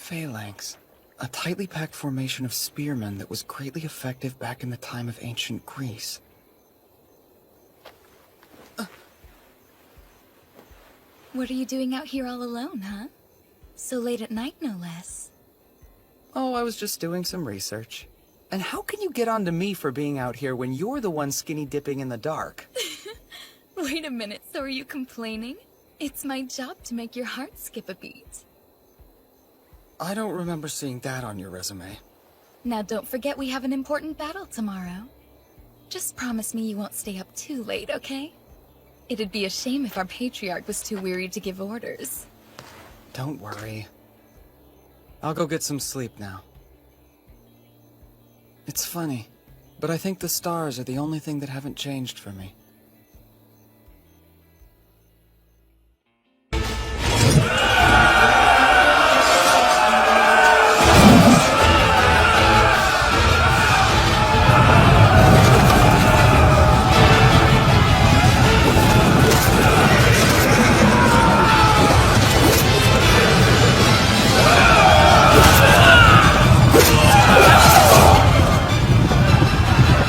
Phalanx. A tightly packed formation of spearmen that was greatly effective back in the time of ancient Greece. What are you doing out here all alone, huh? So late at night, no less. Oh, I was just doing some research. And how can you get on to me for being out here when you're the one skinny dipping in the dark? Wait a minute, so are you complaining? It's my job to make your heart skip a beat. I don't remember seeing that on your resume. Now don't forget we have an important battle tomorrow. Just promise me you won't stay up too late, okay? It'd be a shame if our patriarch was too weary to give orders. Don't worry. I'll go get some sleep now. It's funny, but I think the stars are the only thing that haven't changed for me.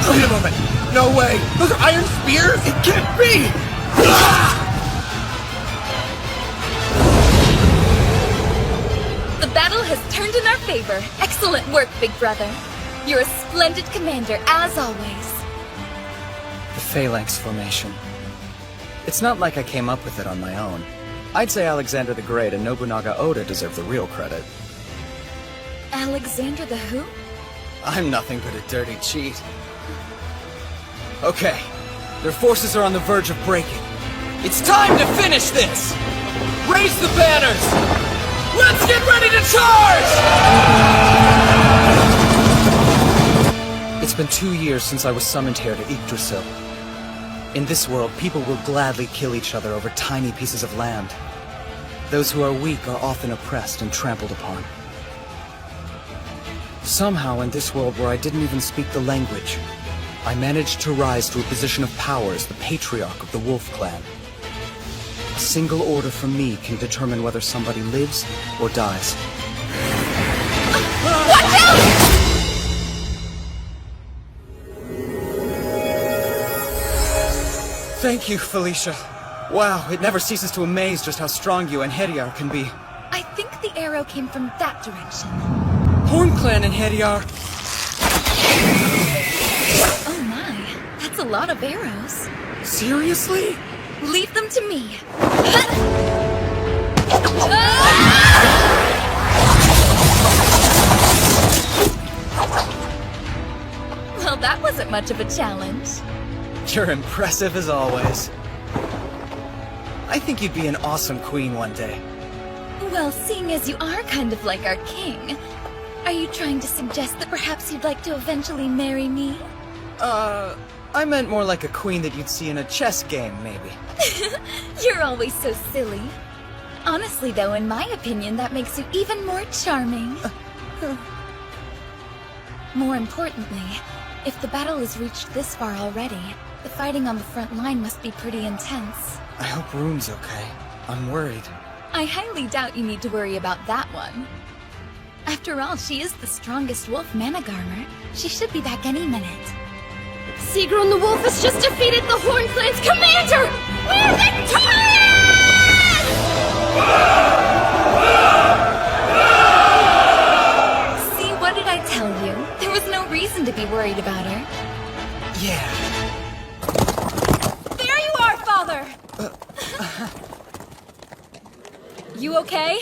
Wait a moment! No way! Those are iron spears? It can't be! The battle has turned in our favor. Excellent work, big brother. You're a splendid commander, as always. The Phalanx formation. It's not like I came up with it on my own. I'd say Alexander the Great and Nobunaga Oda deserve the real credit. Alexander the who? I'm nothing but a dirty cheat. Okay, their forces are on the verge of breaking. It's time to finish this! Raise the banners! Let's get ready to charge! It's been 2 years since I was summoned here to Yggdrasil. In this world, people will gladly kill each other over tiny pieces of land. Those who are weak are often oppressed and trampled upon. Somehow, in this world where I didn't even speak the language, I managed to rise to a position of power as the patriarch of the Wolf Clan. A single order from me can determine whether somebody lives or dies. Watch out! Thank you, Felicia. Wow, it never ceases to amaze just how strong you and Hediar can be. I think the arrow came from that direction. Horn Clan and Hediar. Oh my, that's a lot of arrows. Seriously? Leave them to me. Well, that wasn't much of a challenge. You're impressive as always. I think you'd be an awesome queen one day. Well, seeing as you are kind of like our king, are you trying to suggest that perhaps you'd like to eventually marry me? I meant more like a queen that you'd see in a chess game, maybe. You're always so silly. Honestly, though, in my opinion, that makes you even more charming. More importantly, if the battle has reached this far already, the fighting on the front line must be pretty intense. I hope Rune's okay. I'm worried. I highly doubt you need to worry about that one. After all, she is the strongest wolf Managarmer. She should be back any minute. Sigrun the Wolf has just defeated the Horn Clan's commander! We're victorious! See, what did I tell you? There was no reason to be worried about her. Yeah. There you are, Father! You okay?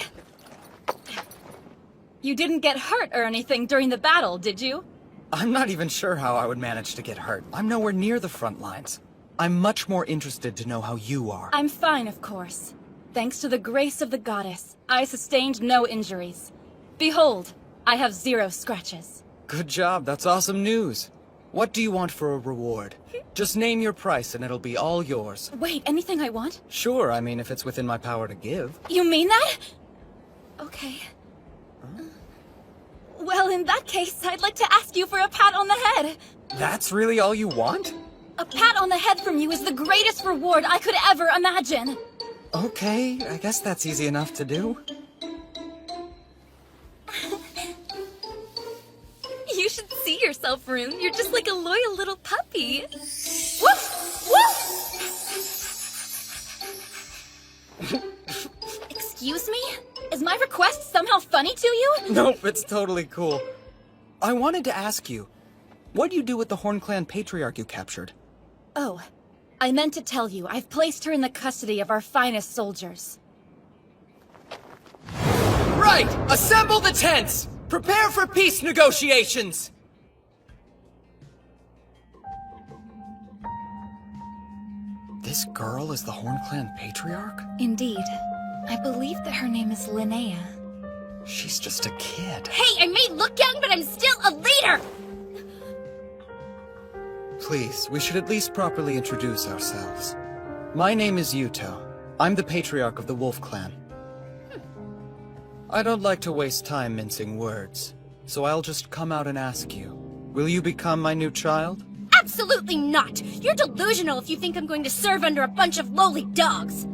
You didn't get hurt or anything during the battle, did you? I'm not even sure how I would manage to get hurt. I'm nowhere near the front lines. I'm much more interested to know how you are. I'm fine, of course. Thanks to the grace of the goddess, I sustained no injuries. Behold, I have 0 scratches. Good job, that's awesome news. What do you want for a reward? Just name your price and it'll be all yours. Wait, anything I want? Sure, I mean if it's within my power to give. You mean that? Okay. Well, in that case, I'd like to ask you for a pat on the head. That's really all you want? A pat on the head from you is the greatest reward I could ever imagine. Okay, I guess that's easy enough to do. should see yourself, Rune. You're just like a loyal little puppy. Woof! Woof! Excuse me? Is my request somehow funny to you? Nope, it's totally cool. I wanted to ask you, what do you do with the Horn Clan patriarch you captured? Oh, I meant to tell you, I've placed her in the custody of our finest soldiers. Right! Assemble the tents! Prepare for peace negotiations! This girl is the Horn Clan patriarch? Indeed. I believe that her name is Linnea. She's just a kid. Hey, I may look young, but I'm still a leader! Please, we should at least properly introduce ourselves. My name is Yuto. I'm the patriarch of the Wolf Clan. I don't like to waste time mincing words, so I'll just come out and ask you. Will you become my new child? Absolutely not! You're delusional if you think I'm going to serve under a bunch of lowly dogs!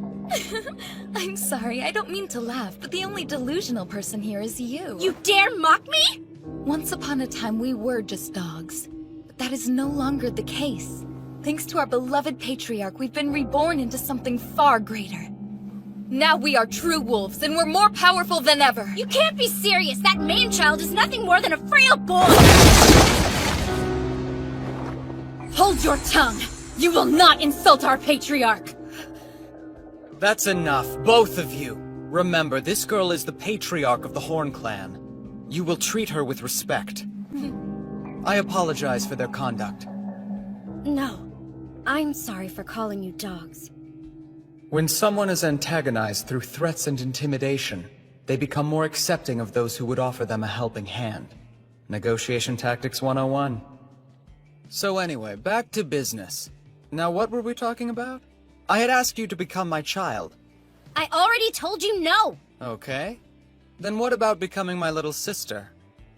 I'm sorry, I don't mean to laugh, but the only delusional person here is you. You dare mock me? Once upon a time, we were just dogs. But that is no longer the case. Thanks to our beloved patriarch, we've been reborn into something far greater. Now we are true wolves, and we're more powerful than ever. You can't be serious! That man-child is nothing more than a frail boy! Hold your tongue! You will not insult our patriarch! That's enough, both of you. Remember, this girl is the patriarch of the Horn Clan. You will treat her with respect. I apologize for their conduct. No. I'm sorry for calling you dogs. When someone is antagonized through threats and intimidation, they become more accepting of those who would offer them a helping hand. Negotiation Tactics 101. So anyway, back to business. Now what were we talking about? I had asked you to become my child. I already told you no! Okay. Then what about becoming my little sister?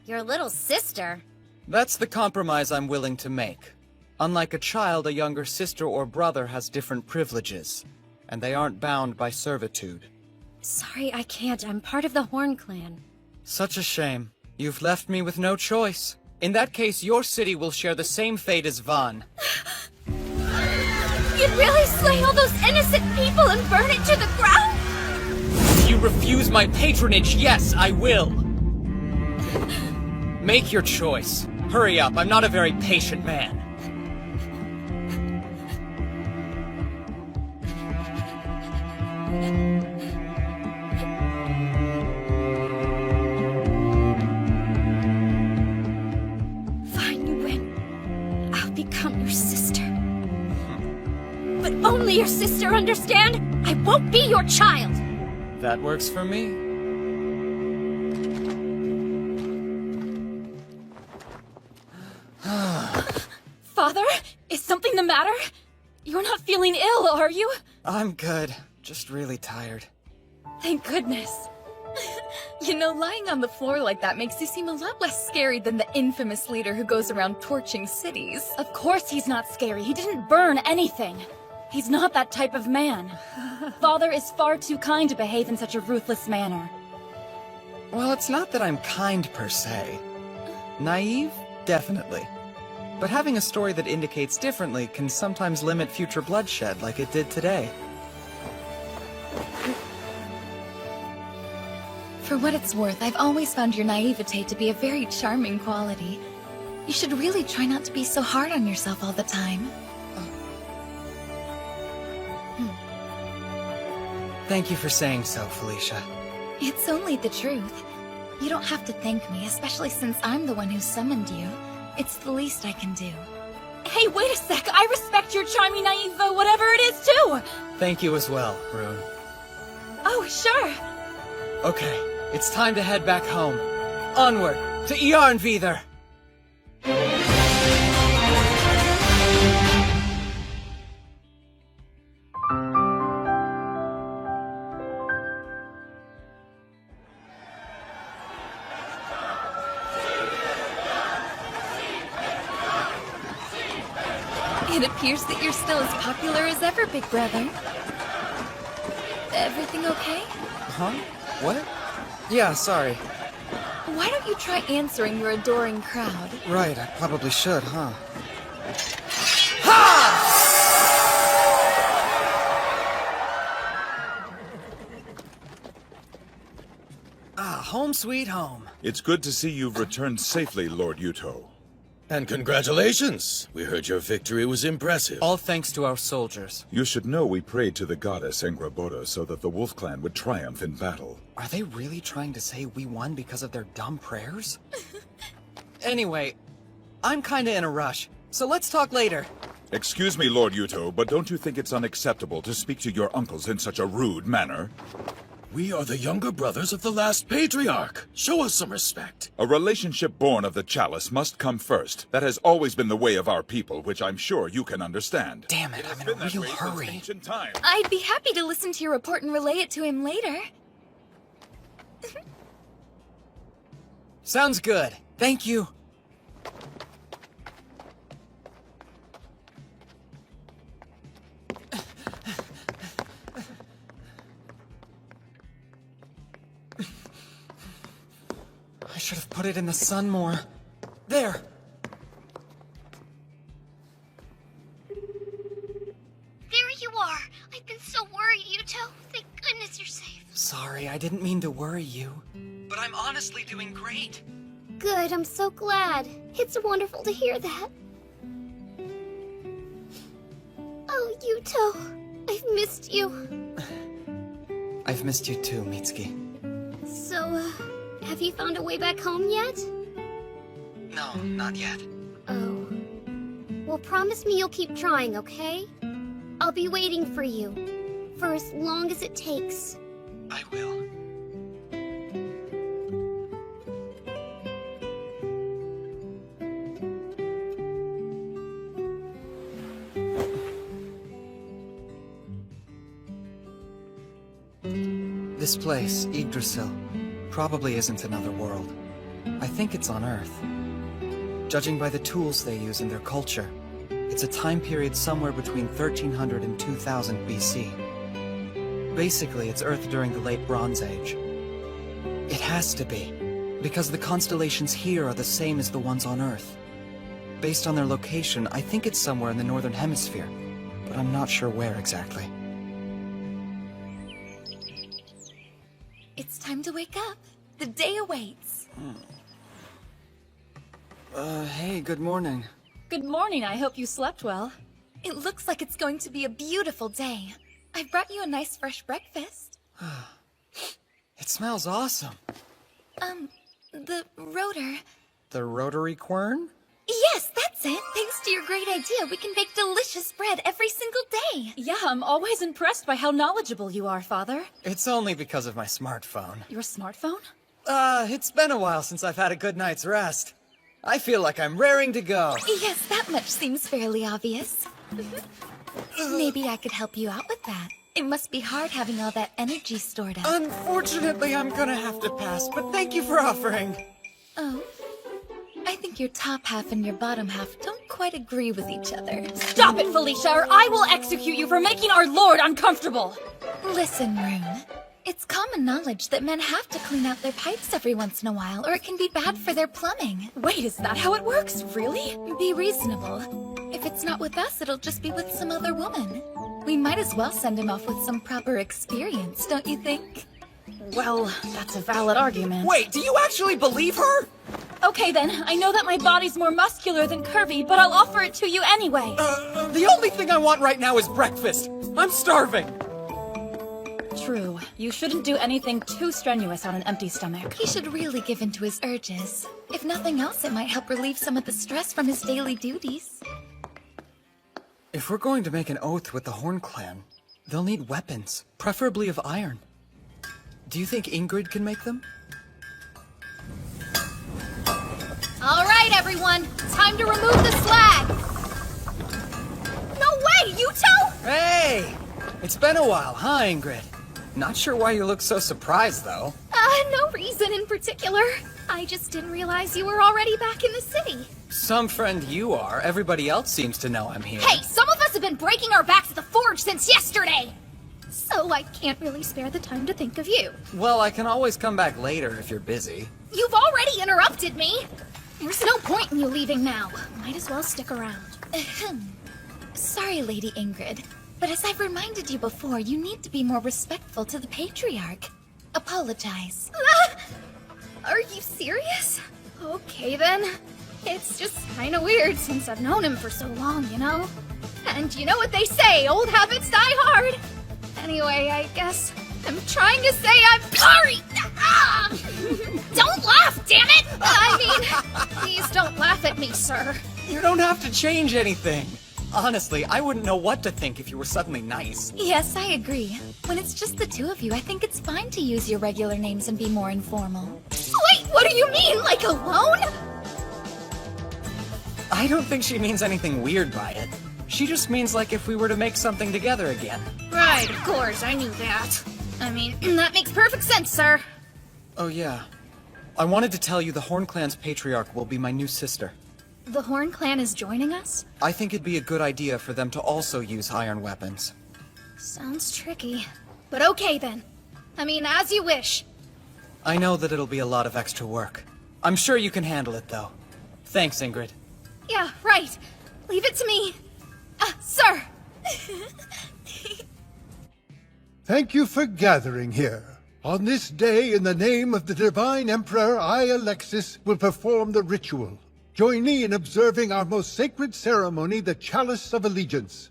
Your little sister? That's the compromise I'm willing to make. Unlike a child, a younger sister or brother has different privileges, and they aren't bound by servitude. Sorry, I can't. I'm part of the Horn Clan. Such a shame. You've left me with no choice. In that case, your city will share the same fate as Van. You'd really slay all those innocent people and burn it to the ground? You refuse my patronage, yes, I will! Make your choice. Hurry up, I'm not a very patient man. Fine, you win. I'll become your sister. But only your sister, understand? I won't be your child! That works for me. Father? Is something the matter? You're not feeling ill, are you? I'm good. Just really tired. Thank goodness. You know, lying on the floor like that makes you seem a lot less scary than the infamous leader who goes around torching cities. Of course he's not scary. He didn't burn anything. He's not that type of man. Father is far too kind to behave in such a ruthless manner. Well, it's not that I'm kind per se. Naive? Definitely. But having a story that indicates differently can sometimes limit future bloodshed like it did today. For what it's worth, I've always found your naivete to be a very charming quality. You should really try not to be so hard on yourself all the time. Thank you for saying so, Felicia. It's only the truth. You don't have to thank me, especially since I'm the one who summoned you. It's the least I can do. Hey, wait a sec! I respect your charming naive, whatever it is, too! Thank you as well, Rune. Oh, sure! Okay, it's time to head back home. Onward, to Yarnvidar! It appears that you're still as popular as ever, big brother. Everything okay? Huh? What? Yeah, sorry. Why don't you try answering your adoring crowd. Right, I probably should, huh? Ah, home sweet home. It's good to see you've returned safely, Lord Yuto. And congratulations! We heard your victory was impressive. All thanks to our soldiers. You should know we prayed to the goddess Engraboda so that the Wolf Clan would triumph in battle. Are they really trying to say we won because of their dumb prayers? Anyway, I'm kinda in a rush, so let's talk later. Excuse me, Lord Yuto, but don't you think it's unacceptable to speak to your uncles in such a rude manner? We are the younger brothers of the last patriarch. Show us some respect. A relationship born of the chalice must come first. That has always been the way of our people, which I'm sure you can understand. Damn it, has I'm in a been that real way since hurry. ancient times. I'd be happy to listen to your report and relay it to him later. Sounds good. Thank you. I should have put it in the sun more. There! There you are. I've been so worried, Yuto. Thank goodness you're safe. Sorry, I didn't mean to worry you. But I'm honestly doing great. Good, I'm so glad. It's wonderful to hear that. Oh, Yuto, I've missed you. I've missed you too, Mitsuki. So, have you found a way back home yet? No, not yet. Oh. Well, promise me you'll keep trying, okay? I'll be waiting for you. For as long as it takes. I will. This place, Yggdrasil, probably isn't another world. I think it's on Earth. Judging by the tools they use in their culture, it's a time period somewhere between 1300 and 2000 BC. Basically, it's Earth during the Late Bronze Age. It has to be, because the constellations here are the same as the ones on Earth. Based on their location, I think it's somewhere in the Northern Hemisphere, but I'm not sure where exactly. It's time to wake up. The day awaits. Hey, good morning. Good morning, I hope you slept well. It looks like it's going to be a beautiful day. I brought you a nice fresh breakfast. It smells awesome. The rotor. The rotary quern? Yes, that's it. Thanks to your great idea, we can bake delicious bread every single day. Yeah, I'm always impressed by how knowledgeable you are, Father. It's only because of my smartphone. Your smartphone? It's been a while since I've had a good night's rest. I feel like I'm raring to go. Yes, that much seems fairly obvious. Maybe I could help you out with that. It must be hard having all that energy stored up. Unfortunately, I'm gonna have to pass, but thank you for offering. Oh. I think your top half and your bottom half don't quite agree with each other. Stop it, Felicia, or I will execute you for making our Lord uncomfortable! Listen, Rune. It's common knowledge that men have to clean out their pipes every once in a while, or it can be bad for their plumbing. Wait, is that how it works? Really? Be reasonable. If it's not with us, it'll just be with some other woman. We might as well send him off with some proper experience, don't you think? Well, that's a valid argument. Wait, do you actually believe her? Okay then, I know that my body's more muscular than curvy, but I'll offer it to you anyway. The only thing I want right now is breakfast. I'm starving. True. You shouldn't do anything too strenuous on an empty stomach. He should really give in to his urges. If nothing else, it might help relieve some of the stress from his daily duties. If we're going to make an oath with the Horn Clan, they'll need weapons, preferably of iron. Do you think Ingrid can make them? All right, everyone. Time to remove the slag. No way, Yuto! Hey! It's been a while, huh, Ingrid? Not sure why you look so surprised, though. No reason in particular. I just didn't realize you were already back in the city. Some friend you are. Everybody else seems to know I'm here. Hey, some of us have been breaking our backs at the forge since yesterday! so I can't really spare the time to think of you. Well, I can always come back later if you're busy. You've already interrupted me! There's no point in you leaving now. Might as well stick around. Ahem. Sorry, Lady Ingrid, but as I've reminded you before, you need to be more respectful to the Patriarch. Apologize. Are you serious? Okay then. It's just kinda weird since I've known him for so long, you know? And you know what they say, old habits die hard! Anyway, I guess I'm trying to say I'm sorry! Ah! Don't laugh, damn it! I mean, please don't laugh at me, sir. You don't have to change anything. Honestly, I wouldn't know what to think if you were suddenly nice. Yes, I agree. When it's just the two of you, I think it's fine to use your regular names and be more informal. Wait, what do you mean? Like alone? I don't think she means anything weird by it. She just means like if we were to make something together again. Right, of course, I knew that. I mean, that makes perfect sense, sir. Oh yeah. I wanted to tell you the Horn Clan's Patriarch will be my new sister. The Horn Clan is joining us? I think it'd be a good idea for them to also use iron weapons. Sounds tricky. But okay then. I mean, as you wish. I know that it'll be a lot of extra work. I'm sure you can handle it though. Thanks, Ingrid. Yeah, right. Leave it to me. Sir! Thank you for gathering here. On this day, in the name of the Divine Emperor, I, Alexis, will perform the ritual. Join me in observing our most sacred ceremony, the Chalice of Allegiance.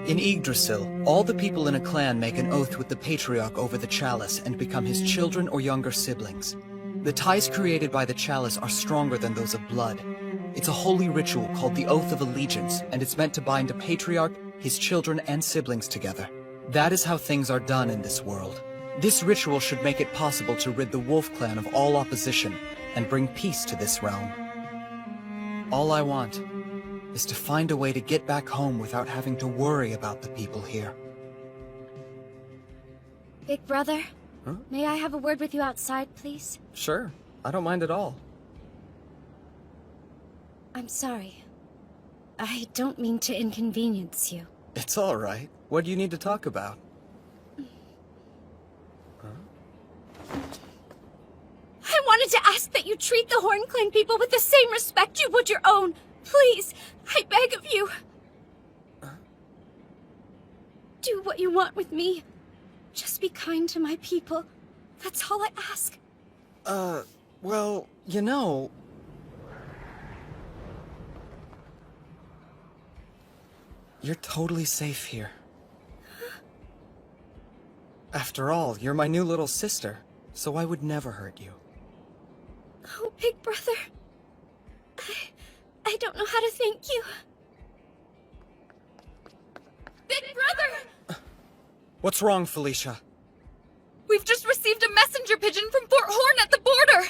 In Yggdrasil, all the people in a clan make an oath with the Patriarch over the chalice and become his children or younger siblings. The ties created by the chalice are stronger than those of blood. It's a holy ritual called the Oath of Allegiance, and it's meant to bind a patriarch, his children, and siblings together. That is how things are done in this world. This ritual should make it possible to rid the Wolf Clan of all opposition and bring peace to this realm. All I want is to find a way to get back home without having to worry about the people here. Big brother, may I have a word with you outside, please? Sure, I don't mind at all. I'm sorry. I don't mean to inconvenience you. It's all right. What do you need to talk about? I wanted to ask that you treat the Horn Clan people with the same respect you would your own. Please, I beg of you. Do what you want with me. Just be kind to my people. That's all I ask. Well, you know... You're totally safe here. After all, you're my new little sister, so I would never hurt you. Oh, Big Brother. I don't know how to thank you. Big Brother! What's wrong, Felicia? We've just received a messenger pigeon from Fort Horn at the border!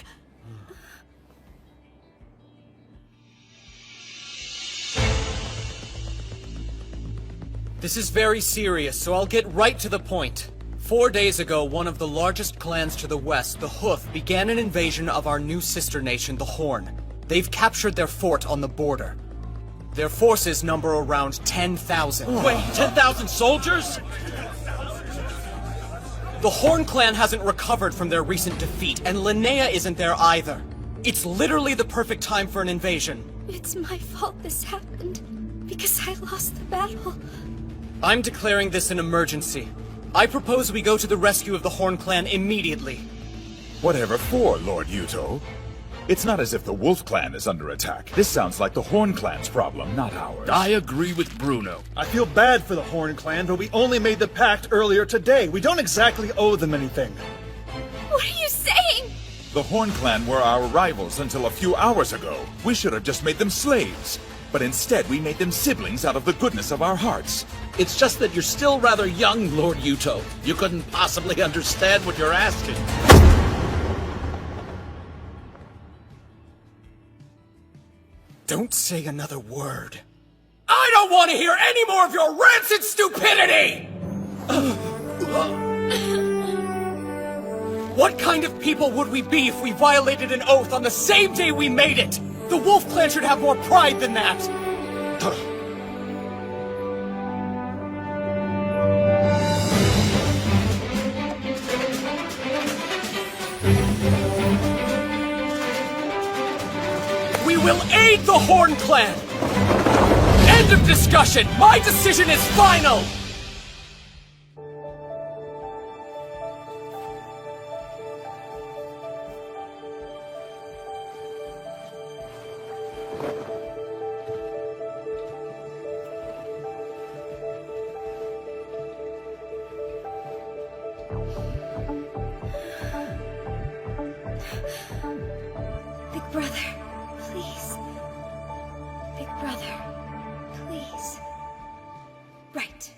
This is very serious, so I'll get right to the point. 4 days ago, one of the largest clans to the west, the Hoof, began an invasion of our new sister nation, the Horn. They've captured their fort on the border. Their forces number around 10,000. Wait, 10,000 soldiers? The Horn clan hasn't recovered from their recent defeat, and Linnea isn't there either. It's literally the perfect time for an invasion. It's my fault this happened, because I lost the battle. I'm declaring this an emergency. I propose we go to the rescue of the Horn clan immediately. Whatever for, Lord Yuto? It's not as if the Wolf Clan is under attack. This sounds like the Horn Clan's problem, not ours. I agree with Bruno. I feel bad for the Horn Clan, but we only made the pact earlier today. We don't exactly owe them anything. What are you saying? The Horn Clan were our rivals until a few hours ago. We should have just made them slaves. But instead, we made them siblings out of the goodness of our hearts. It's just that you're still rather young, Lord Yuto. You couldn't possibly understand what you're asking. Don't say another word. I don't want to hear any more of your rancid stupidity! What kind of people would we be if we violated an oath on the same day we made it? The Wolf Clan should have more pride than that! will aid the Horn Clan! End of discussion! My decision is final! Big brother, please. Big brother, please. Right.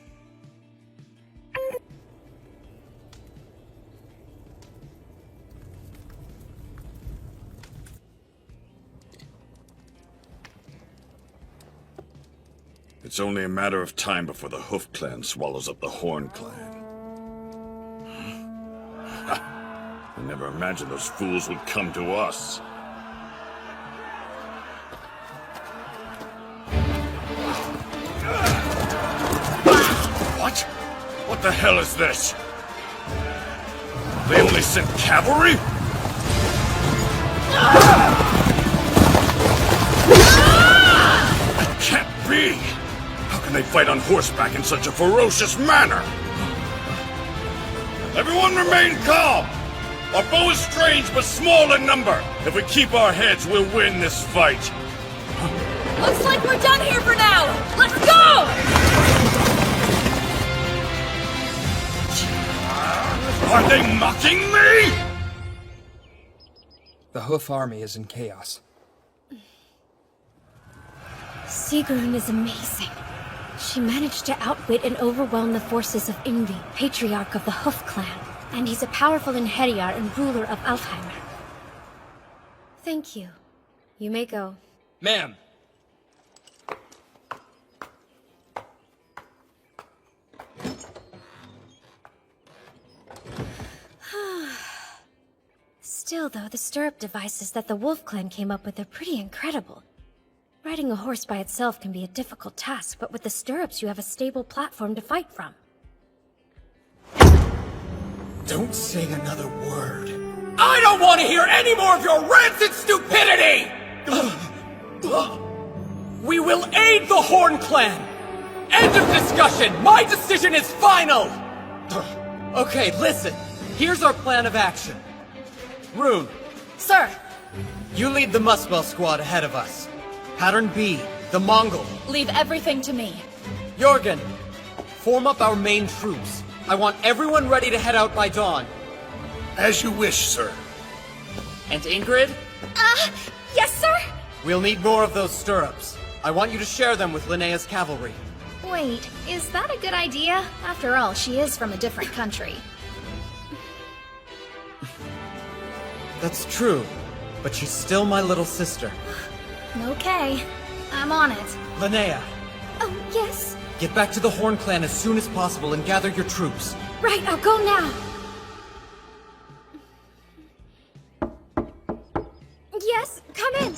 It's only a matter of time before the Hoof Clan swallows up the Horn Clan. I never imagined those fools would come to us. What? What the hell is this? They only sent cavalry? That can't be! How can they fight on horseback in such a ferocious manner? Everyone remain calm! Our foe is strange but small in number. If we keep our heads, we'll win this fight. Looks like we're done here for now! Let's go! Are they mocking me? The Hoof Army is in chaos. Sigrun is amazing. She managed to outwit and overwhelm the forces of Yngvi, patriarch of the Hoof Clan. And he's a powerful Inheriar and ruler of Alfheimer. Thank you. You may go. Ma'am! Still, though, the stirrup devices that the Wolf Clan came up with are pretty incredible. Riding a horse by itself can be a difficult task, but with the stirrups you have a stable platform to fight from. Don't say another word. I don't want to hear any more of your rancid stupidity! We will aid the Horn Clan! End of discussion! My decision is final! Okay, listen. Here's our plan of action. Rune. Sir! You lead the Muspel squad ahead of us. Pattern B, the Mongol. Leave everything to me. Jorgen, form up our main troops. I want everyone ready to head out by dawn. As you wish, sir. And Ingrid? Yes, sir? We'll need more of those stirrups. I want you to share them with Linnea's cavalry. Wait, is that a good idea? After all, she is from a different country. That's true, but she's still my little sister. Okay, I'm on it. Linnea, Oh, yes? get back to the Horn Clan as soon as possible and gather your troops. Right, I'll go now. Yes, come in.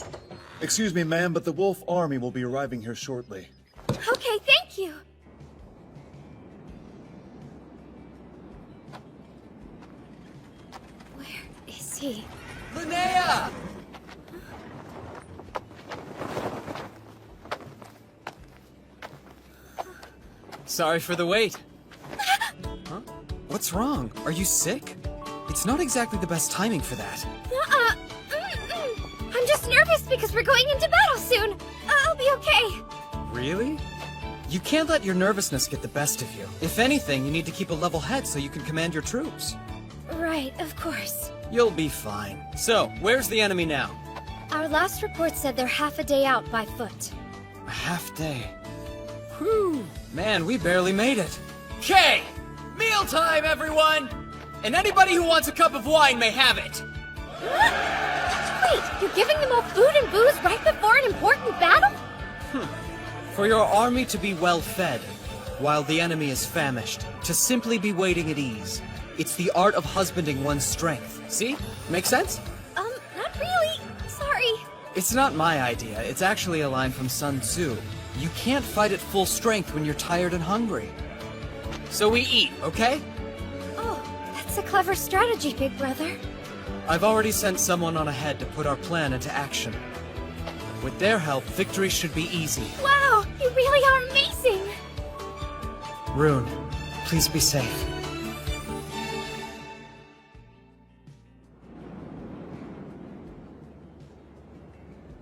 Excuse me, ma'am, but the Wolf Army will be arriving here shortly. Okay, thank you. Where is he? Linnea! Sorry for the wait. Huh? What's wrong? Are you sick? It's not exactly the best timing for that. I'm just nervous because we're going into battle soon. I'll be okay. Really? You can't let your nervousness get the best of you. If anything, you need to keep a level head so you can command your troops. Right, of course. You'll be fine. So, where's the enemy now? Our last report said they're half a day out by foot. A half day. Whew. Man, we barely made it. Okay! Mealtime, everyone! And anybody who wants a cup of wine may have it. Wait, you're giving them all food and booze right before an important battle? For your army to be well fed, while the enemy is famished, to simply be waiting at ease. It's the art of husbanding one's strength. See? Make sense? Not really. Sorry. It's not my idea. It's actually a line from Sun Tzu. You can't fight at full strength when you're tired and hungry. So we eat, okay? Oh, that's a clever strategy, big brother. I've already sent someone on ahead to put our plan into action. With their help, victory should be easy. Wow, you really are amazing! Rune, please be safe.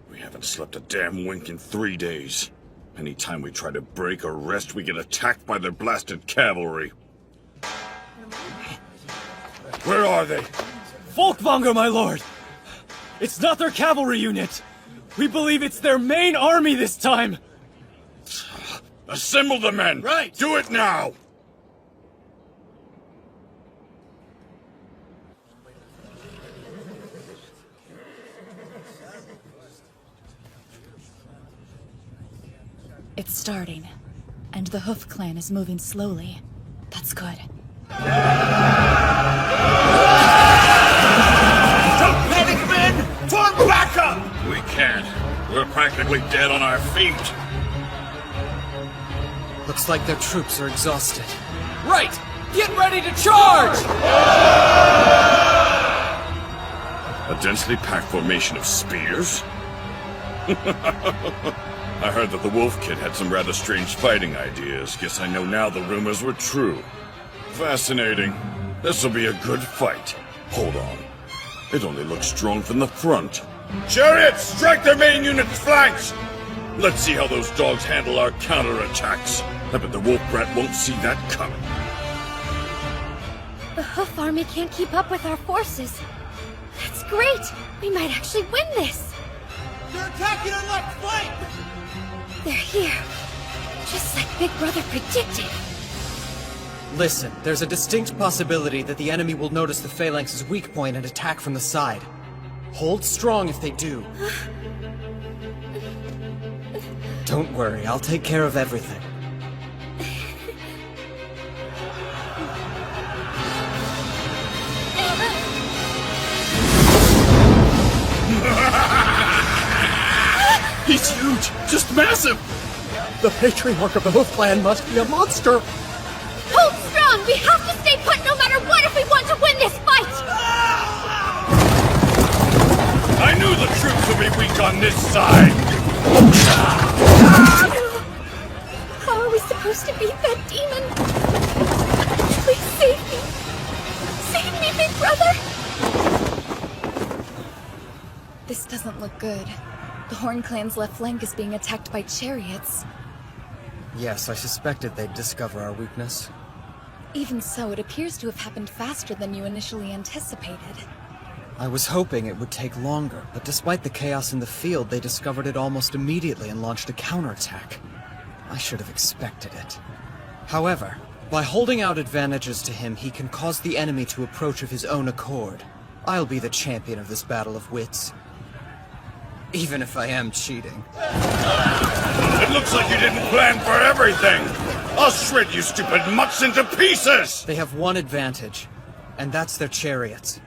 We haven't slept a damn wink in 3 days. Anytime we try to break or rest, we get attacked by their blasted cavalry. Where are they? Volkvanger, my lord! It's not their cavalry unit! We believe it's their main army this time! Assemble the men! Right! Do it now! It's starting, and the Hoof Clan is moving slowly. That's good. Don't panic, men! Form back up! We can't. We're practically dead on our feet. Looks like their troops are exhausted. Right! Get ready to charge! A densely packed formation of spears? I heard that the Wolf Kid had some rather strange fighting ideas. Guess I know now the rumors were true. Fascinating. This'll be a good fight. Hold on. It only looks strong from the front. Chariots, strike their main unit's flanks! Let's see how those dogs handle our counterattacks. I bet the Wolf Brat won't see that coming. The Hoof Army can't keep up with our forces. That's great! We might actually win this! They're attacking our left flank! They're here. Just like Big Brother predicted. Listen, there's a distinct possibility that the enemy will notice the Phalanx's weak point and attack from the side. Hold strong if they do. Don't worry, I'll take care of everything. He's huge! Just massive! The Patriarch of the Hoof Clan must be a monster! Hold strong! We have to stay put no matter what if we want to win this fight! I knew the troops would be weak on this side! How are we supposed to beat that demon? Please save me! Save me, Big Brother! This doesn't look good. The Horn Clan's left flank is being attacked by chariots. Yes, I suspected they'd discover our weakness. Even so, it appears to have happened faster than you initially anticipated. I was hoping it would take longer, but despite the chaos in the field, they discovered it almost immediately and launched a counterattack. I should have expected it. However, by holding out advantages to him, he can cause the enemy to approach of his own accord. I'll be the champion of this battle of wits. Even if I am cheating. It looks like you didn't plan for everything! I'll shred you stupid mutts into pieces! They have one advantage, and that's their chariots.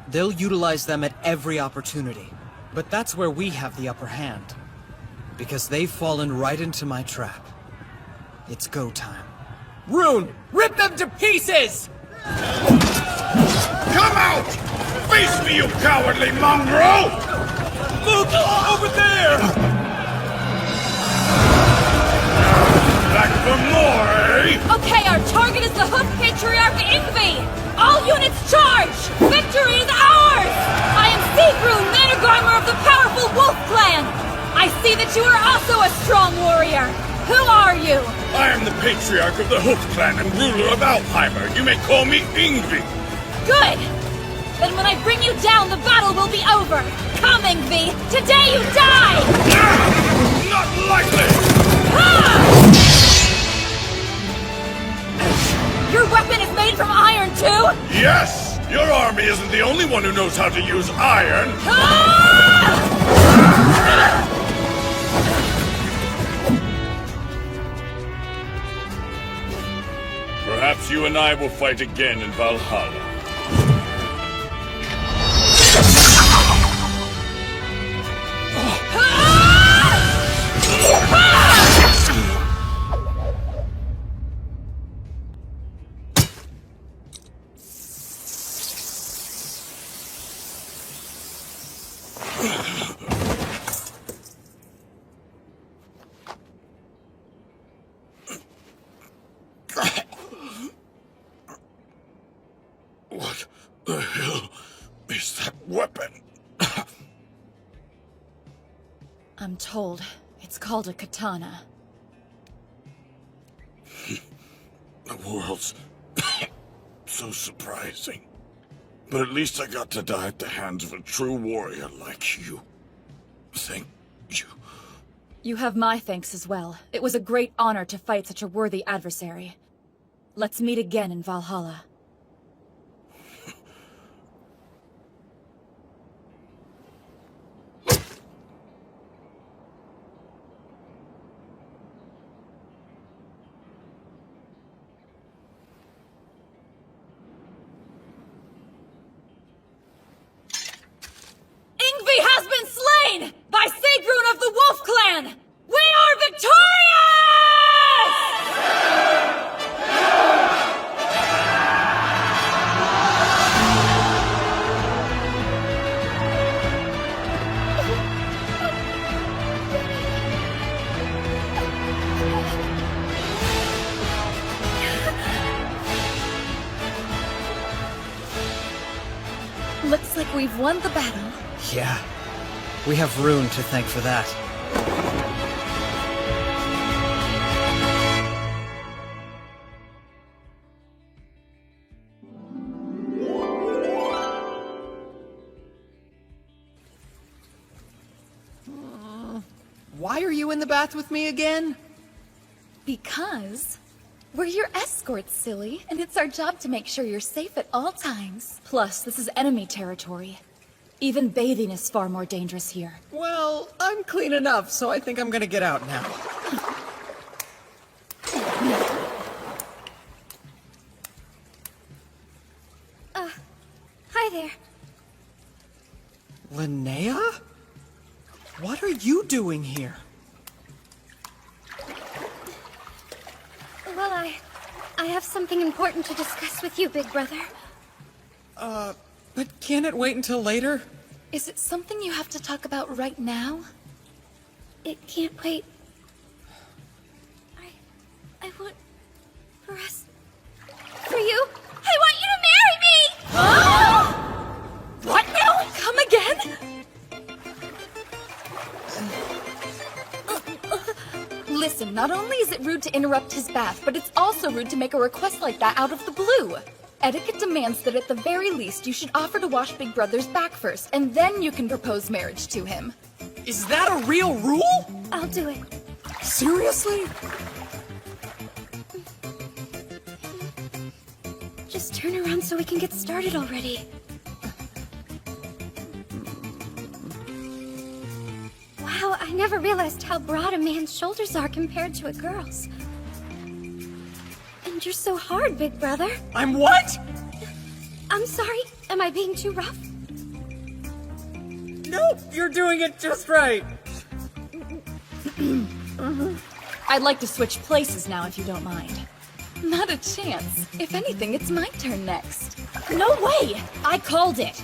They'll utilize them at every opportunity. But that's where we have the upper hand. Because they've fallen right into my trap. It's go time. Rune, rip them to pieces! Come out! Face me, you cowardly mongrel! Look, over there! Back for more, eh? Okay, our target is the Hoof Patriarch Ingvi! All units charge! Victory is ours! I am Sigrun, Mannergarmer of the powerful Wolf Clan! I see that you are also a strong warrior! Who are you? I am the Patriarch of the Hoof Clan and ruler of Altheimer. You may call me Ingvi. Good! Then when I bring you down, the battle will be over! Come, Ingvi! Today you die! Not likely! Ah! Your weapon is made from iron, too? Yes! Your army isn't the only one who knows how to use iron. Ah! Perhaps you and I will fight again in Valhalla. weapon. I'm told it's called a katana. The world's so surprising. But at least I got to die at the hands of a true warrior like you. Thank you. You have my thanks as well. It was a great honor to fight such a worthy adversary. Let's meet again in Valhalla. Ingvi has been slain by Sigrun of the Wolf Clan! We are victorious! Looks like we've won the battle. Yeah. We have Rune to thank for that. Why are you in the bath with me again? Because we're your escorts, silly, and it's our job to make sure you're safe at all times. Plus, this is enemy territory. Even bathing is far more dangerous here. Well, I'm clean enough, so I think I'm gonna get out now. Hi there. Linnea? What are you doing here? Well, I have something important to discuss with you, big brother. But can't it wait until later? Is it something you have to talk about right now? It can't wait. I want for us, for you. I want you to marry me! What now? Come again? Listen, not only is it rude to interrupt his bath, but it's also rude to make a request like that out of the blue. Etiquette demands that at the very least you should offer to wash Big Brother's back first, and then you can propose marriage to him. Is that a real rule? I'll do it. Seriously? Just turn around so we can get started already. Wow, I never realized how broad a man's shoulders are compared to a girl's. And you're so hard, Big Brother. I'm what? I'm sorry. Am I being too rough? Nope, you're doing it just right. I'd like to switch places now, if you don't mind. Not a chance. If anything, it's my turn next. No way! I called it!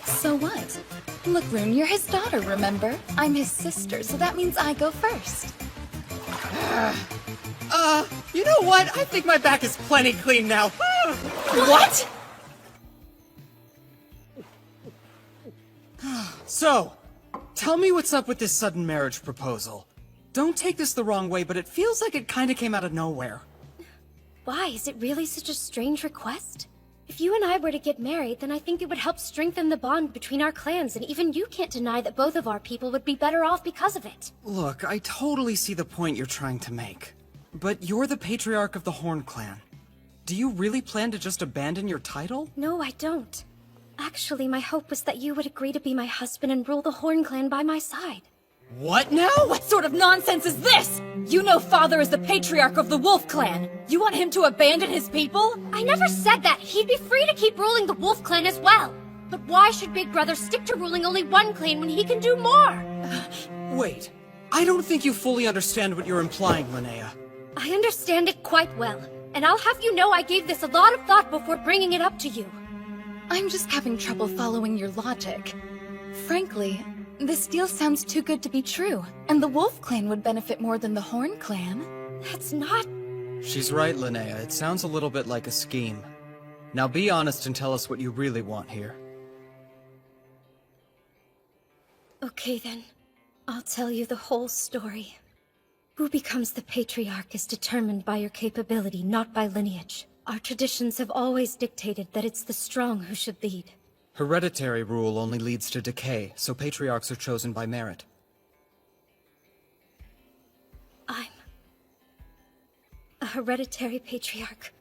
So what? Look, Rune, you're his daughter, remember? I'm his sister, so that means I go first. You know what? I think my back is plenty clean now. What? So, tell me what's up with this sudden marriage proposal. Don't take this the wrong way, but it feels like it kinda came out of nowhere. Why? Is it really such a strange request? If you and I were to get married, then I think it would help strengthen the bond between our clans, and even you can't deny that both of our people would be better off because of it. Look, I totally see the point you're trying to make. But you're the patriarch of the Horn Clan. Do you really plan to just abandon your title? No, I don't. Actually, my hope was that you would agree to be my husband and rule the Horn Clan by my side. What now? What sort of nonsense is this? You know Father is the patriarch of the Wolf Clan. You want him to abandon his people? I never said that. He'd be free to keep ruling the Wolf Clan as well. But why should Big Brother stick to ruling only one clan when he can do more? Wait, I don't think you fully understand what you're implying, Linnea. I understand it quite well, and I'll have you know I gave this a lot of thought before bringing it up to you. I'm just having trouble following your logic. Frankly, this deal sounds too good to be true, and the Wolf Clan would benefit more than the Horn Clan. That's not... She's right, Linnea. It sounds a little bit like a scheme. Now be honest and tell us what you really want here. Okay then, I'll tell you the whole story. Who becomes the Patriarch is determined by your capability, not by lineage. Our traditions have always dictated that it's the strong who should lead. Hereditary rule only leads to decay, so patriarchs are chosen by merit. I'm a hereditary patriarch.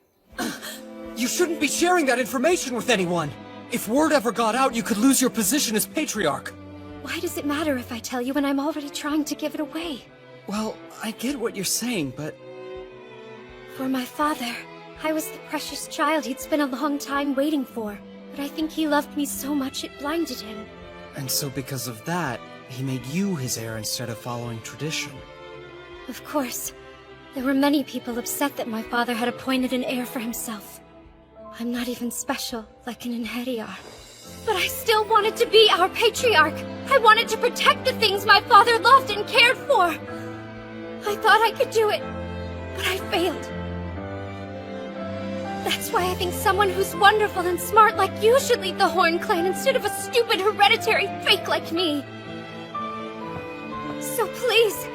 You shouldn't be sharing that information with anyone! If word ever got out, you could lose your position as patriarch. Why does it matter if I tell you when I'm already trying to give it away? Well, I get what you're saying, but... For my father, I was the precious child he'd spent a long time waiting for. But I think he loved me so much it blinded him. And so because of that, he made you his heir instead of following tradition. Of course. There were many people upset that my father had appointed an heir for himself. I'm not even special, like an Inheriar. But I still wanted to be our patriarch! I wanted to protect the things my father loved and cared for! I thought I could do it, but I failed. That's why I think someone who's wonderful and smart like you should lead the Horn Clan instead of a stupid hereditary fake like me. So please,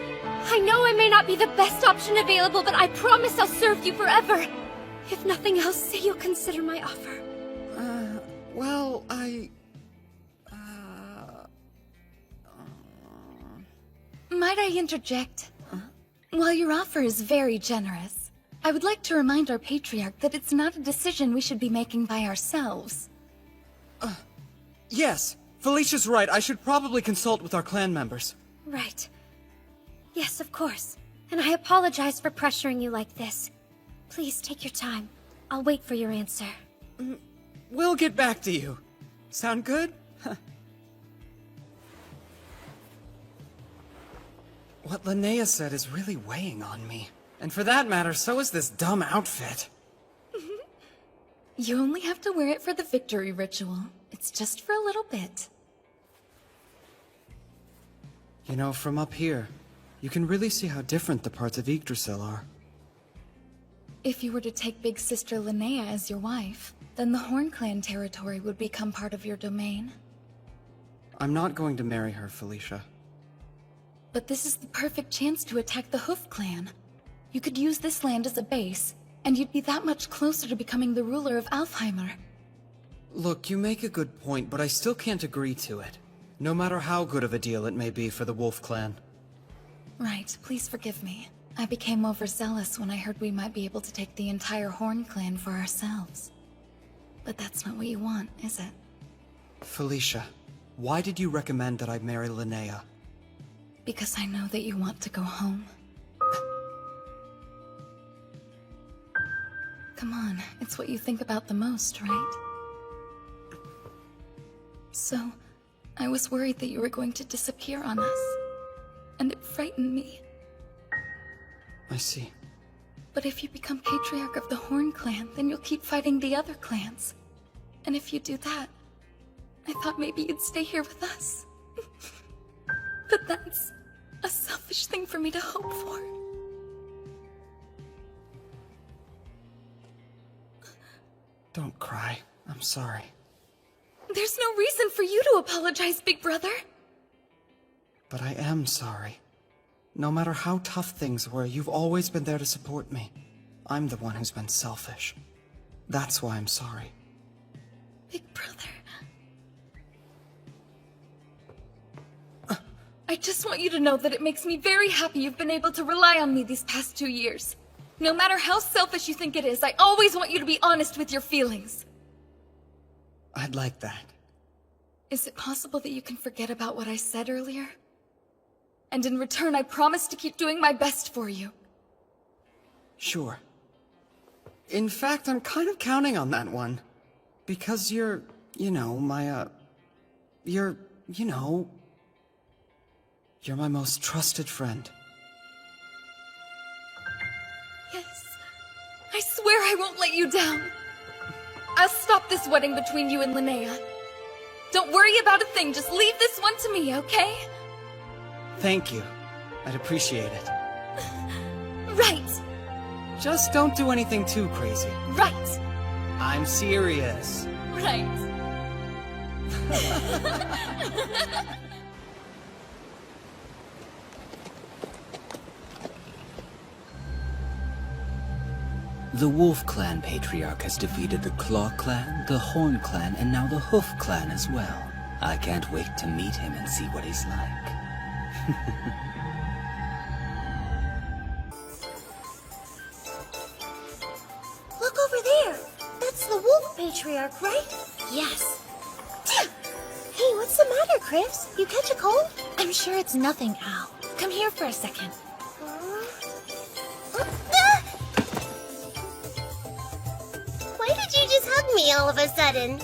I know I may not be the best option available, but I promise I'll serve you forever. If nothing else, say you'll consider my offer. Well, Might I interject? While your offer is very generous, I would like to remind our Patriarch that it's not a decision we should be making by ourselves. Yes, Felicia's right. I should probably consult with our clan members. Right. Yes, of course. And I apologize for pressuring you like this. Please take your time. I'll wait for your answer. We'll get back to you. Sound good? What Linnea said is really weighing on me. And for that matter, so is this dumb outfit. You only have to wear it for the victory ritual. It's just for a little bit. You know, from up here, you can really see how different the parts of Yggdrasil are. If you were to take Big Sister Linnea as your wife, then the Horn Clan territory would become part of your domain. I'm not going to marry her, Felicia. But this is the perfect chance to attack the Hoof Clan. You could use this land as a base, and you'd be that much closer to becoming the ruler of Alfheimer. Look, you make a good point, but I still can't agree to it. No matter how good of a deal it may be for the Wolf Clan. Right, please forgive me. I became overzealous when I heard we might be able to take the entire Horn Clan for ourselves. But that's not what you want, is it? Felicia, why did you recommend that I marry Linnea? Because I know that you want to go home. Come on, it's what you think about the most, right? So, I was worried that you were going to disappear on us. And it frightened me. I see. But if you become Patriarch of the Horn Clan, then you'll keep fighting the other clans. And if you do that, I thought maybe you'd stay here with us. But that's a selfish thing for me to hope for. Don't cry. I'm sorry. There's no reason for you to apologize, big brother. But I am sorry. No matter how tough things were, you've always been there to support me. I'm the one who's been selfish. That's why I'm sorry. Big brother. I just want you to know that it makes me very happy you've been able to rely on me these past 2 years. No matter how selfish you think it is, I always want you to be honest with your feelings. I'd like that. Is it possible that you can forget about what I said earlier? And in return, I promise to keep doing my best for you. Sure. In fact, I'm kind of counting on that one. Because you're, you know, my, you're my most trusted friend. Yes. I swear I won't let you down. I'll stop this wedding between you and Linnea. Don't worry about a thing, just leave this one to me, okay? Thank you. I'd appreciate it. Right. Just don't do anything too crazy. Right. I'm serious. Right. The Wolf Clan Patriarch has defeated the Claw Clan, the Horn Clan, and now the Hoof Clan as well. I can't wait to meet him and see what he's like. Look over there! That's the Wolf Patriarch, right? Yes. Hey, what's the matter, Chris? You catch a cold? I'm sure it's nothing, Al. Come here for a second. Why did you just hug me all of a sudden?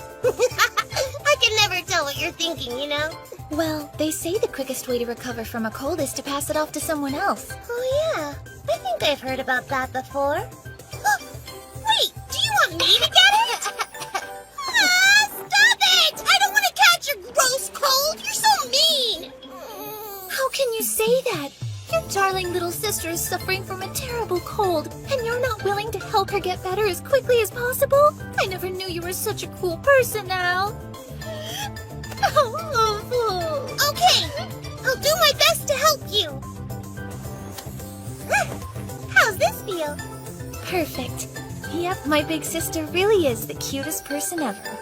I can never tell what you're thinking, you know? Well, they say the quickest way to recover from a cold is to pass it off to someone else. Oh yeah, I think I've heard about that before. Wait, do you want me to get it? Stop it! I don't want to catch your gross cold! You're so mean! How can you say that? Your darling little sister is suffering from a terrible cold, and you're not willing to help her get better as quickly as possible? I never knew you were such a cool person, Al. Okay, I'll do my best to help you. How's this feel? Perfect. Yep, my big sister really is the cutest person ever.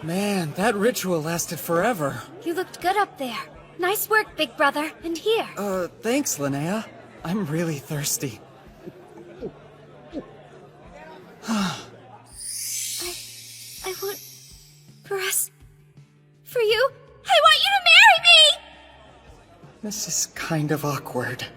Man, that ritual lasted forever. You looked good up there. Nice work, big brother. And here. Thanks, Linnea. I'm really thirsty. I want... for us... for you. I want you to marry me! This is kind of awkward.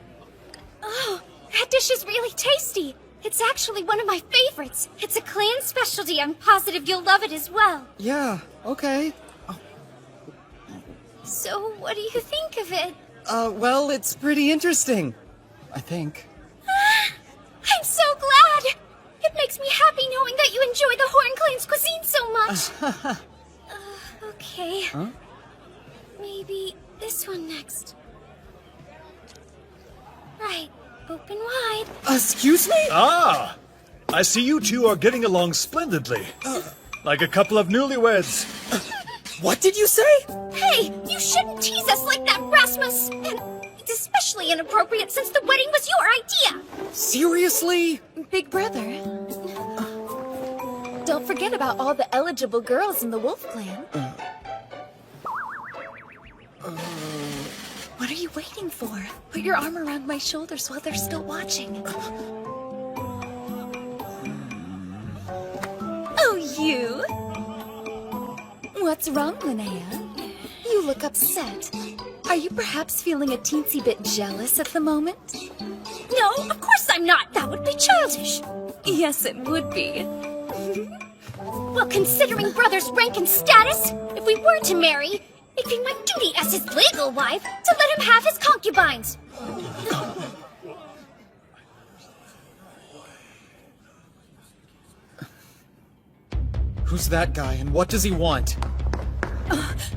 Oh, that dish is really tasty. It's actually one of my favorites. It's a clan specialty. I'm positive you'll love it as well. Yeah, okay. So, what do you think of it? Well, it's pretty interesting. I think. I'm so glad! It makes me happy knowing that you enjoy the Horn Clan's cuisine so much. Okay. Huh? Maybe this one next. Right. Open wide. Excuse me? Ah! I see you two are getting along splendidly. Like a couple of newlyweds. What did you say? Hey, you shouldn't tease us like that, Rasmus! And it's especially inappropriate since the wedding was your idea! Seriously? Big brother. Don't forget about all the eligible girls in the Wolf Clan. What are you waiting for? Put your arm around my shoulders while they're still watching. Oh, you? What's wrong, Linnea? You look upset. Are you perhaps feeling a teensy bit jealous at the moment? No, of course I'm not! That would be childish! Yes, it would be. Well, considering brother's rank and status, if we were to marry, it'd be my duty as his legal wife to let him have his concubines. Who's that guy, and what does he want?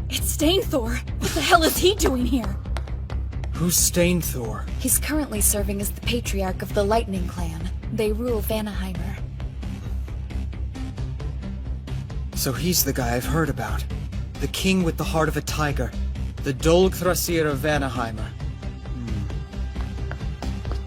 It's Stainthor. What the hell is he doing here? Who's Stainthor? He's currently serving as the Patriarch of the Lightning Clan. They rule Vanaheimer. So he's the guy I've heard about. The king with the heart of a tiger. The Dolgthrasir of Vanaheimer.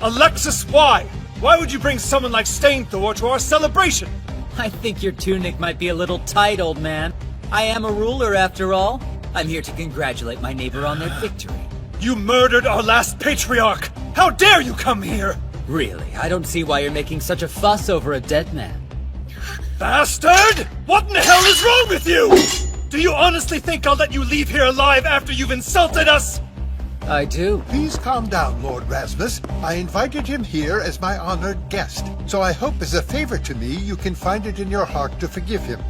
Alexis, why? Why would you bring someone like Stainthor to our celebration? I think your tunic might be a little tight, old man. I am a ruler, after all. I'm here to congratulate my neighbor on their victory. You murdered our last patriarch! How dare you come here! Really, I don't see why you're making such a fuss over a dead man. Bastard! What in the hell is wrong with you? Do you honestly think I'll let you leave here alive after you've insulted us? I do. Please calm down, Lord Rasmus. I invited him here as my honored guest, so I hope as a favor to me you can find it in your heart to forgive him.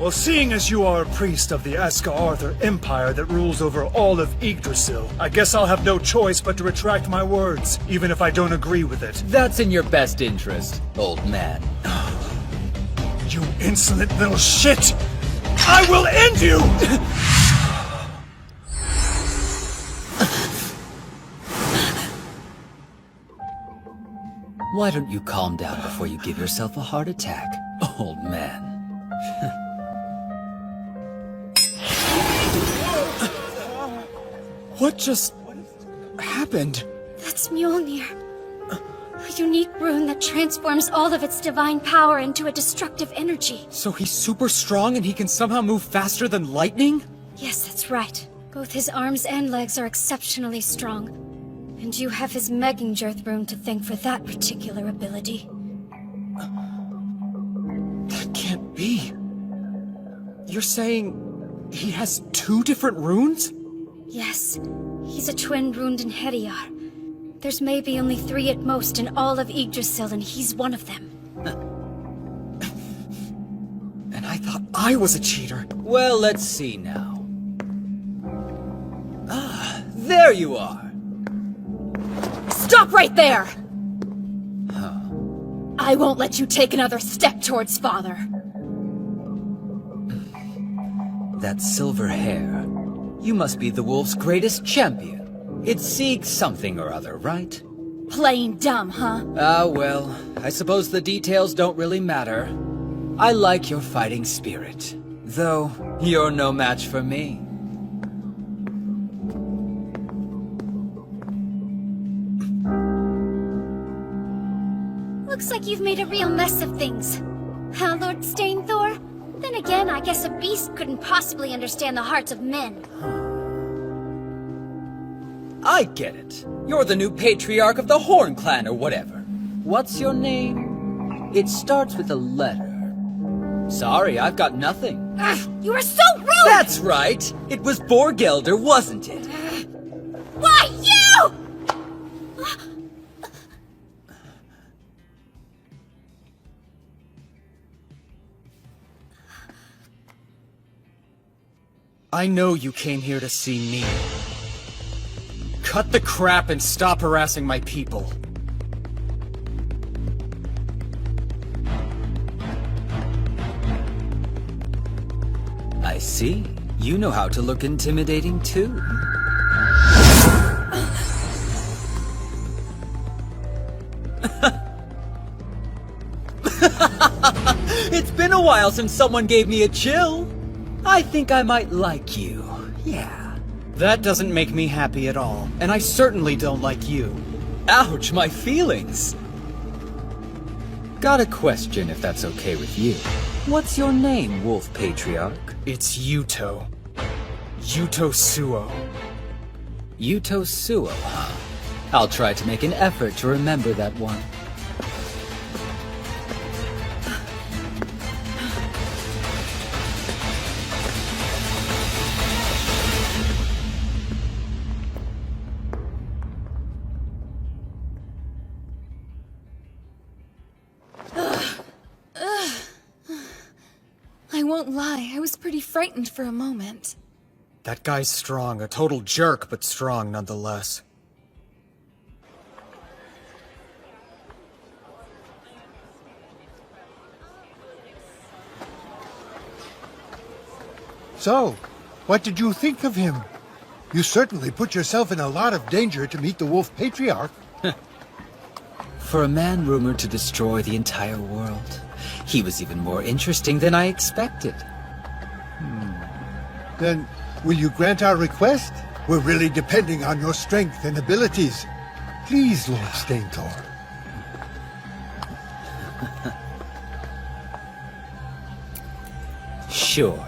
Well, seeing as you are a priest of the Aska-Arthur Empire that rules over all of Yggdrasil, I guess I'll have no choice but to retract my words, even if I don't agree with it. That's in your best interest, old man. You insolent little shit! I will end you! Why don't you calm down before you give yourself a heart attack, old man? What just happened? That's Mjolnir. A unique rune that transforms all of its divine power into a destructive energy. So he's super strong and he can somehow move faster than lightning? Yes, that's right. Both his arms and legs are exceptionally strong. And you have his Megingerth rune to thank for that particular ability. That can't be. You're saying he has 2 different runes? Yes, he's a twin runed Inheriar. There's maybe only 3 at most in all of Yggdrasil, and he's one of them. And I thought I was a cheater. Well, let's see now. Ah, there you are. Stop right there! I won't let you take another step towards father. That silver hair. You must be the wolf's greatest champion. It's Sieg something or other, right? Plain dumb, huh? Ah, well, I suppose the details don't really matter. I like your fighting spirit. Though, you're no match for me. Looks like you've made a real mess of things. Huh, Lord Stainthor? Then again, I guess a beast couldn't possibly understand the hearts of men. I get it. You're the new patriarch of the Horn Clan or whatever. What's your name? It starts with a letter. Sorry, I've got nothing. Ugh, you are so rude! That's right! It was Borgelder, wasn't it? Why, you?! I know you came here to see me. Cut the crap and stop harassing my people. I see. You know how to look intimidating, too. It's been a while since someone gave me a chill. I think I might like you. Yeah. That doesn't make me happy at all, and I certainly don't like you. Ouch, my feelings. Got a question, if that's okay with you. What's your name, Wolf Patriarch? It's Yuto. Yuto Suo. Yuto Suo, huh? I'll try to make an effort to remember that one. I won't lie, I was pretty frightened for a moment. That guy's strong, a total jerk, but strong nonetheless. So, what did you think of him? You certainly put yourself in a lot of danger to meet the Wolf Patriarch. For a man rumored to destroy the entire world, he was even more interesting than I expected. Then, will you grant our request? We're really depending on your strength and abilities. Please, Lord Stainthor. Sure.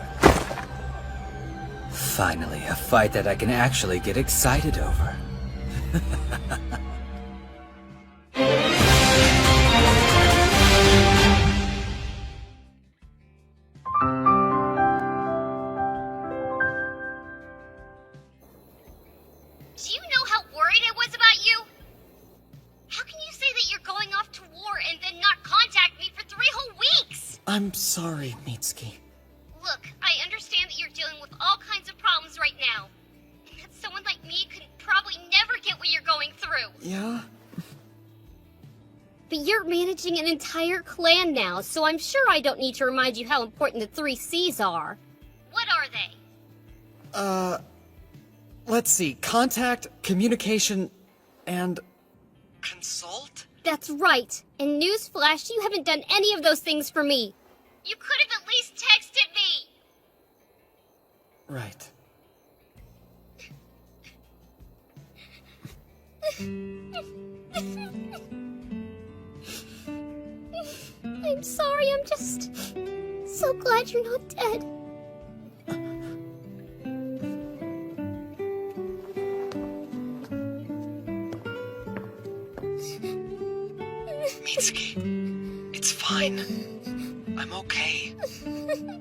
Finally, a fight that I can actually get excited over. Do you know how worried I was about you? How can you say that you're going off to war and then not contact me for 3 whole weeks? I'm sorry, Mitsuki. Look, I understand that you're dealing with all kinds of problems right now. And that someone like me could probably never get what you're going through. Yeah? But you're managing an entire clan now, so I'm sure I don't need to remind you how important the 3 C's are. What are they? Let's see. Contact, communication, and... consult? That's right. And newsflash, you haven't done any of those things for me. You could have at least texted me! Right. I'm sorry, I'm just so glad you're not dead. Mitsuki, it's fine. I'm okay.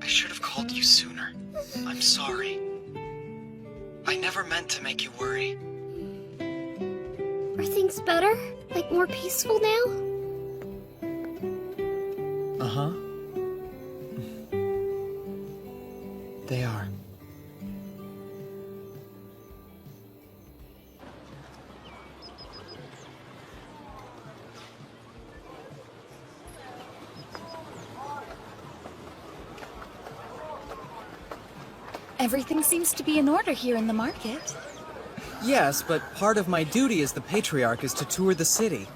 I should have called you sooner. I'm sorry. I never meant to make you worry. Are things better? Like more peaceful now? Uh-huh. They are. Everything seems to be in order here in the market. Yes, but part of my duty as the Patriarch is to tour the city.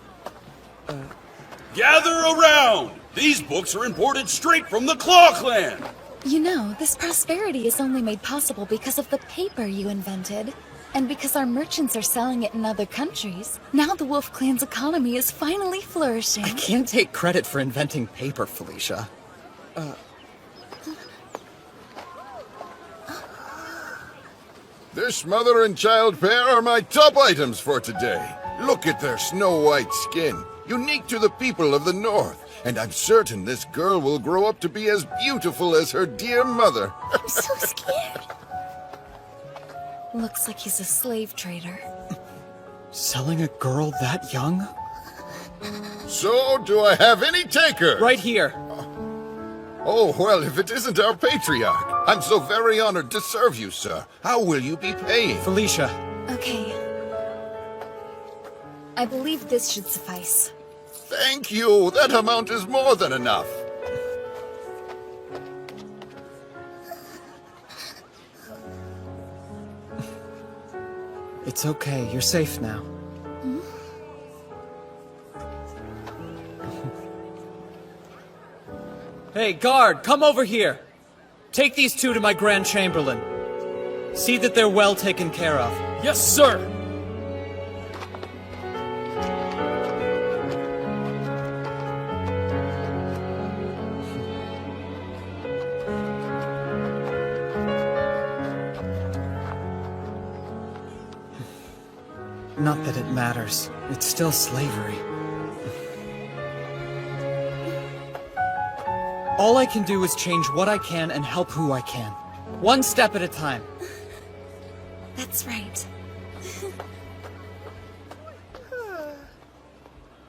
Gather around! These books are imported straight from the Claw Clan! You know, this prosperity is only made possible because of the paper you invented. And because our merchants are selling it in other countries. Now the Wolf Clan's economy is finally flourishing. I can't take credit for inventing paper, Felicia. This mother and child pair are my top items for today. Look at their snow-white skin, unique to the people of the North. And I'm certain this girl will grow up to be as beautiful as her dear mother. I'm so scared. Looks like he's a slave trader. Selling a girl that young? So, do I have any taker? Right here. Oh, well, if it isn't our Patriarch. I'm so very honored to serve you, sir. How will you be paying? Felicia. Okay. I believe this should suffice. Thank you. That amount is more than enough. It's okay. You're safe now. Hey, guard, come over here. Take these 2 to my Grand Chamberlain. See that they're well taken care of. Yes, sir! Not that it matters. It's still slavery. All I can do is change what I can and help who I can. One step at a time. That's right.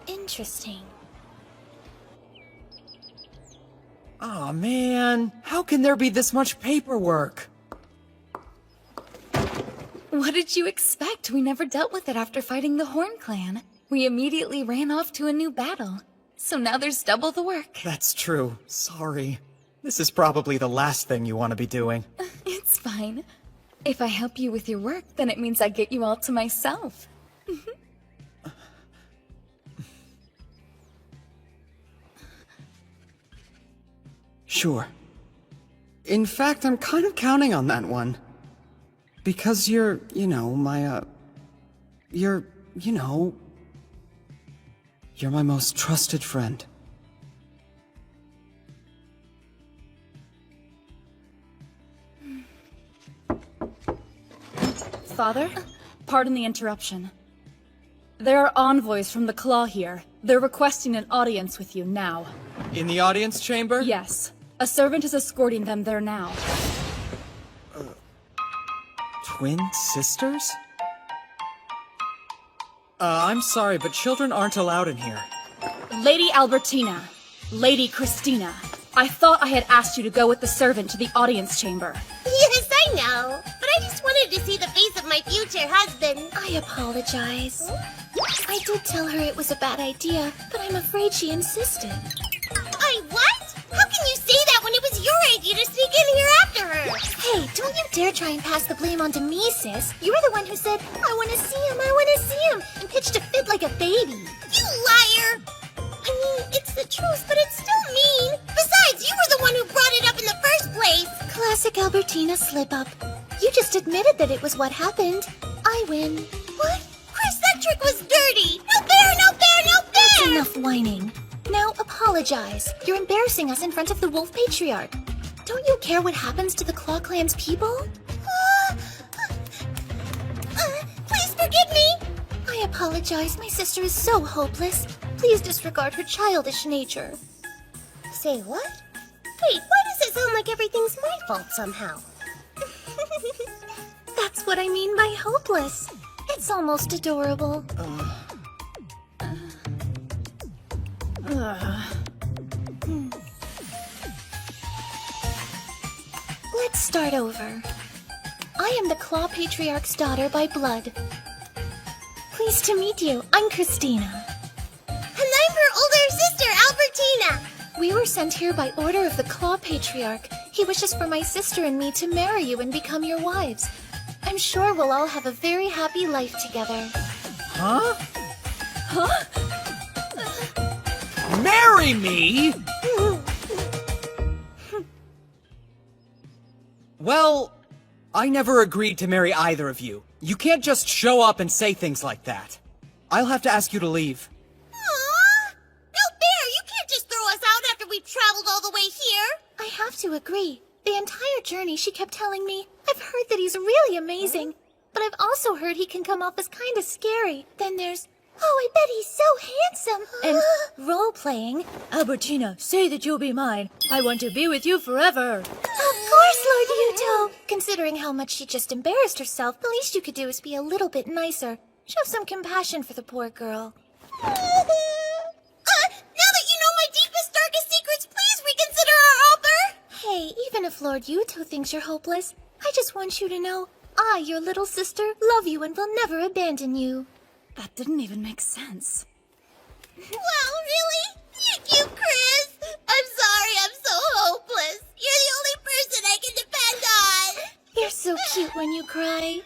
Interesting. Aw, man. How can there be this much paperwork? What did you expect? We never dealt with it after fighting the Horn Clan. We immediately ran off to a new battle. So now there's double the work. That's true. Sorry. This is probably the last thing you want to be doing. It's fine. If I help you with your work, then it means I get you all to myself. Sure. In fact, I'm kind of counting on that one. Because you're, my, you're my most trusted friend. Father, pardon the interruption. There are envoys from the Claw here. They're requesting an audience with you now. In the audience chamber? Yes. A servant is escorting them there now. Twin sisters? I'm sorry, but children aren't allowed in here. Lady Albertina, Lady Christina, I thought I had asked you to go with the servant to the audience chamber. Yes, I know. But I just wanted to see the face of my future husband. I apologize. I did tell her it was a bad idea, but I'm afraid she insisted. What? How can you say that when it was your idea to sneak in here after her? Hey, don't you dare try and pass the blame on to me, sis. You were the one who said, I want to see him, I want to see him, and pitched a fit like a baby. You liar! I mean, it's the truth, but it's still mean. Besides, you were the one who brought it up in the first place. Classic Albertina slip-up. You just admitted that it was what happened. I win. What? Chris, that trick was dirty. No fair, no fair, no fair! That's enough whining. Now apologize. You're embarrassing us in front of the Wolf Patriarch. Don't you care what happens to the Claw Clan's people? Please forgive me. I apologize. My sister is so hopeless. Please disregard her childish nature. Say what? Wait, why does it sound like everything's my fault somehow? That's what I mean by hopeless. It's almost adorable. Let's start over. I am the Claw Patriarch's daughter by blood. Pleased to meet you. I'm Christina. And I'm her older sister, Albertina. We were sent here by order of the Claw Patriarch. He wishes for my sister and me to marry you and become your wives. I'm sure we'll all have a very happy life together. Huh? Marry me? Well, I never agreed to marry either of you. You can't just show up and say things like that. I'll have to ask you to leave. Aww! No fair! You can't just throw us out after we've traveled all the way here! I have to agree. The entire journey she kept telling me, I've heard that he's really amazing, but I've also heard he can come off as kinda scary. Then there's, oh, I bet he's so handsome, and role-playing. Albertina, say that you'll be mine. I want to be with you forever. Of course, Lord Yuto! Considering how much she just embarrassed herself, the least you could do is be a little bit nicer. Show some compassion for the poor girl. Now that you know my deepest, darkest secrets, please reconsider our offer! Hey, even if Lord Yuto thinks you're hopeless, I just want you to know, I, your little sister, love you and will never abandon you. That didn't even make sense. Wow, really? Thank you, Chris! I'm sorry I'm so hopeless. You're the only person I can depend on! You're so cute when you cry.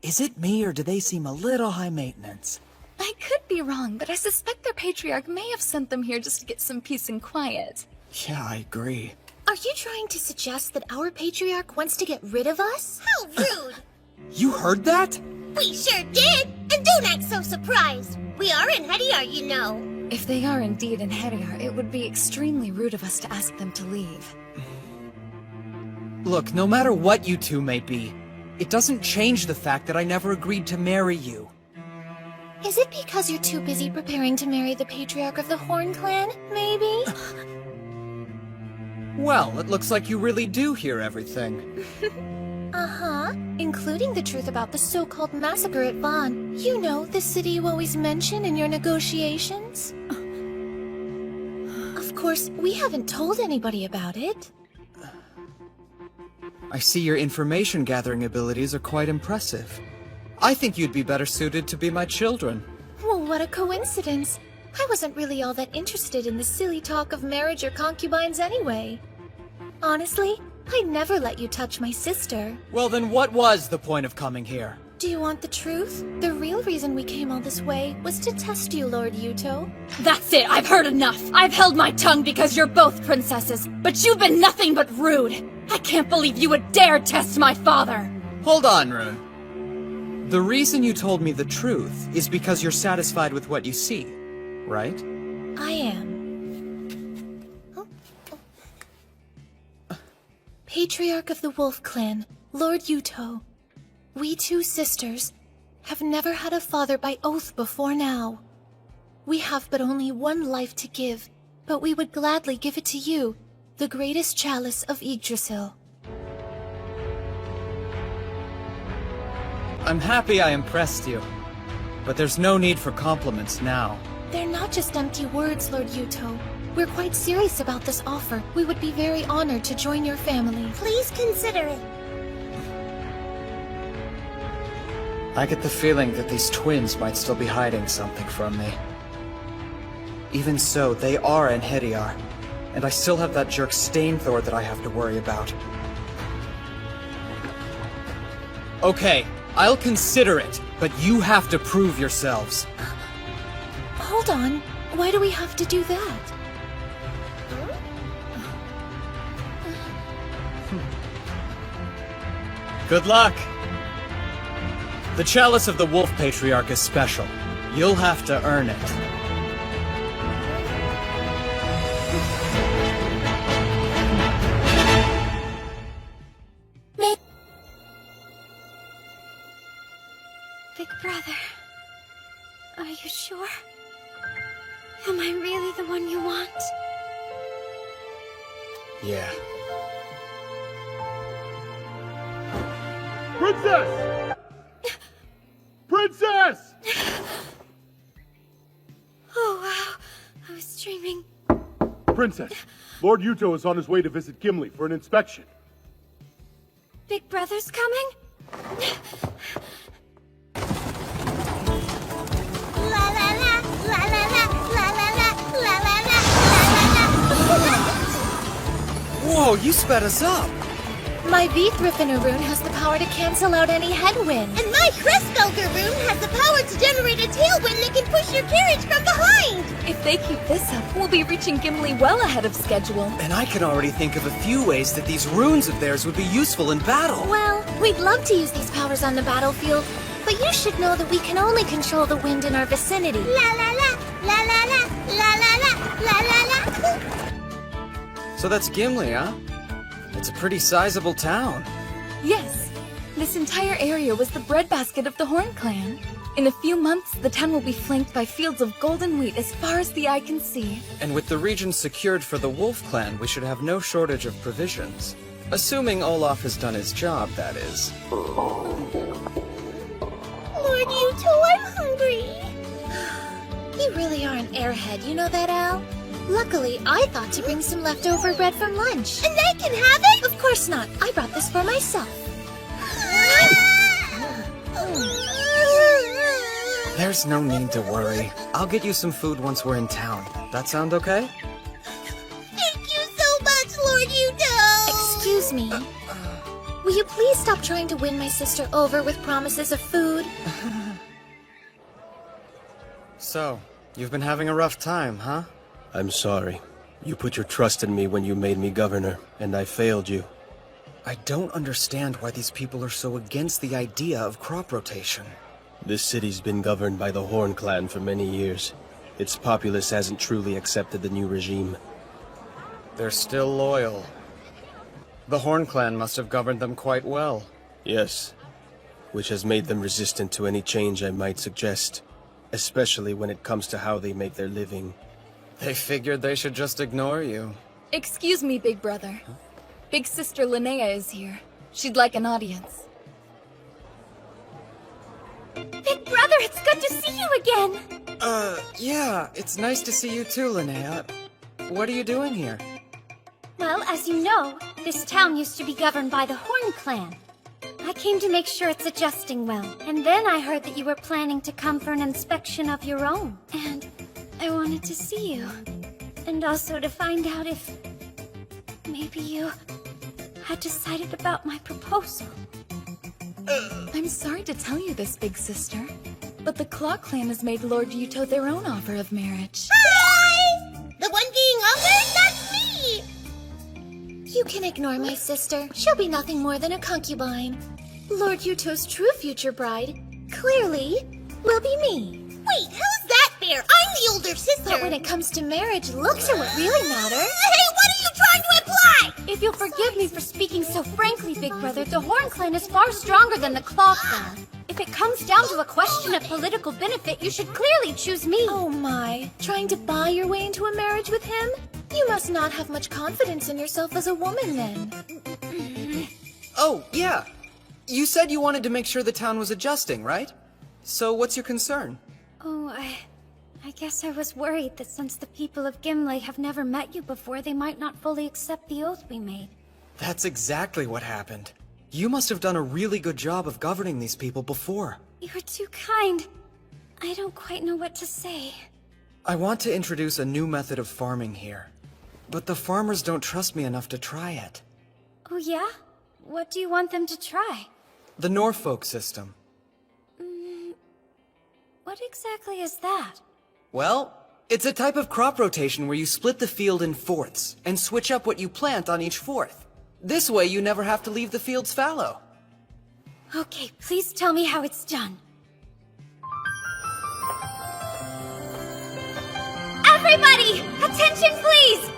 Is it me, or do they seem a little high maintenance? I could be wrong, but I suspect their patriarch may have sent them here just to get some peace and quiet. Yeah, I agree. Are you trying to suggest that our patriarch wants to get rid of us? How rude! You heard that? We sure did! And don't act so surprised! We are in Hediar, you know. If they are indeed in Hediar, it would be extremely rude of us to ask them to leave. Look, no matter what you two may be, it doesn't change the fact that I never agreed to marry you. Is it because you're too busy preparing to marry the patriarch of the Horn Clan, maybe? Well, it looks like you really do hear everything. Uh-huh, including the truth about the so-called massacre at Vaughn. You know, the city you always mention in your negotiations? Of course, we haven't told anybody about it. I see your information-gathering abilities are quite impressive. I think you'd be better suited to be my children. Well, what a coincidence. I wasn't really all that interested in the silly talk of marriage or concubines anyway. Honestly, I'd never let you touch my sister. Well, then what was the point of coming here? Do you want the truth? The real reason we came all this way was to test you, Lord Yuto. That's it! I've heard enough! I've held my tongue because you're both princesses, but you've been nothing but rude! I can't believe you would dare test my father! Hold on, Rune. The reason you told me the truth is because you're satisfied with what you see, right? I am. Patriarch of the Wolf Clan, Lord Yuto. We two sisters have never had a father by oath before now. We have but only one life to give, but we would gladly give it to you, the greatest chalice of Yggdrasil. I'm happy I impressed you, but there's no need for compliments now. They're not just empty words, Lord Yuto. We're quite serious about this offer. We would be very honored to join your family. Please consider it. I get the feeling that these twins might still be hiding something from me. Even so, they are Enhediar, and I still have that jerk Stainthor that I have to worry about. Okay, I'll consider it, but you have to prove yourselves. Hold on. Why do we have to do that? Good luck! The Chalice of the Wolf Patriarch is special. You'll have to earn it. Big brother, are you sure? Am I really the one you want? Yeah. Princess! Princess! Oh, wow. I was dreaming. Princess, Lord Yuto is on his way to visit Gimli for an inspection. Big brother's coming? La la la, la la la, la la la, la la la, la la la. Whoa, you sped us up! My V-Thriffener rune has the power to cancel out any headwind. And my Crestfelder rune has the power to generate a tailwind that can push your carriage from behind! If they keep this up, we'll be reaching Gimli well ahead of schedule. And I can already think of a few ways that these runes of theirs would be useful in battle. Well, we'd love to use these powers on the battlefield, but you should know that we can only control the wind in our vicinity. La la la, la la la, la la la, la la la. So that's Gimli, huh? It's a pretty sizable town. Yes. This entire area was the breadbasket of the Horn Clan. In a few months, the town will be flanked by fields of golden wheat as far as the eye can see. And with the region secured for the Wolf Clan, we should have no shortage of provisions. Assuming Olaf has done his job, that is. Lord Yuto, I'm hungry. You really are an airhead, you know that, Al? Luckily, I thought to bring some leftover bread from lunch. And they can have it? Of course not. I brought this for myself. There's no need to worry. I'll get you some food once we're in town. That sound okay? Thank you so much, Lord Yuto! Excuse me. Will you please stop trying to win my sister over with promises of food? So, you've been having a rough time, huh? I'm sorry. You put your trust in me when you made me governor, and I failed you. I don't understand why these people are so against the idea of crop rotation. This city's been governed by the Horn Clan for many years. Its populace hasn't truly accepted the new regime. They're still loyal. The Horn Clan must have governed them quite well. Yes, which has made them resistant to any change I might suggest, especially when it comes to how they make their living. They figured they should just ignore you. Excuse me, Big Brother. Big Sister Linnea is here. She'd like an audience. Big brother, it's good to see you again! Yeah, it's nice to see you too, Linnea. What are you doing here? Well, as you know, this town used to be governed by the Horn Clan. I came to make sure it's adjusting well, and then I heard that you were planning to come for an inspection of your own. And I wanted to see you. And also to find out if maybe you had decided about my proposal. I'm sorry to tell you this, Big Sister, but the Claw Clan has made Lord Yuto their own offer of marriage. Hi! The one being offered? That's me! You can ignore my sister. She'll be nothing more than a concubine. Lord Yuto's true future bride, clearly, will be me. Wait, how's that fair? I'm the older sister. But when it comes to marriage, looks are what really matter. Hey, what are you trying to imply? If you'll forgive me for speaking so frankly, Big Brother, the Horn Clan is far stronger than the Claw Clan. If it comes down to a question of political benefit, you should clearly choose me. Oh my, trying to buy your way into a marriage with him? You must not have much confidence in yourself as a woman, then. Oh, yeah. You said you wanted to make sure the town was adjusting, right? So what's your concern? Oh, I guess I was worried that since the people of Gimli have never met you before, they might not fully accept the oath we made. That's exactly what happened. You must have done a really good job of governing these people before. You're too kind. I don't quite know what to say. I want to introduce a new method of farming here. But the farmers don't trust me enough to try it. Oh yeah? What do you want them to try? The Norfolk system. What exactly is that? Well, it's a type of crop rotation where you split the field in fourths and switch up what you plant on each fourth. This way you never have to leave the fields fallow. Okay, please tell me how it's done. Everybody, attention please!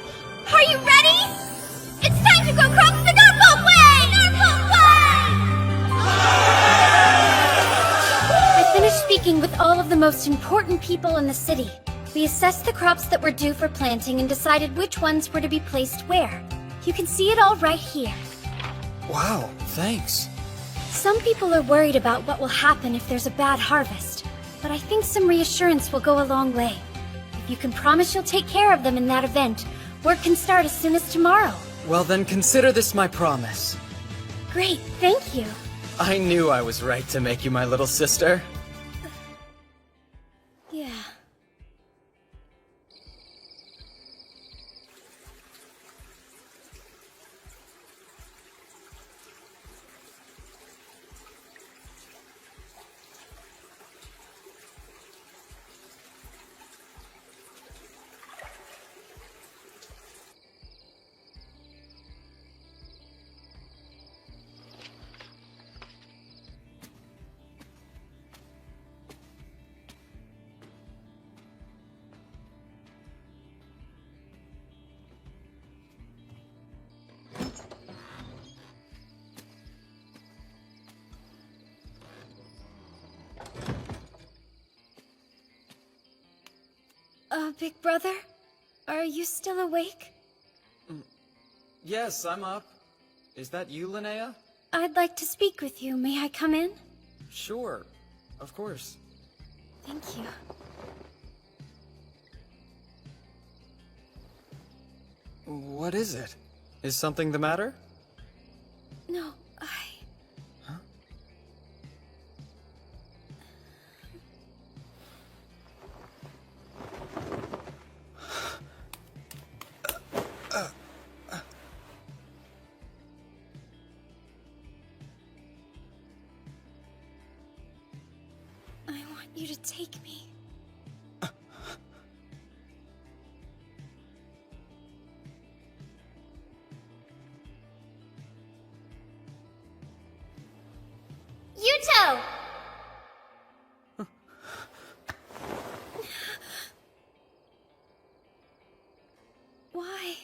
Are you ready? It's time to go cross the Norfolk Way! Norfolk Way! I finished speaking with all of the most important people in the city. We assessed the crops that were due for planting and decided which ones were to be placed where. You can see it all right here. Wow, thanks. Some people are worried about what will happen if there's a bad harvest, but I think some reassurance will go a long way. If you can promise you'll take care of them in that event, work can start as soon as tomorrow. Well then consider this my promise. Great, thank you. I knew I was right to make you my little sister. Yeah. Big brother? Are you still awake? Yes, I'm up. Is that you, Linnea? I'd like to speak with you. May I come in? Sure, of course. Thank you. What is it? Is something the matter? No, I want you to take me. Yuto! Why?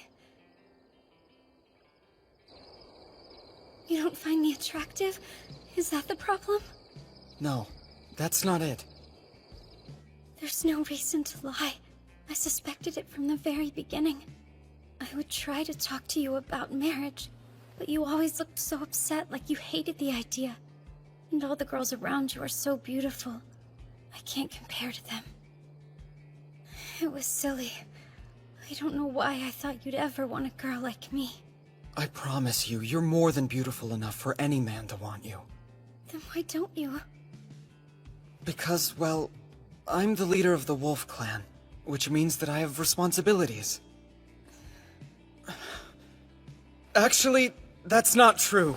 You don't find me attractive? Is that the problem? No, that's not it. There's no reason to lie. I suspected it from the very beginning. I would try to talk to you about marriage, but you always looked so upset, like you hated the idea. And all the girls around you are so beautiful. I can't compare to them. It was silly. I don't know why I thought you'd ever want a girl like me. I promise you, you're more than beautiful enough for any man to want you. Then why don't you? Because, well, I'm the leader of the Wolf Clan, which means that I have responsibilities. Actually, that's not true.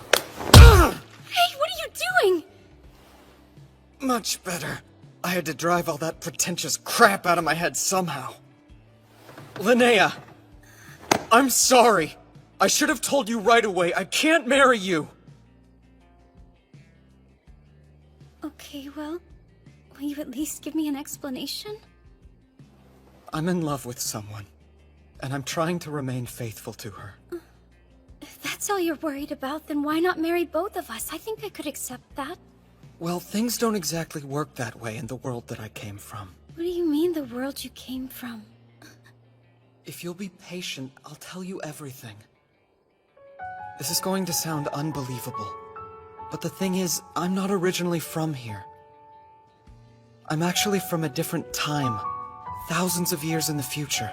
Hey, what are you doing? Much better. I had to drive all that pretentious crap out of my head somehow. Linnea, I'm sorry. I should have told you right away. I can't marry you. Okay, well, will you at least give me an explanation? I'm in love with someone, and I'm trying to remain faithful to her. If that's all you're worried about, then why not marry both of us? I think I could accept that. Well, things don't exactly work that way in the world that I came from. What do you mean, the world you came from? If you'll be patient, I'll tell you everything. This is going to sound unbelievable, but the thing is, I'm not originally from here. I'm actually from a different time, Thousands of years in the future.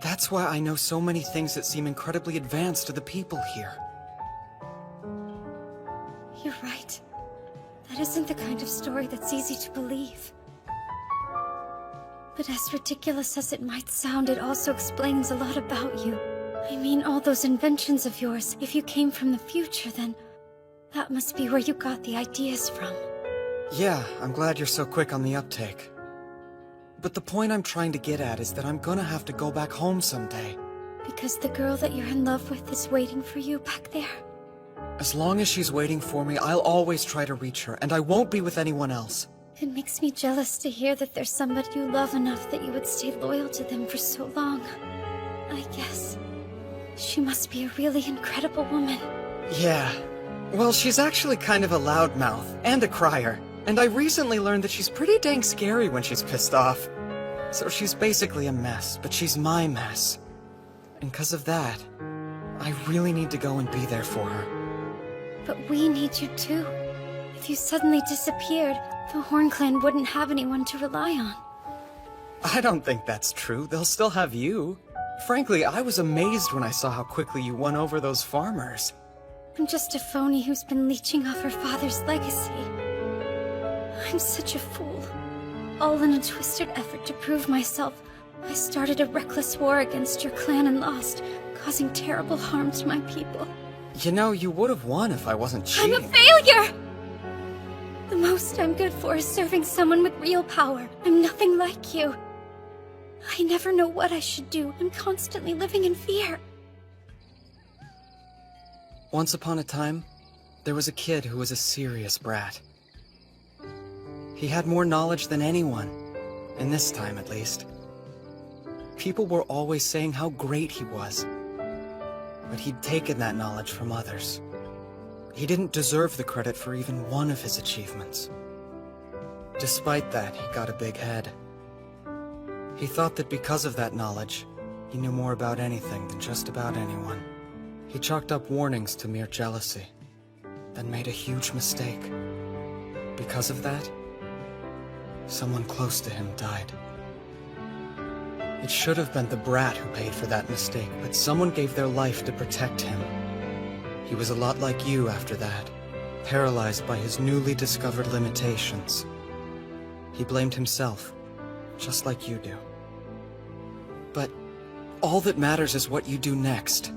That's why I know so many things that seem incredibly advanced to the people here. You're right. That isn't the kind of story that's easy to believe. But as ridiculous as it might sound, it also explains a lot about you. I mean, all those inventions of yours, if you came from the future, then that must be where you got the ideas from. Yeah, I'm glad you're so quick on the uptake. But the point I'm trying to get at is that I'm gonna have to go back home someday. Because the girl that you're in love with is waiting for you back there? As long as she's waiting for me, I'll always try to reach her, and I won't be with anyone else. It makes me jealous to hear that there's somebody you love enough that you would stay loyal to them for so long. I guess she must be a really incredible woman. Yeah. Well, she's actually kind of a loudmouth, and a crier. And I recently learned that she's pretty dang scary when she's pissed off. So she's basically a mess, but she's my mess. And because of that, I really need to go and be there for her. But we need you too. If you suddenly disappeared, the Horn Clan wouldn't have anyone to rely on. I don't think that's true. They'll still have you. Frankly, I was amazed when I saw how quickly you won over those farmers. I'm just a phony who's been leeching off her father's legacy. I'm such a fool. All in a twisted effort to prove myself, I started a reckless war against your clan and lost, causing terrible harm to my people. You know, you would have won if I wasn't cheating. I'm a failure! The most I'm good for is serving someone with real power. I'm nothing like you. I never know what I should do. I'm constantly living in fear. Once upon a time, there was a kid who was a serious brat. He had more knowledge than anyone, in this time at least. People were always saying how great he was, but he'd taken that knowledge from others. He didn't deserve the credit for even one of his achievements. Despite that, he got a big head. He thought that because of that knowledge, he knew more about anything than just about anyone. He chalked up warnings to mere jealousy, then made a huge mistake. Because of that, someone close to him died. It should have been the brat who paid for that mistake, but someone gave their life to protect him. He was a lot like you after that, paralyzed by his newly discovered limitations. He blamed himself, just like you do. But all that matters is what you do next.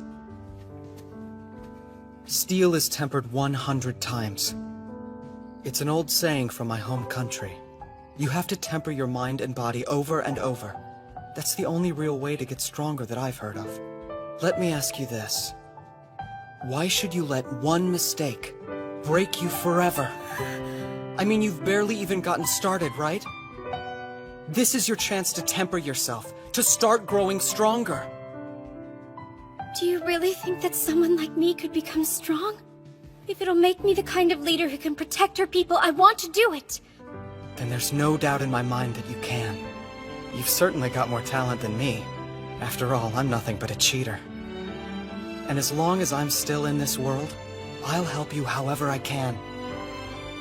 Steel is tempered 100 times. It's an old saying from my home country. You have to temper your mind and body over and over. That's the only real way to get stronger that I've heard of. Let me ask you this. Why should you let one mistake break you forever? I mean, you've barely even gotten started, right? This is your chance to temper yourself, to start growing stronger. Do you really think that someone like me could become strong? If it'll make me the kind of leader who can protect her people, I want to do it! Then there's no doubt in my mind that you can. You've certainly got more talent than me. After all, I'm nothing but a cheater. And as long as I'm still in this world, I'll help you however I can.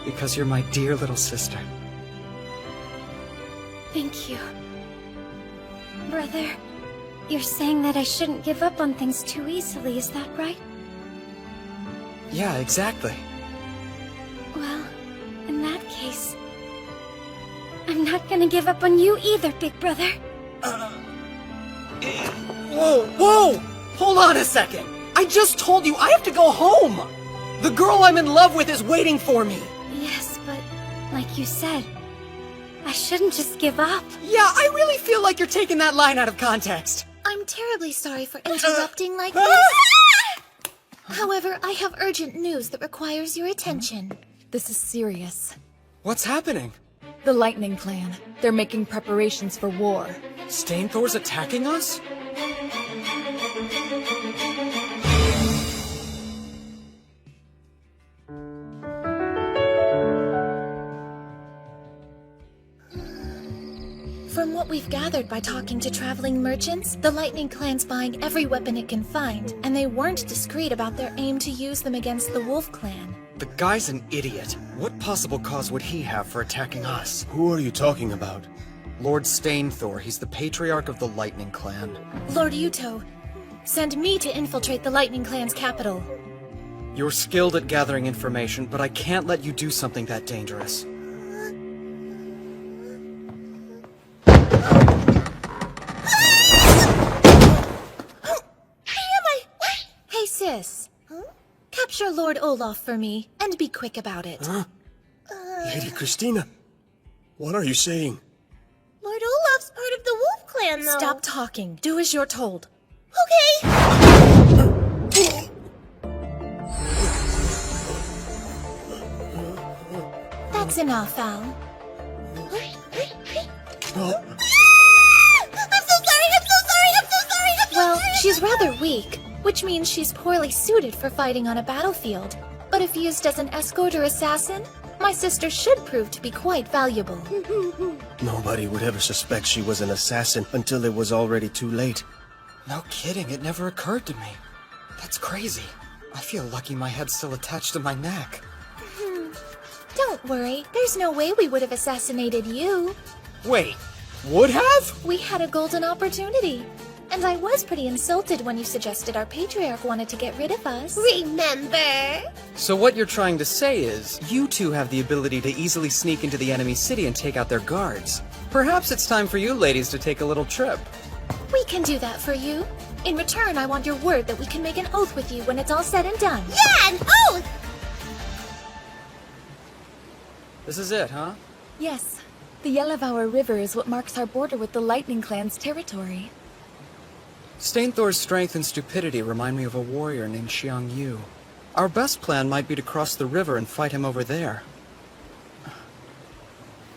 Because you're my dear little sister. Thank you. Brother, you're saying that I shouldn't give up on things too easily, is that right? Yeah, exactly. Well, in that case, I'm not gonna give up on you either, big brother. Whoa, whoa! Hold on a second! I just told you I have to go home! The girl I'm in love with is waiting for me! Yes, but like you said, I shouldn't just give up. Yeah, I really feel like you're taking that line out of context. I'm terribly sorry for interrupting like this. However, I have urgent news that requires your attention. This is serious. What's happening? The Lightning Clan. They're making preparations for war. Stainthor's attacking us? From what we've gathered by talking to traveling merchants, the Lightning Clan's buying every weapon it can find, and they weren't discreet about their aim to use them against the Wolf Clan. The guy's an idiot. What possible cause would he have for attacking us? Who are you talking about? Lord Stainthor, he's the Patriarch of the Lightning Clan. Lord Yuto, send me to infiltrate the Lightning Clan's capital. You're skilled at gathering information, but I can't let you do something that dangerous. Hey sis, capture Lord Olaf for me, and be quick about it. Huh? Lady Christina, what are you saying? Lord Olaf's part of the Wolf Clan, though. Stop talking. Do as you're told. Okay. That's enough, Al. Well, she's rather weak, which means she's poorly suited for fighting on a battlefield. But if used as an escort or assassin, my sister should prove to be quite valuable. Nobody would ever suspect she was an assassin until it was already too late. No kidding, it never occurred to me. That's crazy. I feel lucky my head's still attached to my neck. Don't worry, there's no way we would have assassinated you. Wait, would have? We had a golden opportunity. And I was pretty insulted when you suggested our Patriarch wanted to get rid of us. Remember? So what you're trying to say is, you two have the ability to easily sneak into the enemy city and take out their guards. Perhaps it's time for you ladies to take a little trip. We can do that for you. In return, I want your word that we can make an oath with you when it's all said and done. Yeah, an oath! This is it, huh? Yes. The Yellowvour River is what marks our border with the Lightning Clan's territory. Stainthor's strength and stupidity remind me of a warrior named Xiang Yu. Our best plan might be to cross the river and fight him over there.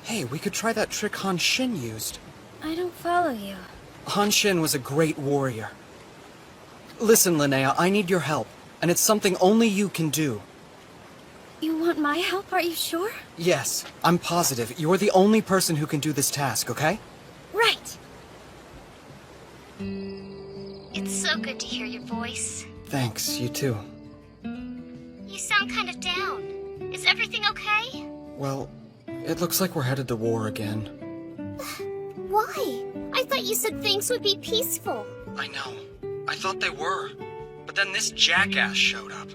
Hey, we could try that trick Han Xin used. I don't follow you. Han Xin was a great warrior. Listen, Linnea, I need your help, and it's something only you can do. You want my help, are you sure? Yes, I'm positive. You're the only person who can do this task, okay? Right! It's so good to hear your voice. Thanks, you too. You sound kind of down. Is everything okay? Well, it looks like we're headed to war again. Why? I thought you said things would be peaceful. I know. I thought they were. But then this jackass showed up.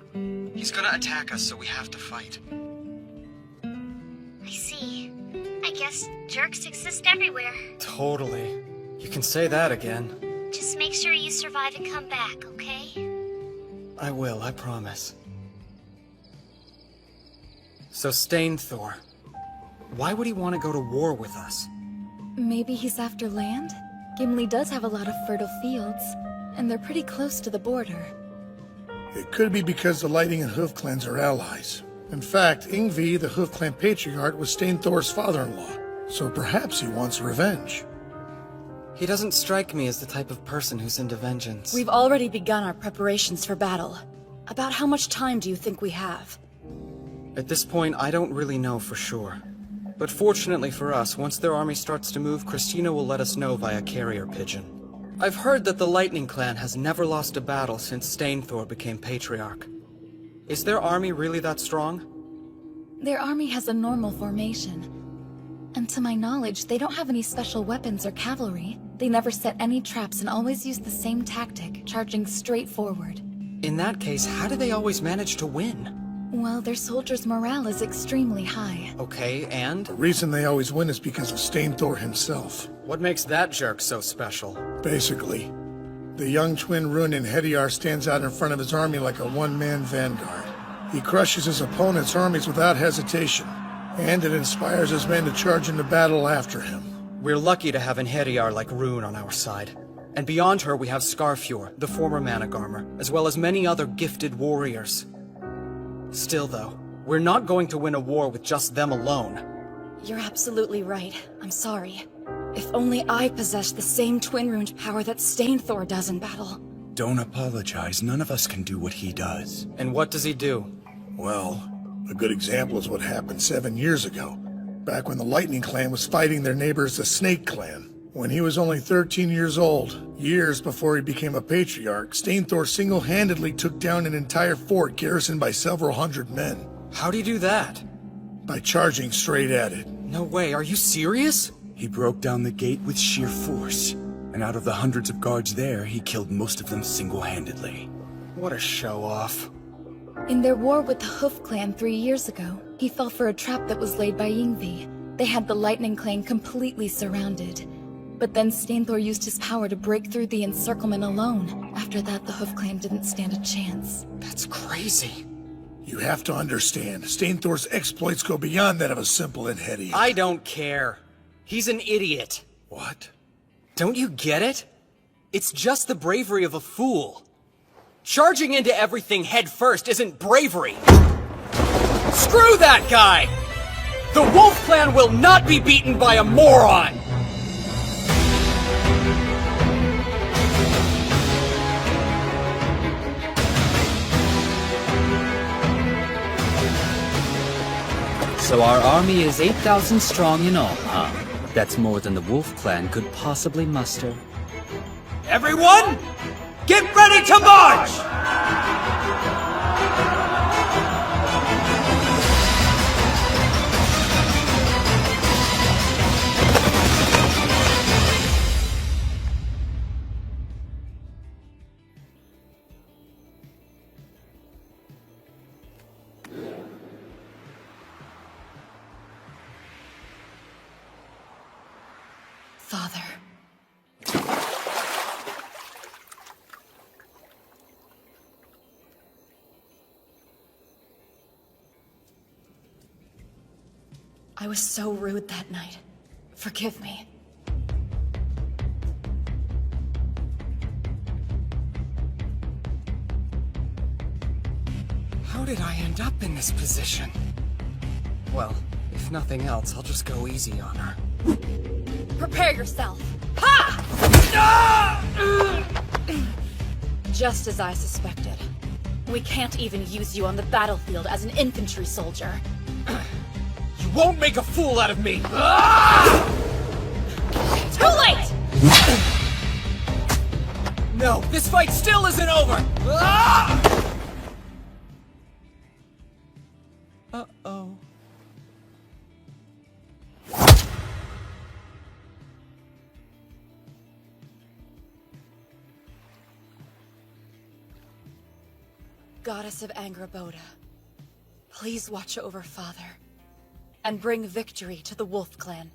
He's gonna attack us, so we have to fight. I see. I guess jerks exist everywhere. Totally. You can say that again. Just make sure you survive and come back, okay? I will, I promise. So Stainthor, why would he want to go to war with us? Maybe he's after land? Gimli does have a lot of fertile fields, and they're pretty close to the border. It could be because the Lightning and Hoof clans are allies. In fact, Ingvi, the Hoof clan patriarch, was Stainthor's father-in-law, so perhaps he wants revenge. He doesn't strike me as the type of person who's into vengeance. We've already begun our preparations for battle. About how much time do you think we have? At this point, I don't really know for sure. But fortunately for us, once their army starts to move, Christina will let us know via carrier pigeon. I've heard that the Lightning Clan has never lost a battle since Stainthor became Patriarch. Is their army really that strong? Their army has a normal formation. And to my knowledge, they don't have any special weapons or cavalry. They never set any traps and always use the same tactic, charging straight forward. In that case, how do they always manage to win? Well, their soldiers' morale is extremely high. Okay, and? The reason they always win is because of Stainthor himself. What makes that jerk so special? Basically, the young twin Runin Hediar stands out in front of his army like a one-man vanguard. He crushes his opponent's armies without hesitation, and it inspires his men to charge into battle after him. We're lucky to have an Hediar like Rune on our side. And beyond her we have Scarfjord, the former Managarmer, as well as many other gifted warriors. Still though, we're not going to win a war with just them alone. You're absolutely right. I'm sorry. If only I possessed the same twin-runed power that Stainthor does in battle. Don't apologize. None of us can do what he does. And what does he do? Well, a good example is what happened 7 years ago, back when the Lightning Clan was fighting their neighbors, the Snake Clan. When he was only 13 years old, years before he became a patriarch, Stainthor single-handedly took down an entire fort garrisoned by several hundred men. How'd he do that? By charging straight at it. No way, are you serious? He broke down the gate with sheer force, and out of the hundreds of guards there, he killed most of them single-handedly. What a show-off. In their war with the Hoof Clan 3 years ago, he fell for a trap that was laid by Yngvi. They had the Lightning Clan completely surrounded. But then Stainthor used his power to break through the encirclement alone. After that, the Hoof Clan didn't stand a chance. That's crazy. You have to understand, Stainthor's exploits go beyond that of a simple Enhedia. I don't care. He's an idiot. What? Don't you get it? It's just the bravery of a fool. Charging into everything head first isn't bravery. Screw that guy! The Wolf Clan will not be beaten by a moron! So our army is 8,000 strong in all, huh? That's more than the Wolf Clan could possibly muster. Everyone, get ready to march! Father. I was so rude that night. Forgive me. How did I end up in this position? Well, if nothing else, I'll just go easy on her. Prepare yourself. Ha! Just as I suspected. We can't even use you on the battlefield as an infantry soldier. You won't make a fool out of me! Too late! No, this fight still isn't over! Uh-oh. Goddess of Angraboda, please watch over Father, and bring victory to the Wolf Clan.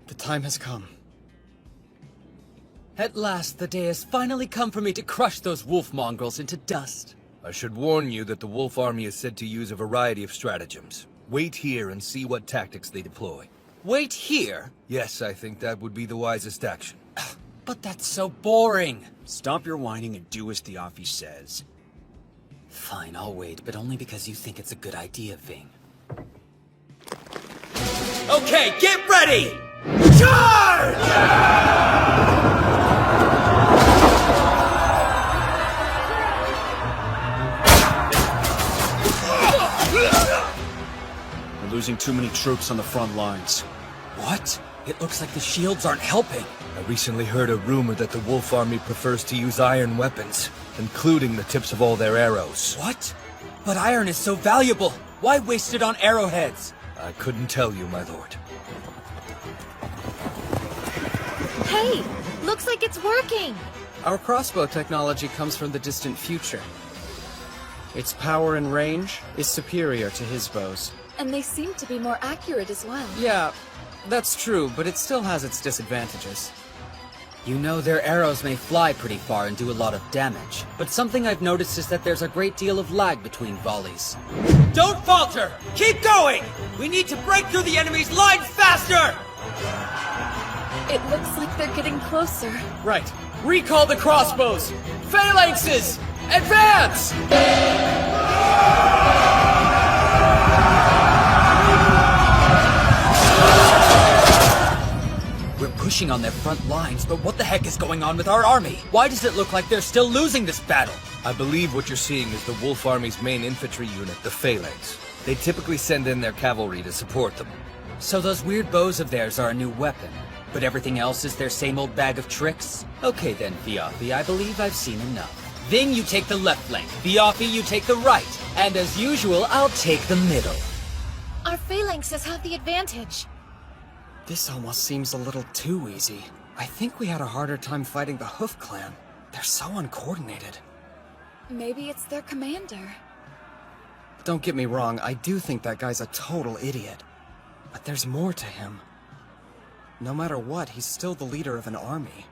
The time has come. At last, the day has finally come for me to crush those wolf mongrels into dust. I should warn you that the Wolf Army is said to use a variety of stratagems. Wait here and see what tactics they deploy. Wait here? Yes, I think that would be the wisest action. But that's so boring. Stop your whining and do as Theophis says. Fine, I'll wait, but only because you think it's a good idea, Ving. Okay, get ready! Charge! We're losing too many troops on the front lines. What? It looks like the shields aren't helping. I recently heard a rumor that the Wolf Army prefers to use iron weapons, including the tips of all their arrows. What? But iron is so valuable. Why waste it on arrowheads? I couldn't tell you, my lord. Hey! Looks like it's working! Our crossbow technology comes from the distant future. Its power and range is superior to his bows. And they seem to be more accurate as well. Yeah, that's true, but it still has its disadvantages. You know, their arrows may fly pretty far and do a lot of damage, but something I've noticed is that there's a great deal of lag between volleys. Don't falter! Keep going! We need to break through the enemy's lines faster! It looks like they're getting closer. Right. Recall the crossbows! Phalanxes! Advance! We're pushing on their front lines, but what the heck is going on with our army? Why does it look like they're still losing this battle? I believe what you're seeing is the Wolf Army's main infantry unit, the Phalanx. They typically send in their cavalry to support them. So those weird bows of theirs are a new weapon. But everything else is their same old bag of tricks? Okay then, Viafi, I believe I've seen enough. Ving, you take the left flank. Viafi, you take the right. And as usual, I'll take the middle. Our phalanxes have the advantage. This almost seems a little too easy. I think we had a harder time fighting the Hoof Clan. They're so uncoordinated. Maybe it's their commander. Don't get me wrong, I do think that guy's a total idiot. But there's more to him. No matter what, he's still the leader of an army.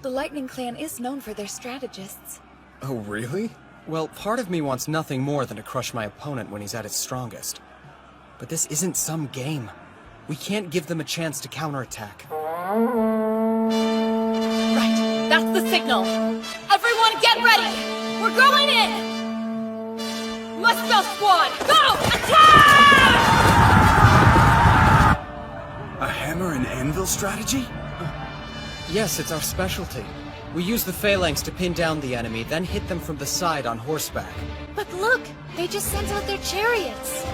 The Lightning Clan is known for their strategists. Oh, really? Well, part of me wants nothing more than to crush my opponent when he's at his strongest. But this isn't some game. We can't give them a chance to counterattack. Right, that's the signal. Everyone get ready! We're going in! Muspel Squad, go! Attack! A hammer and anvil strategy? Yes, it's our specialty. We use the phalanx to pin down the enemy, then hit them from the side on horseback. But look, they just sent out their chariots.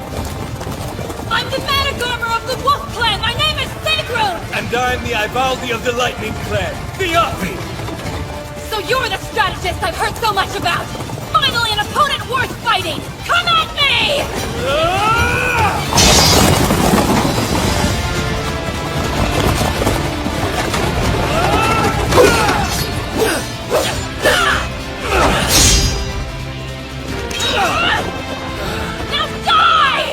I'm the Manic Armor of the Wolf Clan! My name is Sigrun! And I'm the Ivaldi of the Lightning Clan, Viafi! So you're the strategist I've heard so much about! Finally an opponent worth fighting! Come at me! Now die!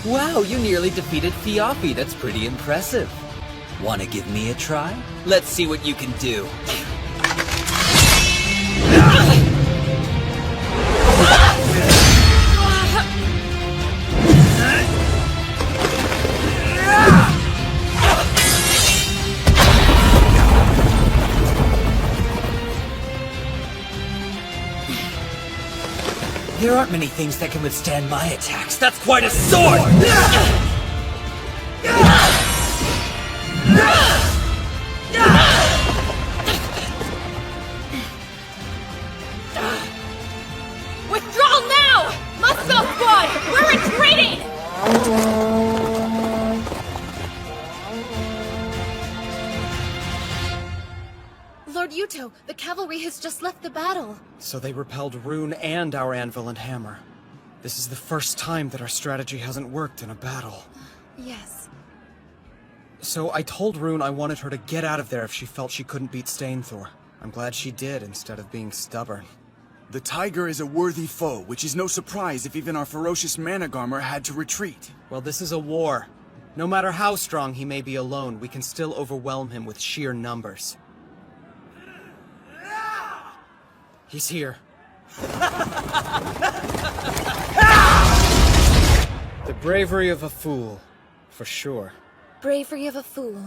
Wow, you nearly defeated Viafi. That's pretty impressive. Wanna give me a try? Let's see what you can do. There aren't many things that can withstand my attacks. That's quite a sword! Withdraw now! Muspel Squad, we're retreating! Lord Yuto, the cavalry has just left the battle. So they repelled Rune and our anvil and hammer. This is the first time that our strategy hasn't worked in a battle. Yes. So I told Rune I wanted her to get out of there if she felt she couldn't beat Stainthor. I'm glad she did, instead of being stubborn. The tiger is a worthy foe, which is no surprise if even our ferocious Manigarmer had to retreat. Well, this is a war. No matter how strong he may be alone, we can still overwhelm him with sheer numbers. He's here. The bravery of a fool, for sure. Bravery of a fool.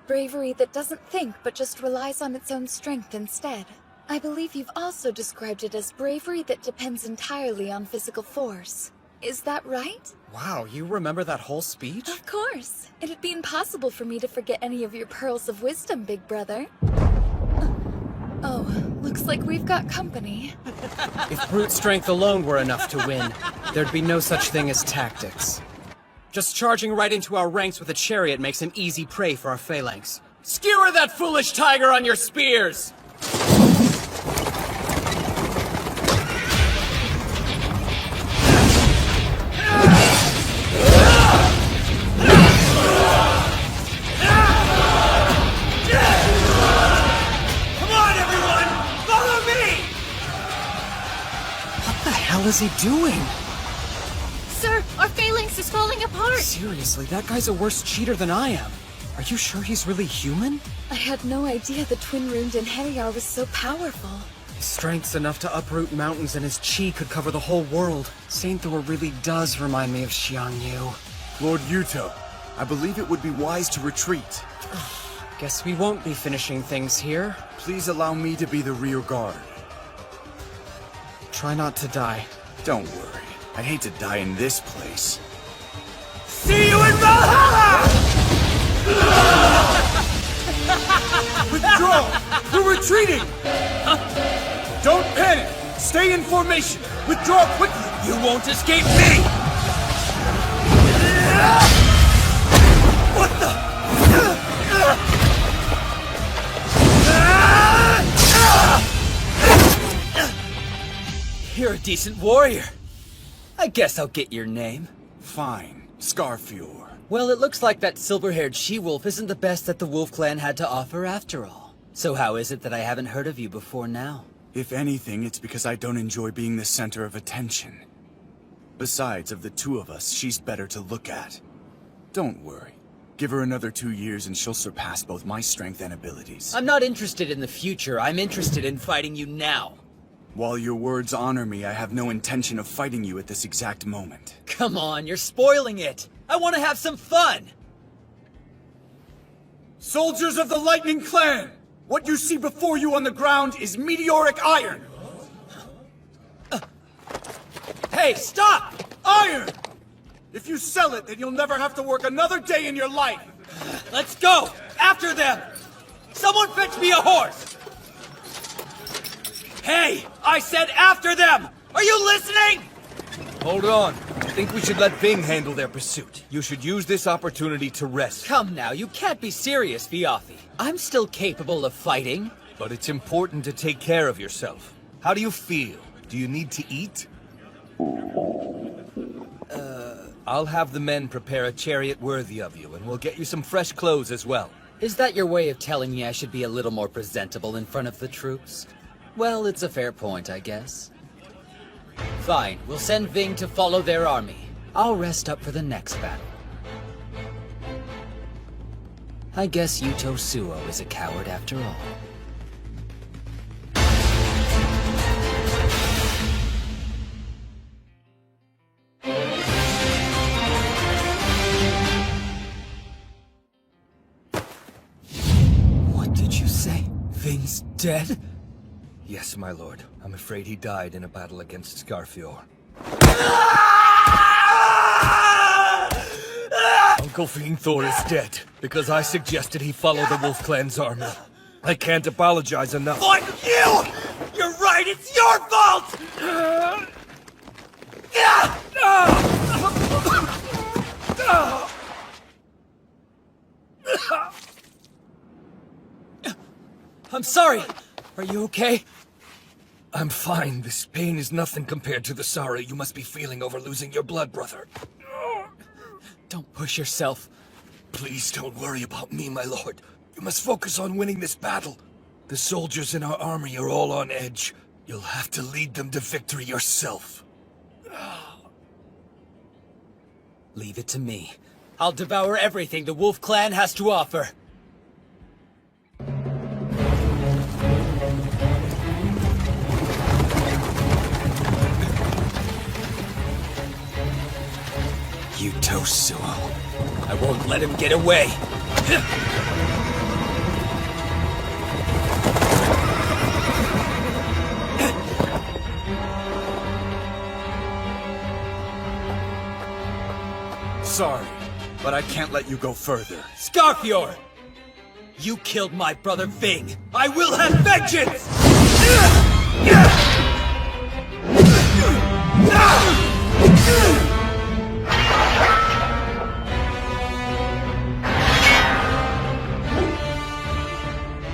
Bravery that doesn't think but just relies on its own strength instead. I believe you've also described it as bravery that depends entirely on physical force. Is that right? Wow, you remember that whole speech? Of course. It'd be impossible for me to forget any of your pearls of wisdom, big brother. Oh, looks like we've got company. If brute strength alone were enough to win, there'd be no such thing as tactics. Just charging right into our ranks with a chariot makes him easy prey for our phalanx. Skewer that foolish tiger on your spears! What is he doing? Sir, our phalanx is falling apart! Seriously, that guy's a worse cheater than I am. Are you sure he's really human? I had no idea the twin-runed Inheriar was so powerful. His strength's enough to uproot mountains and his chi could cover the whole world. Stainthor really does remind me of Xiangyu. Lord Yuto, I believe it would be wise to retreat. Guess we won't be finishing things here. Please allow me to be the rear guard. Try not to die. Don't worry. I'd hate to die in this place. See you in Valhalla! Withdraw! We're retreating! Don't panic! Stay in formation! Withdraw quickly! You won't escape me! What the? You're a decent warrior. I guess I'll get your name. Fine. Scarfior. Well, it looks like that silver-haired she-wolf isn't the best that the Wolf Clan had to offer after all. So how is it that I haven't heard of you before now? If anything, it's because I don't enjoy being the center of attention. Besides, of the two of us, she's better to look at. Don't worry. Give her another 2 years and she'll surpass both my strength and abilities. I'm not interested in the future. I'm interested in fighting you now. While your words honor me, I have no intention of fighting you at this exact moment. Come on, you're spoiling it. I want to have some fun. Soldiers of the Lightning Clan! What you see before you on the ground is meteoric iron! Hey, stop! Iron! If you sell it, then you'll never have to work another day in your life! Let's go! After them! Someone fetch me a horse! Hey! I said after them! Are you listening? Hold on. I think we should let Ving handle their pursuit. You should use this opportunity to rest. Come now, you can't be serious, Viafi. I'm still capable of fighting. But it's important to take care of yourself. How do you feel? Do you need to eat? I'll have the men prepare a chariot worthy of you, and we'll get you some fresh clothes as well. Is that your way of telling me I should be a little more presentable in front of the troops? Well, it's a fair point, I guess. Fine, we'll send Ving to follow their army. I'll rest up for the next battle. I guess Yuto Suo is a coward after all. What did you say? Ving's dead? Yes, my lord. I'm afraid he died in a battle against Scarfior. Uncle Fiendthor is dead, because I suggested he follow the Wolf Clan's army. I can't apologize enough. Fuck you! You're right, it's your fault! I'm sorry. Are you okay? I'm fine. This pain is nothing compared to the sorrow you must be feeling over losing your blood brother. Don't push yourself. Please don't worry about me, my lord. You must focus on winning this battle. The soldiers in our army are all on edge. You'll have to lead them to victory yourself. Leave it to me. I'll devour everything the Wolf Clan has to offer. Yuto Suo. I won't let him get away. Sorry, but I can't let you go further. Scarfior! You killed my brother Ving. I will have vengeance!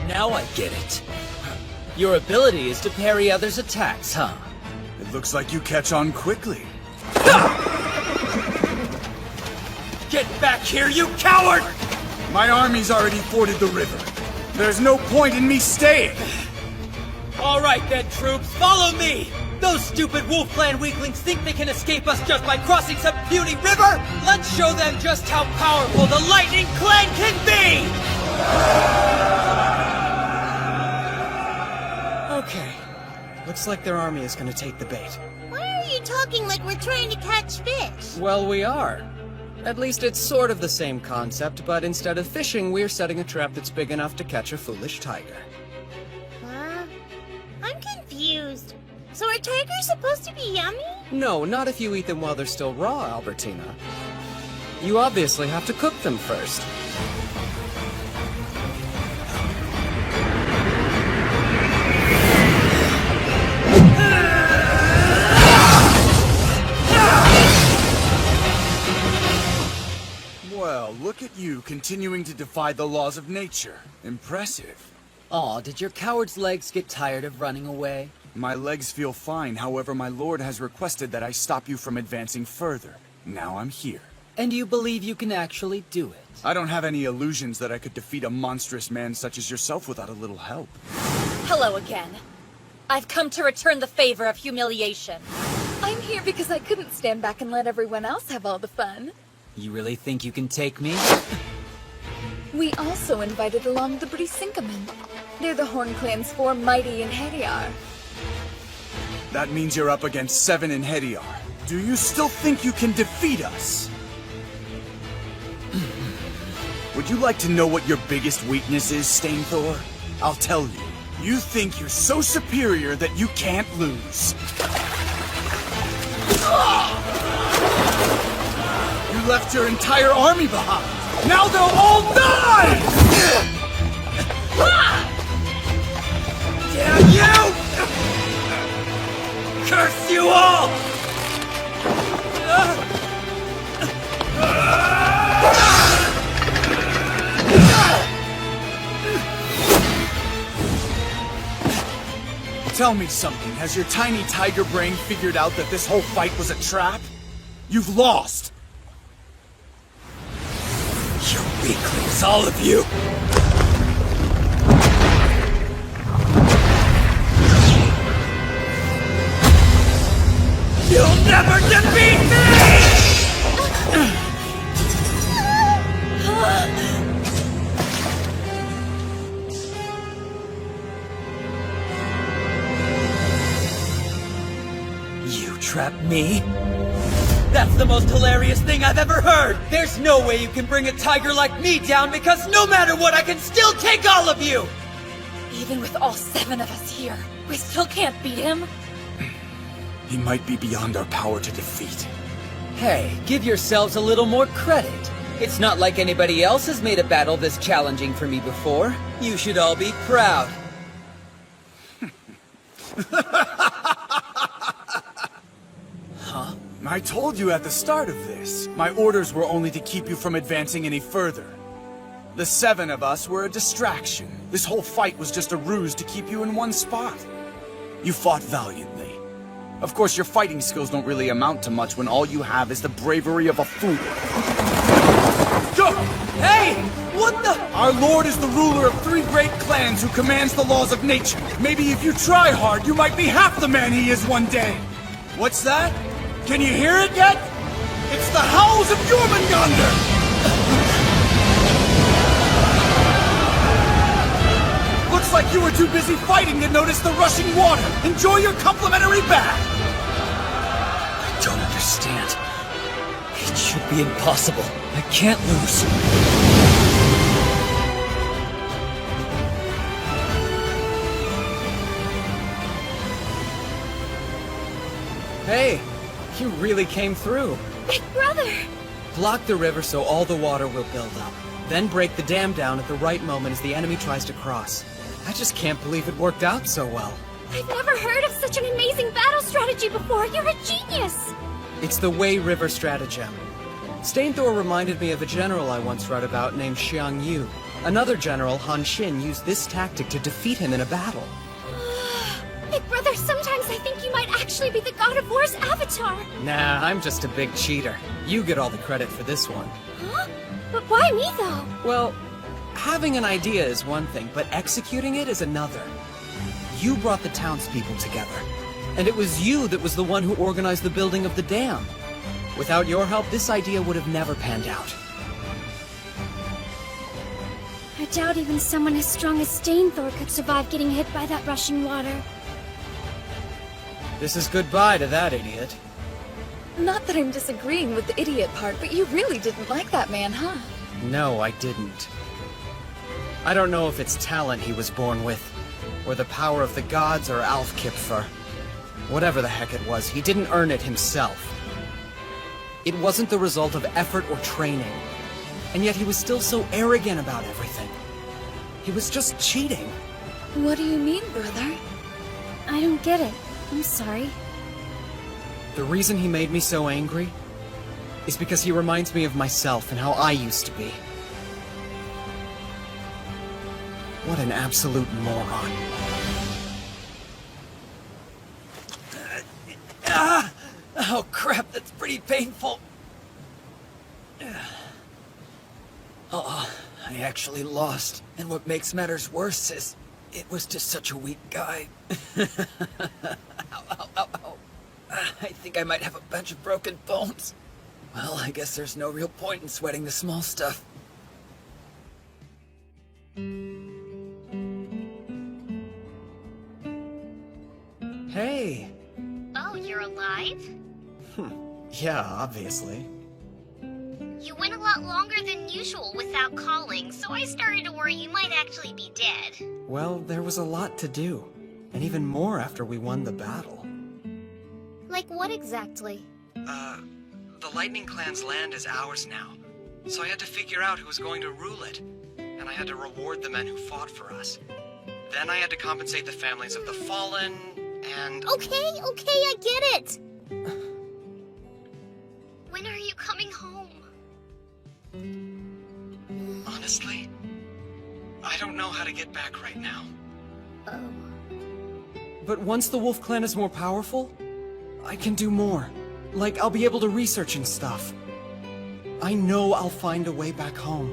Now I get it. Your ability is to parry others' attacks, huh? It looks like you catch on quickly. Get back here, you coward! My army's already forded the river. There's no point in me staying. All right then, troops, follow me! Those stupid Wolf Clan weaklings think they can escape us just by crossing some puny river? Let's show them just how powerful the Lightning Clan can be! Okay. Looks like their army is gonna take the bait. Why are you talking like we're trying to catch fish? Well, we are. At least it's sort of the same concept, but instead of fishing, we're setting a trap that's big enough to catch a foolish tiger. Huh? I'm confused. So are tigers supposed to be yummy? No, not if you eat them while they're still raw, Albertina. You obviously have to cook them first. continuing to defy the laws of nature. Impressive. Aw, did your coward's legs get tired of running away? My legs feel fine, however my lord has requested that I stop you from advancing further. Now I'm here. And you believe you can actually do it? I don't have any illusions that I could defeat a monstrous man such as yourself without a little help. Hello again. I've come to return the favor of humiliation. I'm here because I couldn't stand back and let everyone else have all the fun. You really think you can take me? We also invited along the Brisinkamen. They're the Horn Clan's 4 mighty in Heriar. That means you're up against 7 in Hediar. Do you still think you can defeat us? Would you like to know what your biggest weakness is, Stainthor? I'll tell you. You think you're so superior that you can't lose. You left your entire army behind. Now they'll all die! Damn you! Curse you all! Tell me something. Has your tiny tiger brain figured out that this whole fight was a trap? You've lost! You weaklings, all of you! You'll never defeat me! You trapped me? That's the most hilarious thing I've ever heard! There's no way you can bring a tiger like me down because no matter what, I can still take all of you! Even with all 7 of us here, we still can't beat him. He might be beyond our power to defeat. Hey, give yourselves a little more credit. It's not like anybody else has made a battle this challenging for me before. You should all be proud. Huh? I told you at the start of this. My orders were only to keep you from advancing any further. The 7 of us were a distraction. This whole fight was just a ruse to keep you in one spot. You fought valiantly. Of course, your fighting skills don't really amount to much when all you have is the bravery of a fool. Go! Hey! What the? Our lord is the ruler of 3 great clans who commands the laws of nature. Maybe if you try hard, you might be half the man he is one day. What's that? Can you hear it yet? It's the howls of Jormungandr! Looks like you were too busy fighting to notice the rushing water. Enjoy your complimentary bath! I don't understand. It should be impossible. I can't lose. Hey, you really came through. Big brother! Block the river so all the water will build up. Then break the dam down at the right moment as the enemy tries to cross. I just can't believe it worked out so well. I've never heard of such an amazing battle strategy before. You're a genius! It's the Wei River stratagem. Stainthor reminded me of a general I once read about named Xiang Yu. Another general, Han Xin, used this tactic to defeat him in a battle. Big brother, sometimes I think you might actually be the God of War's avatar. Nah, I'm just a big cheater. You get all the credit for this one. Huh? But why me, though? Well, having an idea is one thing, but executing it is another. You brought the townspeople together, and it was you that was the one who organized the building of the dam. Without your help, this idea would have never panned out. I doubt even someone as strong as Stainthor could survive getting hit by that rushing water. This is goodbye to that idiot. Not that I'm disagreeing with the idiot part, but you really didn't like that man, huh? No, I didn't. I don't know if it's talent he was born with, or the power of the gods, or Alfkipfer. Whatever the heck it was, he didn't earn it himself. It wasn't the result of effort or training. And yet he was still so arrogant about everything. He was just cheating. What do you mean, brother? I don't get it. I'm sorry. The reason he made me so angry is because he reminds me of myself and how I used to be. What an absolute moron. Oh crap, that's pretty painful. Oh, I actually lost. And what makes matters worse is, it was just such a weak guy. Ow, ow, ow, ow. I think I might have a bunch of broken bones. Well, I guess there's no real point in sweating the small stuff. Hey. Oh, you're alive? Yeah, obviously. You went a lot longer than usual without calling, so I started to worry you might actually be dead. Well, there was a lot to do. And even more after we won the battle. Like what exactly? The Lightning Clan's land is ours now. So I had to figure out who was going to rule it. And I had to reward the men who fought for us. Then I had to compensate the families of the fallen, and... Okay, I get it! When are you coming home? Honestly, I don't know how to get back right now. Oh. But once the Wolf Clan is more powerful, I can do more. Like, I'll be able to research and stuff. I know I'll find a way back home.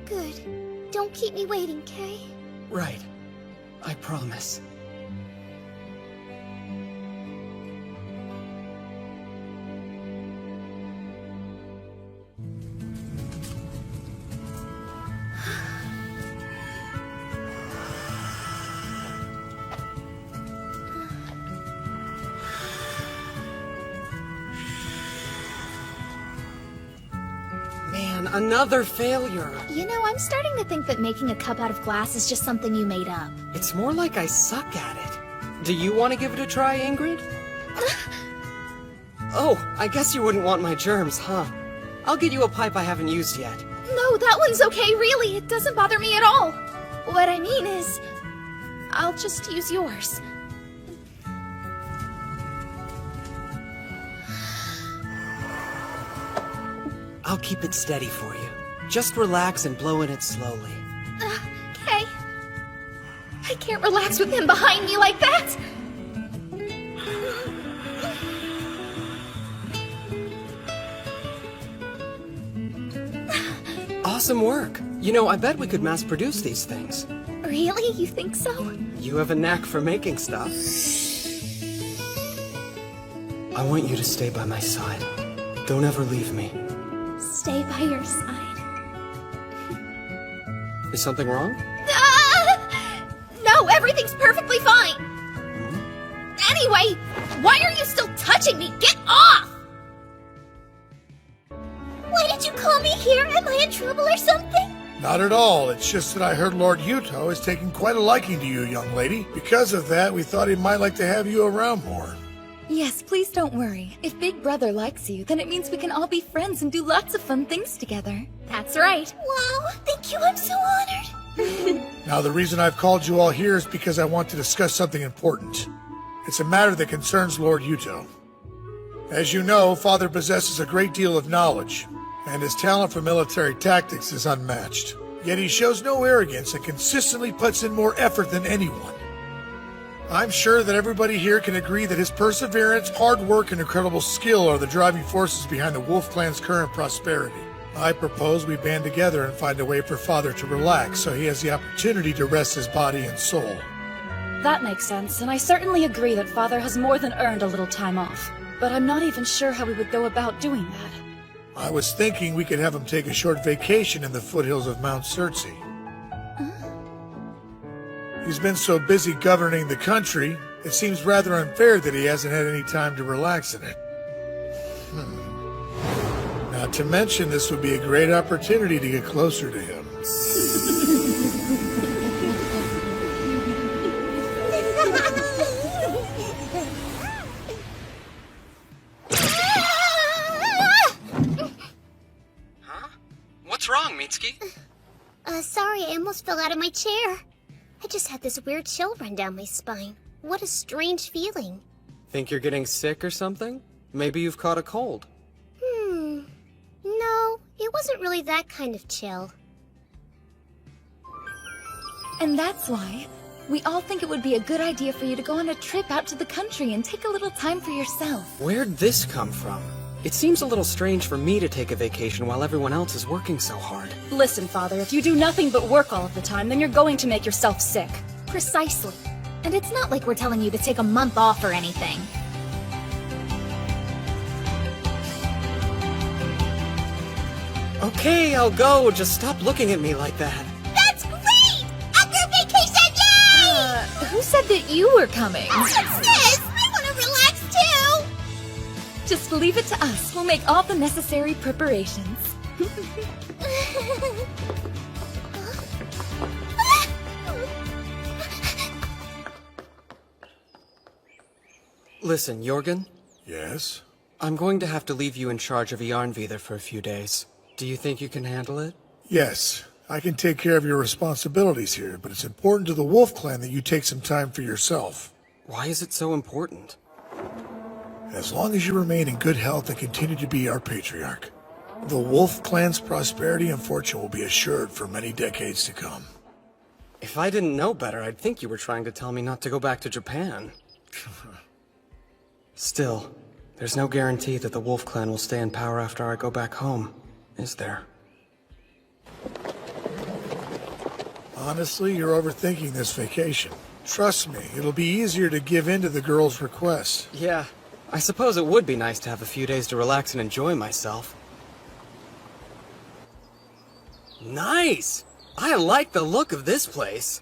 Good. Don't keep me waiting, Kay? Right. I promise. Man, another failure. You know, I'm starting to think that making a cup out of glass is just something you made up. It's more like I suck at it. Do you want to give it a try, Ingrid? Oh, I guess you wouldn't want my germs, huh? I'll get you a pipe I haven't used yet. No, that one's okay, really. It doesn't bother me at all. What I mean is, I'll just use yours. I'll keep it steady for you. Just relax and blow in it slowly. Okay. I can't relax with him behind me like that! Awesome work. You know, I bet we could mass produce these things. Really? You think so? You have a knack for making stuff. I want you to stay by my side. Don't ever leave me. Stay by your side. Is something wrong? No, everything's perfectly fine! Anyway, why are you still touching me? Get off! Why did you call me here? Am I in trouble or something? Not at all. It's just that I heard Lord Yuto is taking quite a liking to you, young lady. Because of that, we thought he might like to have you around more. Yes, please don't worry. If Big Brother likes you, then it means we can all be friends and do lots of fun things together. That's right. Wow, thank you. I'm so honored. Now, the reason I've called you all here is because I want to discuss something important. It's a matter that concerns Lord Yuto. As you know, Father possesses a great deal of knowledge, and his talent for military tactics is unmatched. Yet he shows no arrogance and consistently puts in more effort than anyone. I'm sure that everybody here can agree that his perseverance, hard work, and incredible skill are the driving forces behind the Wolf Clan's current prosperity. I propose we band together and find a way for Father to relax so he has the opportunity to rest his body and soul. That makes sense, and I certainly agree that Father has more than earned a little time off. But I'm not even sure how we would go about doing that. I was thinking we could have him take a short vacation in the foothills of Mount Circe. He's been so busy governing the country, it seems rather unfair that he hasn't had any time to relax in it. Not to mention, this would be a great opportunity to get closer to him. What's wrong, Mitsuki? Sorry, I almost fell out of my chair. I just had this weird chill run down my spine. What a strange feeling. Think you're getting sick or something? Maybe you've caught a cold. No, it wasn't really that kind of chill. And that's why we all think it would be a good idea for you to go on a trip out to the country and take a little time for yourself. Where'd this come from? It seems a little strange for me to take a vacation while everyone else is working so hard. Listen, Father, if you do nothing but work all of the time, then you're going to make yourself sick. Precisely. And it's not like we're telling you to take a month off or anything. Okay, I'll go. Just stop looking at me like that. That's great! A group vacation, yay! Who said that you were coming? What's this? I want to relax too! Just leave it to us. We'll make all the necessary preparations. Listen, Jorgen? Yes? I'm going to have to leave you in charge of Yarnvidar for a few days. Do you think you can handle it? Yes. I can take care of your responsibilities here, but it's important to the Wolf Clan that you take some time for yourself. Why is it so important? As long as you remain in good health and continue to be our patriarch, the Wolf Clan's prosperity and fortune will be assured for many decades to come. If I didn't know better, I'd think you were trying to tell me not to go back to Japan. Still, there's no guarantee that the Wolf Clan will stay in power after I go back home, is there? Honestly, you're overthinking this vacation. Trust me, it'll be easier to give in to the girl's request. Yeah, I suppose it would be nice to have a few days to relax and enjoy myself. Nice! I like the look of this place.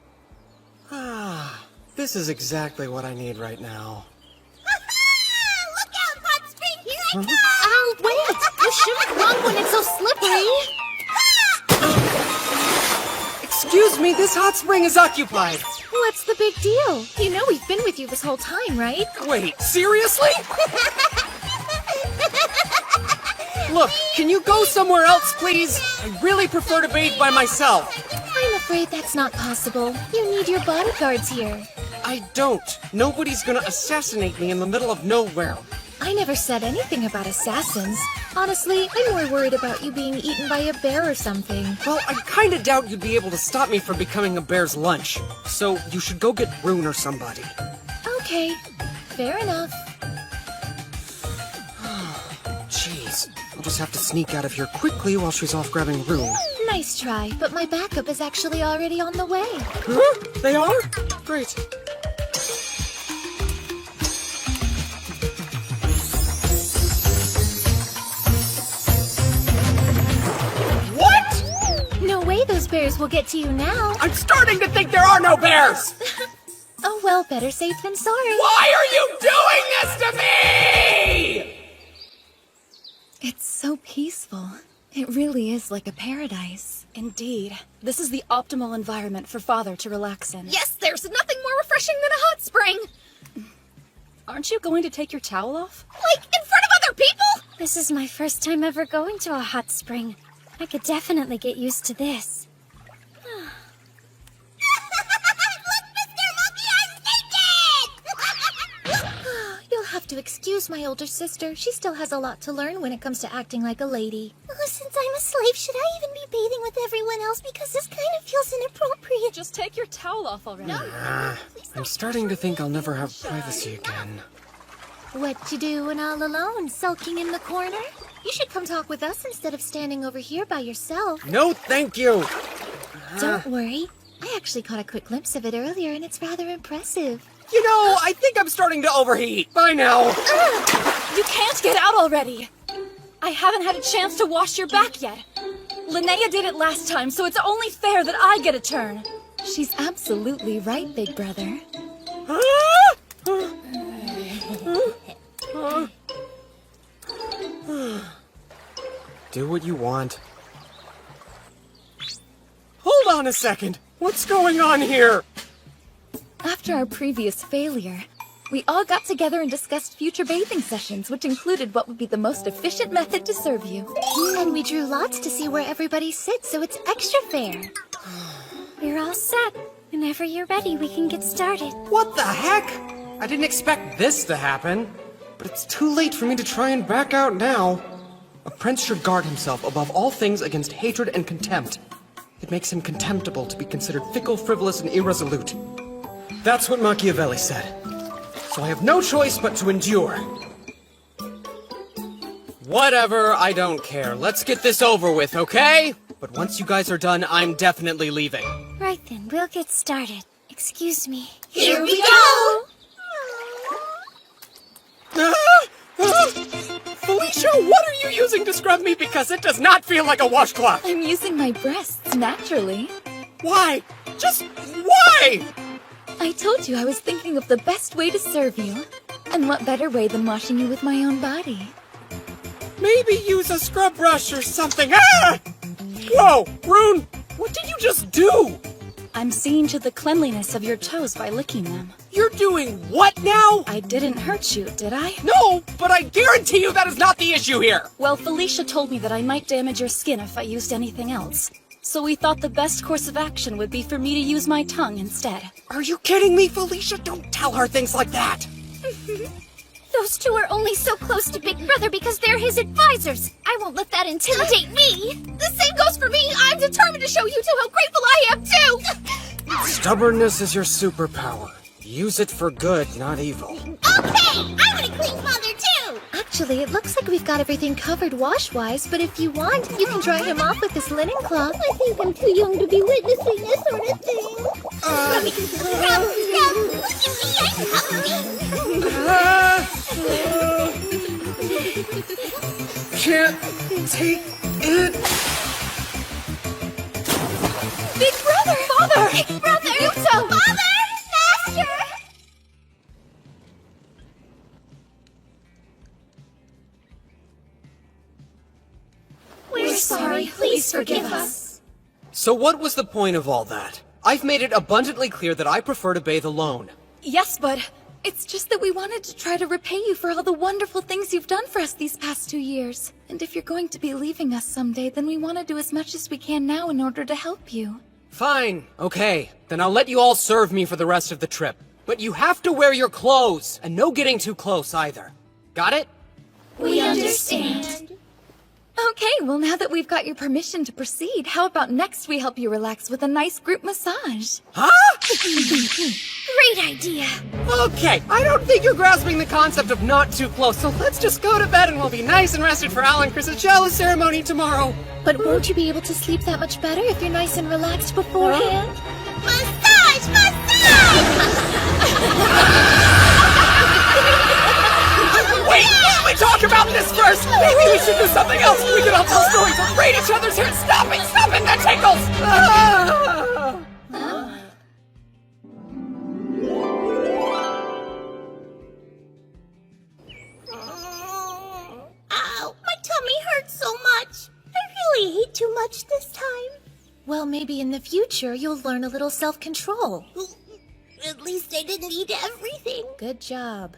Ah, this is exactly what I need right now. Look out, Hot Spring! Here I come! Oh, wait! You shouldn't run when it's so slippery! Excuse me, this hot spring is occupied! What's the big deal? You know we've been with you this whole time, right? Wait, seriously? Look, can you go somewhere else, please? I really prefer to bathe by myself. I'm afraid that's not possible. You need your bodyguards here. I don't. Nobody's gonna assassinate me in the middle of nowhere. I never said anything about assassins. Honestly, I'm more worried about you being eaten by a bear or something. Well, I kinda doubt you'd be able to stop me from becoming a bear's lunch. So you should go get Rune or somebody. Okay, fair enough. Jeez, I'll just have to sneak out of here quickly while she's off grabbing Rune. Nice try, but my backup is actually already on the way. Huh? They are? Great. No way those bears will get to you now. I'm starting to think there are no bears! Oh well, better safe than sorry. Why are you doing this to me? It's so peaceful. It really is like a paradise. Indeed. This is the optimal environment for Father to relax in. Yes, there's nothing more refreshing than a hot spring! Aren't you going to take your towel off? Like, in front of other people? This is my first time ever going to a hot spring. I could definitely get used to this. You'll have to excuse my older sister. She still has a lot to learn when it comes to acting like a lady. Oh, since I'm a slave, should I even be bathing with everyone else? Because this kind of feels inappropriate. Just take your towel off already. I'm starting to think I'll never have privacy again. What you doing all alone, sulking in the corner? You should come talk with us instead of standing over here by yourself. No, thank you! Don't worry. I actually caught a quick glimpse of it earlier, and it's rather impressive. You know, I think I'm starting to overheat. Bye now. You can't get out already. I haven't had a chance to wash your back yet. Linnea did it last time, so it's only fair that I get a turn. She's absolutely right, big brother. Do what you want. Hold on a second. What's going on here? After our previous failure, we all got together and discussed future bathing sessions, which included what would be the most efficient method to serve you. And we drew lots to see where everybody sits, so it's extra fair. We're all set. Whenever you're ready, we can get started. What the heck? I didn't expect this to happen. But it's too late for me to try and back out now. A prince should guard himself above all things against hatred and contempt. It makes him contemptible to be considered fickle, frivolous, and irresolute. That's what Machiavelli said. So I have no choice but to endure. Whatever, I don't care. Let's get this over with, okay? But once you guys are done, I'm definitely leaving. Right then, we'll get started. Excuse me. Here we go! Felicia, what are you using to scrub me? Because it does not feel like a washcloth. I'm using my breasts naturally. Why? Just why? I told you I was thinking of the best way to serve you. And what better way than washing you with my own body? Maybe use a scrub brush or something. Ah! Whoa, Rune, what did you just do? I'm seeing to the cleanliness of your toes by licking them. You're doing what now? I didn't hurt you, did I? No, but I guarantee you that is not the issue here. Well, Felicia told me that I might damage your skin if I used anything else. So we thought the best course of action would be for me to use my tongue instead. Are you kidding me, Felicia? Don't tell her things like that. Those two are only so close to Big Brother because they're his advisors. I won't let that intimidate me. The same goes for me. I'm determined to show you two how grateful I am, too. Stubbornness is your superpower. Use it for good, not evil. Okay, I want a clean father too! Actually, it looks like we've got everything covered wash-wise, but if you want, you can dry him off with this linen cloth. I think I'm too young to be witnessing this sort of thing. Scrub! Look at me, I'm coming! Can't take it. Big Brother! Father! Big Brother! Yuto! Father! Master! We're sorry. Please forgive us. So what was the point of all that? I've made it abundantly clear that I prefer to bathe alone. Yes, but it's just that we wanted to try to repay you for all the wonderful things you've done for us these past 2 years. And if you're going to be leaving us someday, then we want to do as much as we can now in order to help you. Fine, okay. Then I'll let you all serve me for the rest of the trip. But you have to wear your clothes, and no getting too close either. Got it? We understand. Okay, well now that we've got your permission to proceed, how about next we help you relax with a nice group massage? Huh? Great idea. Okay, I don't think you're grasping the concept of not too close, so let's just go to bed and we'll be nice and rested for Al and Chris's chalice ceremony tomorrow. But won't you be able to sleep that much better if you're nice and relaxed beforehand? Massage! Massage! Wait, should we talk about this first? Maybe we should do something else. We could all tell stories or braid each other's hair. Stop it, that tickles! Ow, my tummy hurts so much. I really ate too much this time. Well, maybe in the future you'll learn a little self-control. At least I didn't eat everything. Good job.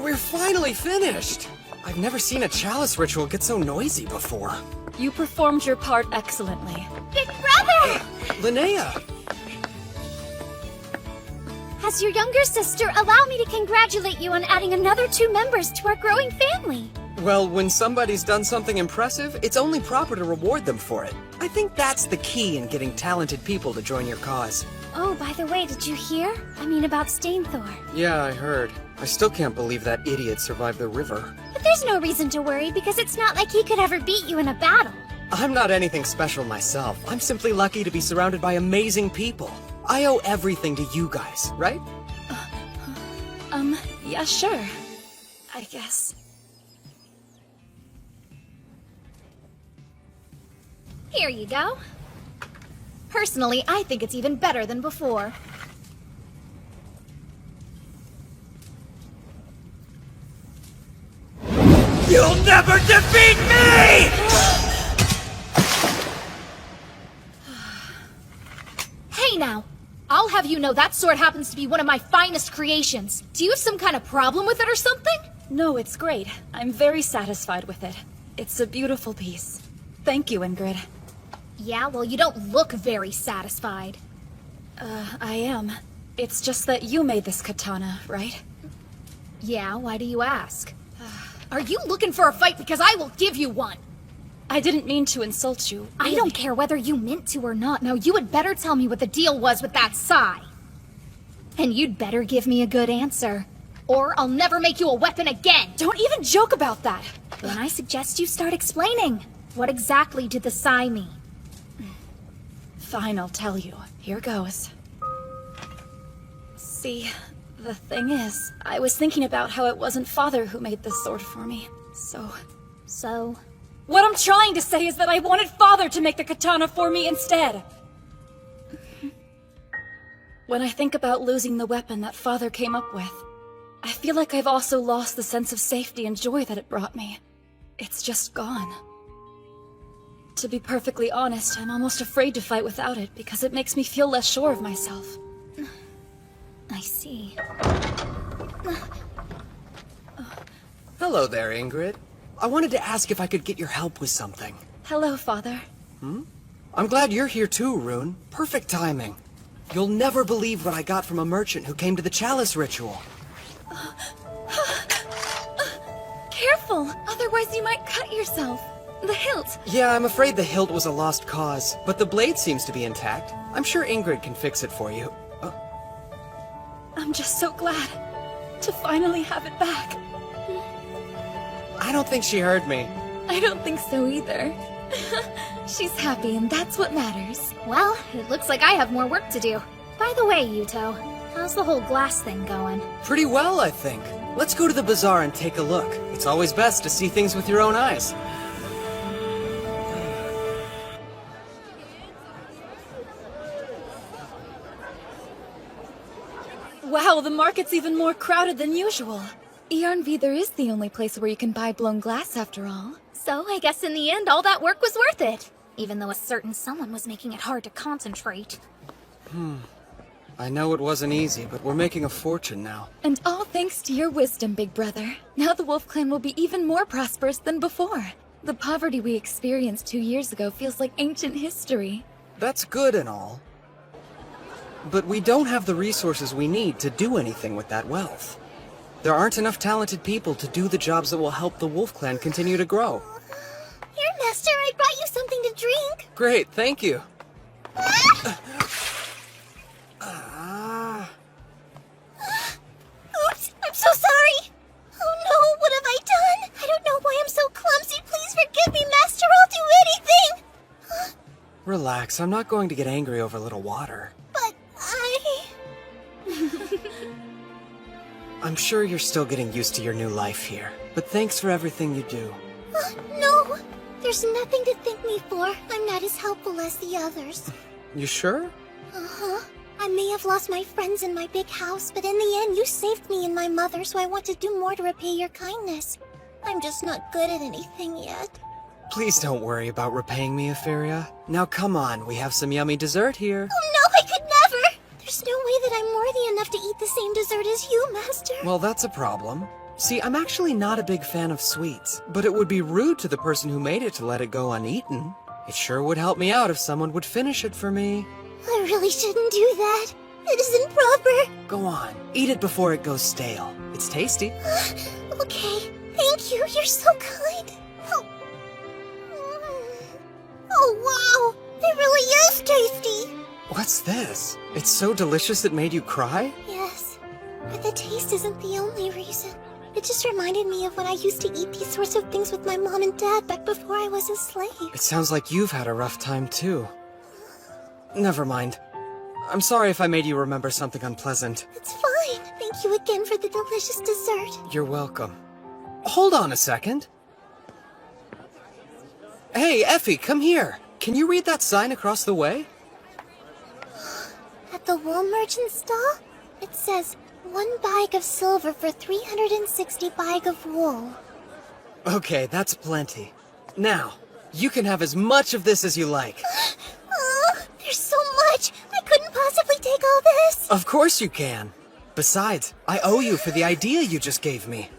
We're finally finished. I've never seen a chalice ritual get so noisy before. You performed your part excellently. Big Brother! Linnea! As your younger sister, allow me to congratulate you on adding another 2 members to our growing family. Well, when somebody's done something impressive, it's only proper to reward them for it. I think that's the key in getting talented people to join your cause. Oh, by the way, did you hear? I mean about Stainthor. Yeah, I heard. I still can't believe that idiot survived the river. But there's no reason to worry because it's not like he could ever beat you in a battle. I'm not anything special myself. I'm simply lucky to be surrounded by amazing people. I owe everything to you guys, right? Yeah, sure. I guess. Here you go. Personally, I think it's even better than before. You'll never defeat me! Hey now! I'll have you know that sword happens to be one of my finest creations. Do you have some kind of problem with it or something? No, it's great. I'm very satisfied with it. It's a beautiful piece. Thank you, Ingrid. Yeah, well, you don't look very satisfied. I am. It's just that you made this katana, right? Yeah, why do you ask? Are you looking for a fight? Because I will give you one! I didn't mean to insult you. I don't care whether you meant to or not. Now you had better tell me what the deal was with that Sai. And you'd better give me a good answer, or I'll never make you a weapon again! Don't even joke about that! Then I suggest you start explaining. What exactly did the Sai mean? Fine, I'll tell you. Here goes. See, the thing is, I was thinking about how it wasn't Father who made this sword for me. So? What I'm trying to say is that I wanted Father to make the katana for me instead! When I think about losing the weapon that Father came up with, I feel like I've also lost the sense of safety and joy that it brought me. It's just gone. To be perfectly honest, I'm almost afraid to fight without it because it makes me feel less sure of myself. I see. Hello there, Ingrid. I wanted to ask if I could get your help with something. Hello, Father. I'm glad you're here too, Rune. Perfect timing. You'll never believe what I got from a merchant who came to the chalice ritual. Careful, otherwise you might cut yourself. The hilt. Yeah, I'm afraid the hilt was a lost cause, but the blade seems to be intact. I'm sure Ingrid can fix it for you. I'm just so glad to finally have it back. I don't think she heard me. I don't think so either. She's happy, and that's what matters. Well, it looks like I have more work to do. By the way, Yuto, how's the whole glass thing going? Pretty well, I think. Let's go to the bazaar and take a look. It's always best to see things with your own eyes. Wow, the market's even more crowded than usual. Yarnvidar is the only place where you can buy blown glass, after all. So I guess in the end, all that work was worth it. Even though a certain someone was making it hard to concentrate. I know it wasn't easy, but we're making a fortune now. And all thanks to your wisdom, big brother. Now the Wolf Clan will be even more prosperous than before. The poverty we experienced 2 years ago feels like ancient history. That's good and all. But we don't have the resources we need to do anything with that wealth. There aren't enough talented people to do the jobs that will help the Wolf Clan continue to grow. Here, Master, I brought you something to drink. Great, thank you. Oops, I'm so sorry. Oh no, what have I done? I don't know why I'm so clumsy. Please forgive me, Master. I'll do anything. Relax, I'm not going to get angry over a little water. But I'm sure you're still getting used to your new life here, but thanks for everything you do. No, there's nothing to thank me for. I'm not as helpful as the others. You sure? Uh-huh. I may have lost my friends in my big house, but in the end you saved me and my mother, so I want to do more to repay your kindness. I'm just not good at anything yet. Please don't worry about repaying me, Euphoria. Now come on, we have some yummy dessert here. Oh no, I could never! There's no way that I'm worthy enough to eat the same dessert as you, Master. Well, that's a problem. See, I'm actually not a big fan of sweets, but it would be rude to the person who made it to let it go uneaten. It sure would help me out if someone would finish it for me. I really shouldn't do that. It isn't proper. Go on, eat it before it goes stale. It's tasty. Okay, thank you. You're so kind. Oh wow, it really is tasty. What's this? It's so delicious it made you cry? Yes, but the taste isn't the only reason. It just reminded me of when I used to eat these sorts of things with my mom and dad back before I was a slave. It sounds like you've had a rough time too. Never mind. I'm sorry if I made you remember something unpleasant. It's fine. Thank you again for the delicious dessert. You're welcome. Hold on a second. Hey, Effie, come here. Can you read that sign across the way? At the wool merchant stall, it says, 1 bag of silver for 360 bag of wool. Okay, that's plenty. Now, you can have as much of this as you like. There's so much! I couldn't possibly take all this! Of course you can. Besides, I owe you for the idea you just gave me.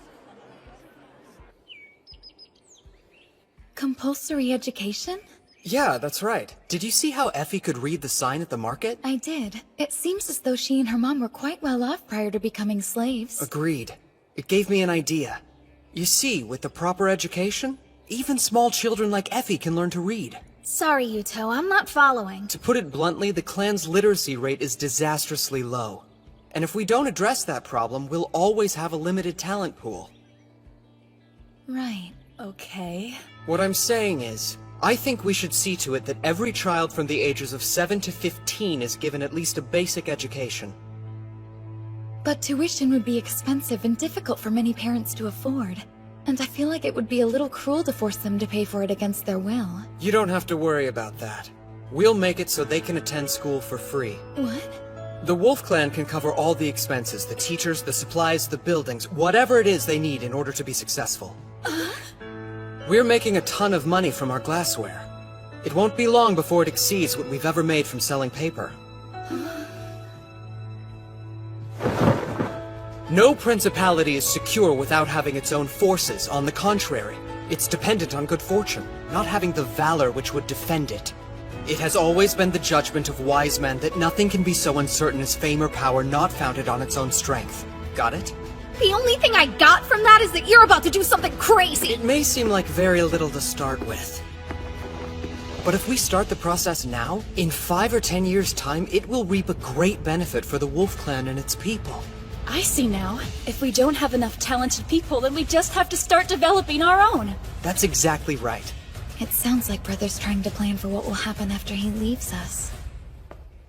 Compulsory education? Yeah, that's right. Did you see how Effie could read the sign at the market? I did. It seems as though she and her mom were quite well off prior to becoming slaves. Agreed. It gave me an idea. You see, with the proper education, Even small children like Effie can learn to read. Sorry, Yuto, I'm not following. To put it bluntly, the clan's literacy rate is disastrously low. And if we don't address that problem, we'll always have a limited talent pool. Right, okay. What I'm saying is, I think we should see to it that every child from the ages of 7 to 15 is given at least a basic education. But tuition would be expensive and difficult for many parents to afford. And I feel like it would be a little cruel to force them to pay for it against their will. You don't have to worry about that. We'll make it so they can attend school for free. What? The Wolf Clan can cover all the expenses, the teachers, the supplies, the buildings, whatever it is they need in order to be successful. We're making a ton of money from our glassware. It won't be long before it exceeds what we've ever made from selling paper. No principality is secure without having its own forces. On the contrary, it's dependent on good fortune, not having the valor which would defend it. It has always been the judgment of wise men that nothing can be so uncertain as fame or power not founded on its own strength. Got it? The only thing I got from that is that you're about to do something crazy! It may seem like very little to start with. But if we start the process now, in 5 or 10 years' time, it will reap a great benefit for the Wolf Clan and its people. I see now. If we don't have enough talented people, then we just have to start developing our own. That's exactly right. It sounds like Brother's trying to plan for what will happen after he leaves us.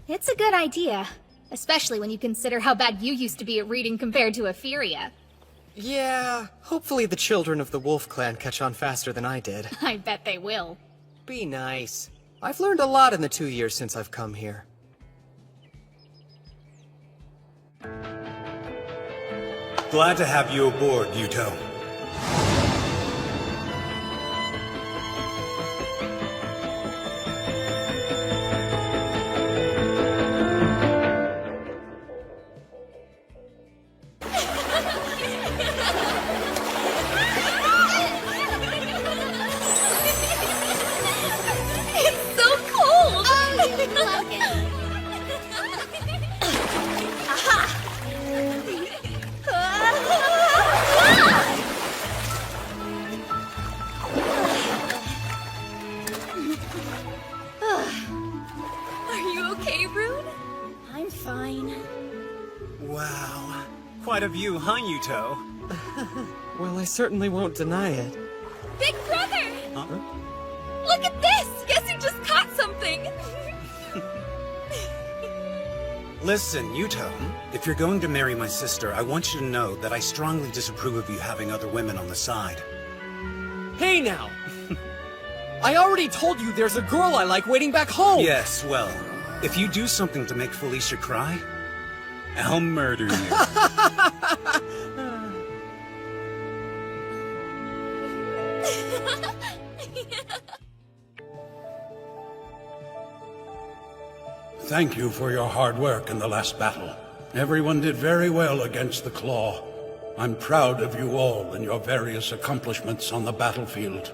It's a good idea. Especially when you consider how bad you used to be at reading compared to Etheria. Yeah, hopefully the children of the Wolf Clan catch on faster than I did. I bet they will. Be nice. I've learned a lot in the 2 years since I've come here. Glad to have you aboard, Yuto. Wow. Quite a view, huh, Yuto? Well, I certainly won't deny it. Big brother! Huh? Look at this! Guess who just caught something? Listen, Yuto, if you're going to marry my sister, I want you to know that I strongly disapprove of you having other women on the side. Hey now! I already told you there's a girl I like waiting back home! Yes, well, if you do something to make Felicia cry, I'll murder you. Thank you for your hard work in the last battle. Everyone did very well against the Claw. I'm proud of you all and your various accomplishments on the battlefield.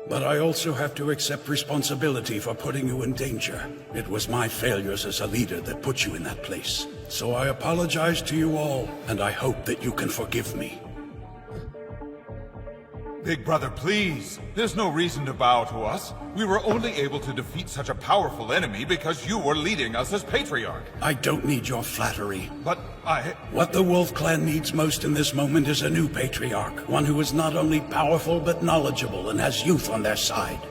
But I also have to accept responsibility for putting you in danger. It was my failures as a leader that put you in that place. So I apologize to you all, and I hope that you can forgive me. Big brother, please. There's no reason to bow to us. We were only able to defeat such a powerful enemy because you were leading us as Patriarch. I don't need your flattery. But What the Wolf Clan needs most in this moment is a new Patriarch. One who is not only powerful but knowledgeable and has youth on their side.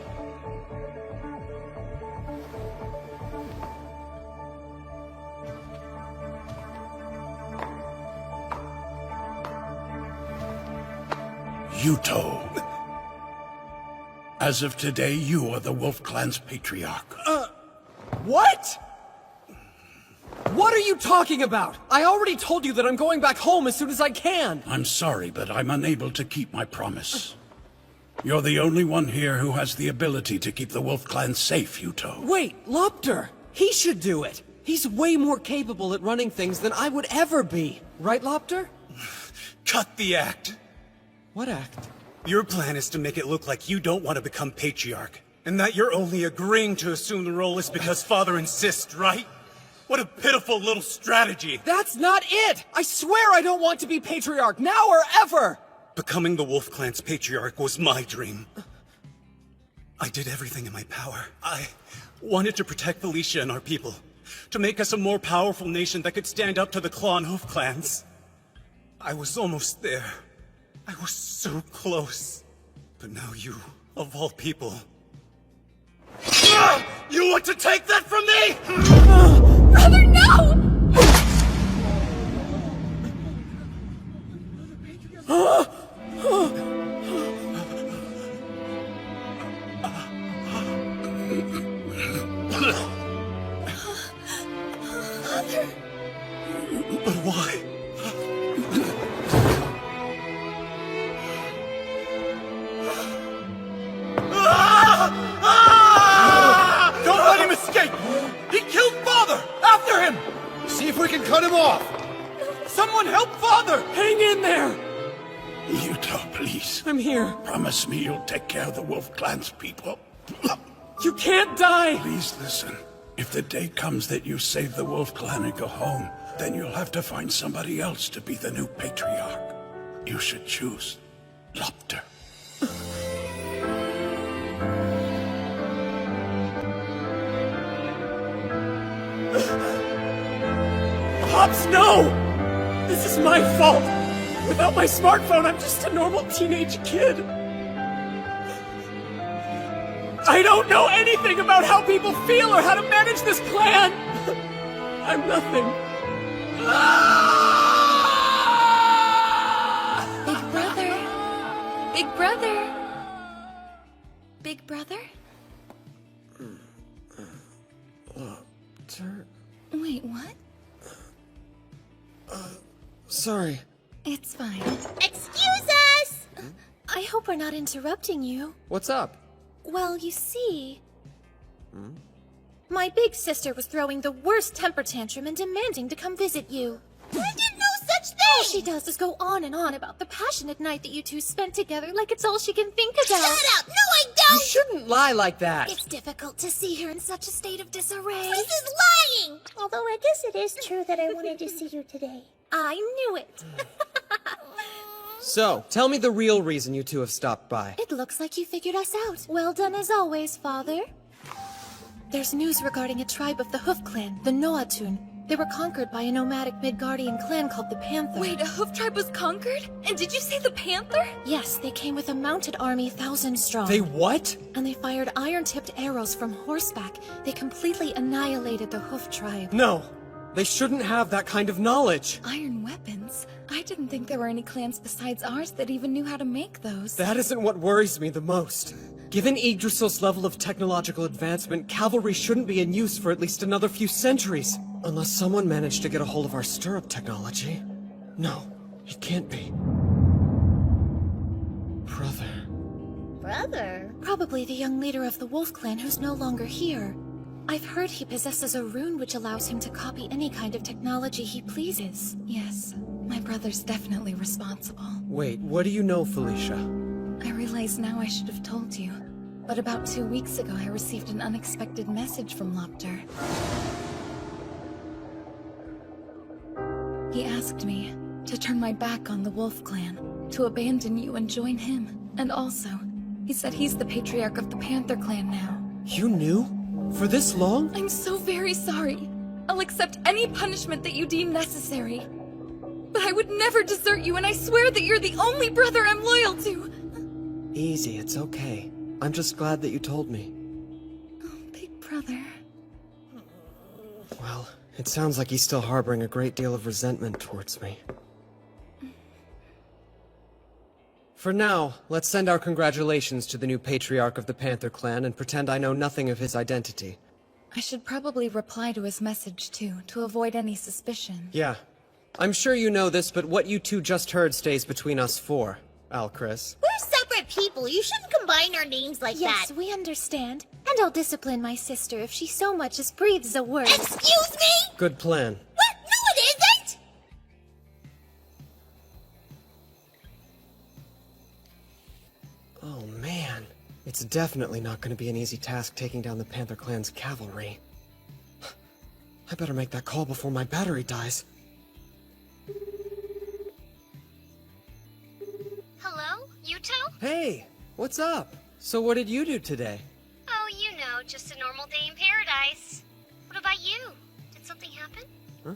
Yuto. As of today, you are the Wolf Clan's Patriarch. What? What are you talking about? I already told you that I'm going back home as soon as I can. I'm sorry, but I'm unable to keep my promise. You're the only one here who has the ability to keep the Wolf Clan safe, Yuto. Wait, Lopter! He should do it! He's way more capable at running things than I would ever be. Right, Lopter? Cut the act. What act? Your plan is to make it look like you don't want to become Patriarch, and that you're only agreeing to assume the role is because Father insists, right? What a pitiful little strategy! That's not it! I swear I don't want to be Patriarch, now or ever! Becoming the Wolf Clan's Patriarch was my dream. I did everything in my power. I wanted to protect Felicia and our people, to make us a more powerful nation that could stand up to the Claw and Hoof clans. I was almost there. I was so close. But now you, of all people... You want to take that from me?! Brother, no! But why? Don't let him escape! He killed Father! After him! See if we can cut him off! Someone help Father! Hang in there! Yuto, please. I'm here. Promise me you'll take care of the Wolf Clan's people. You can't die! Please listen. If the day comes that you save the Wolf Clan and go home, then you'll have to find somebody else to be the new patriarch. You should choose Lopter. Pops, no! This is my fault! Without my smartphone, I'm just a normal teenage kid. I don't know anything about how people feel or how to manage this clan! I'm nothing. Big brother. Big brother. Big brother? Wait, what? Sorry. It's fine. Excuse us! I hope we're not interrupting you. What's up? Well, you see... My big sister was throwing the worst temper tantrum and demanding to come visit you. I did no such thing! All she does is go on and on about the passionate night that you two spent together like it's all she can think about. Shut up! No, I don't! You shouldn't lie like that! It's difficult to see her in such a state of disarray. This is lying! Although I guess it is true that I wanted to see you today. I knew it. So, tell me the real reason you two have stopped by. It looks like you figured us out. Well done as always, Father. There's news regarding a tribe of the Hoof Clan, the Noatun. They were conquered by a nomadic Midgardian clan called the Panther. Wait, a hoof tribe was conquered? And did you say the Panther? Yes, they came with a mounted army 1,000 strong. They what? And they fired iron-tipped arrows from horseback. They completely annihilated the Hoof tribe. No, they shouldn't have that kind of knowledge. Iron weapons? I didn't think there were any clans besides ours that even knew how to make those. That isn't what worries me the most. Given Yggdrasil's level of technological advancement, cavalry shouldn't be in use for at least another few centuries. Unless someone managed to get a hold of our stirrup technology. No, it can't be. Brother. Brother? Probably the young leader of the Wolf Clan who's no longer here. I've heard he possesses a rune which allows him to copy any kind of technology he pleases. Yes, my brother's definitely responsible. Wait, what do you know, Felicia? I realize now I should have told you. But about 2 weeks ago, I received an unexpected message from Lopter. He asked me to turn my back on the Wolf Clan, to abandon you and join him. And also, he said he's the patriarch of the Panther Clan now. You knew? For this long? I'm so very sorry. I'll accept any punishment that you deem necessary. But I would never desert you, and I swear that you're the only brother I'm loyal to. Easy, it's okay. I'm just glad that you told me. Oh, big brother. Well, it sounds like he's still harboring a great deal of resentment towards me. For now, let's send our congratulations to the new patriarch of the Panther Clan and pretend I know nothing of his identity. I should probably reply to his message, too, to avoid any suspicion. Yeah. I'm sure you know this, but what you two just heard stays between us four, Alchris. We're separate people. You shouldn't combine our names like that. Yes, we understand. And I'll discipline my sister if she so much as breathes a word. Excuse me? Good plan. What? No, it isn't! Oh man, it's definitely not going to be an easy task taking down the Panther Clan's cavalry. I better make that call before my battery dies. Hello? Yuto? Hey, what's up? So what did you do today? Oh, you know, just a normal day in paradise. What about you? Did something happen? Huh?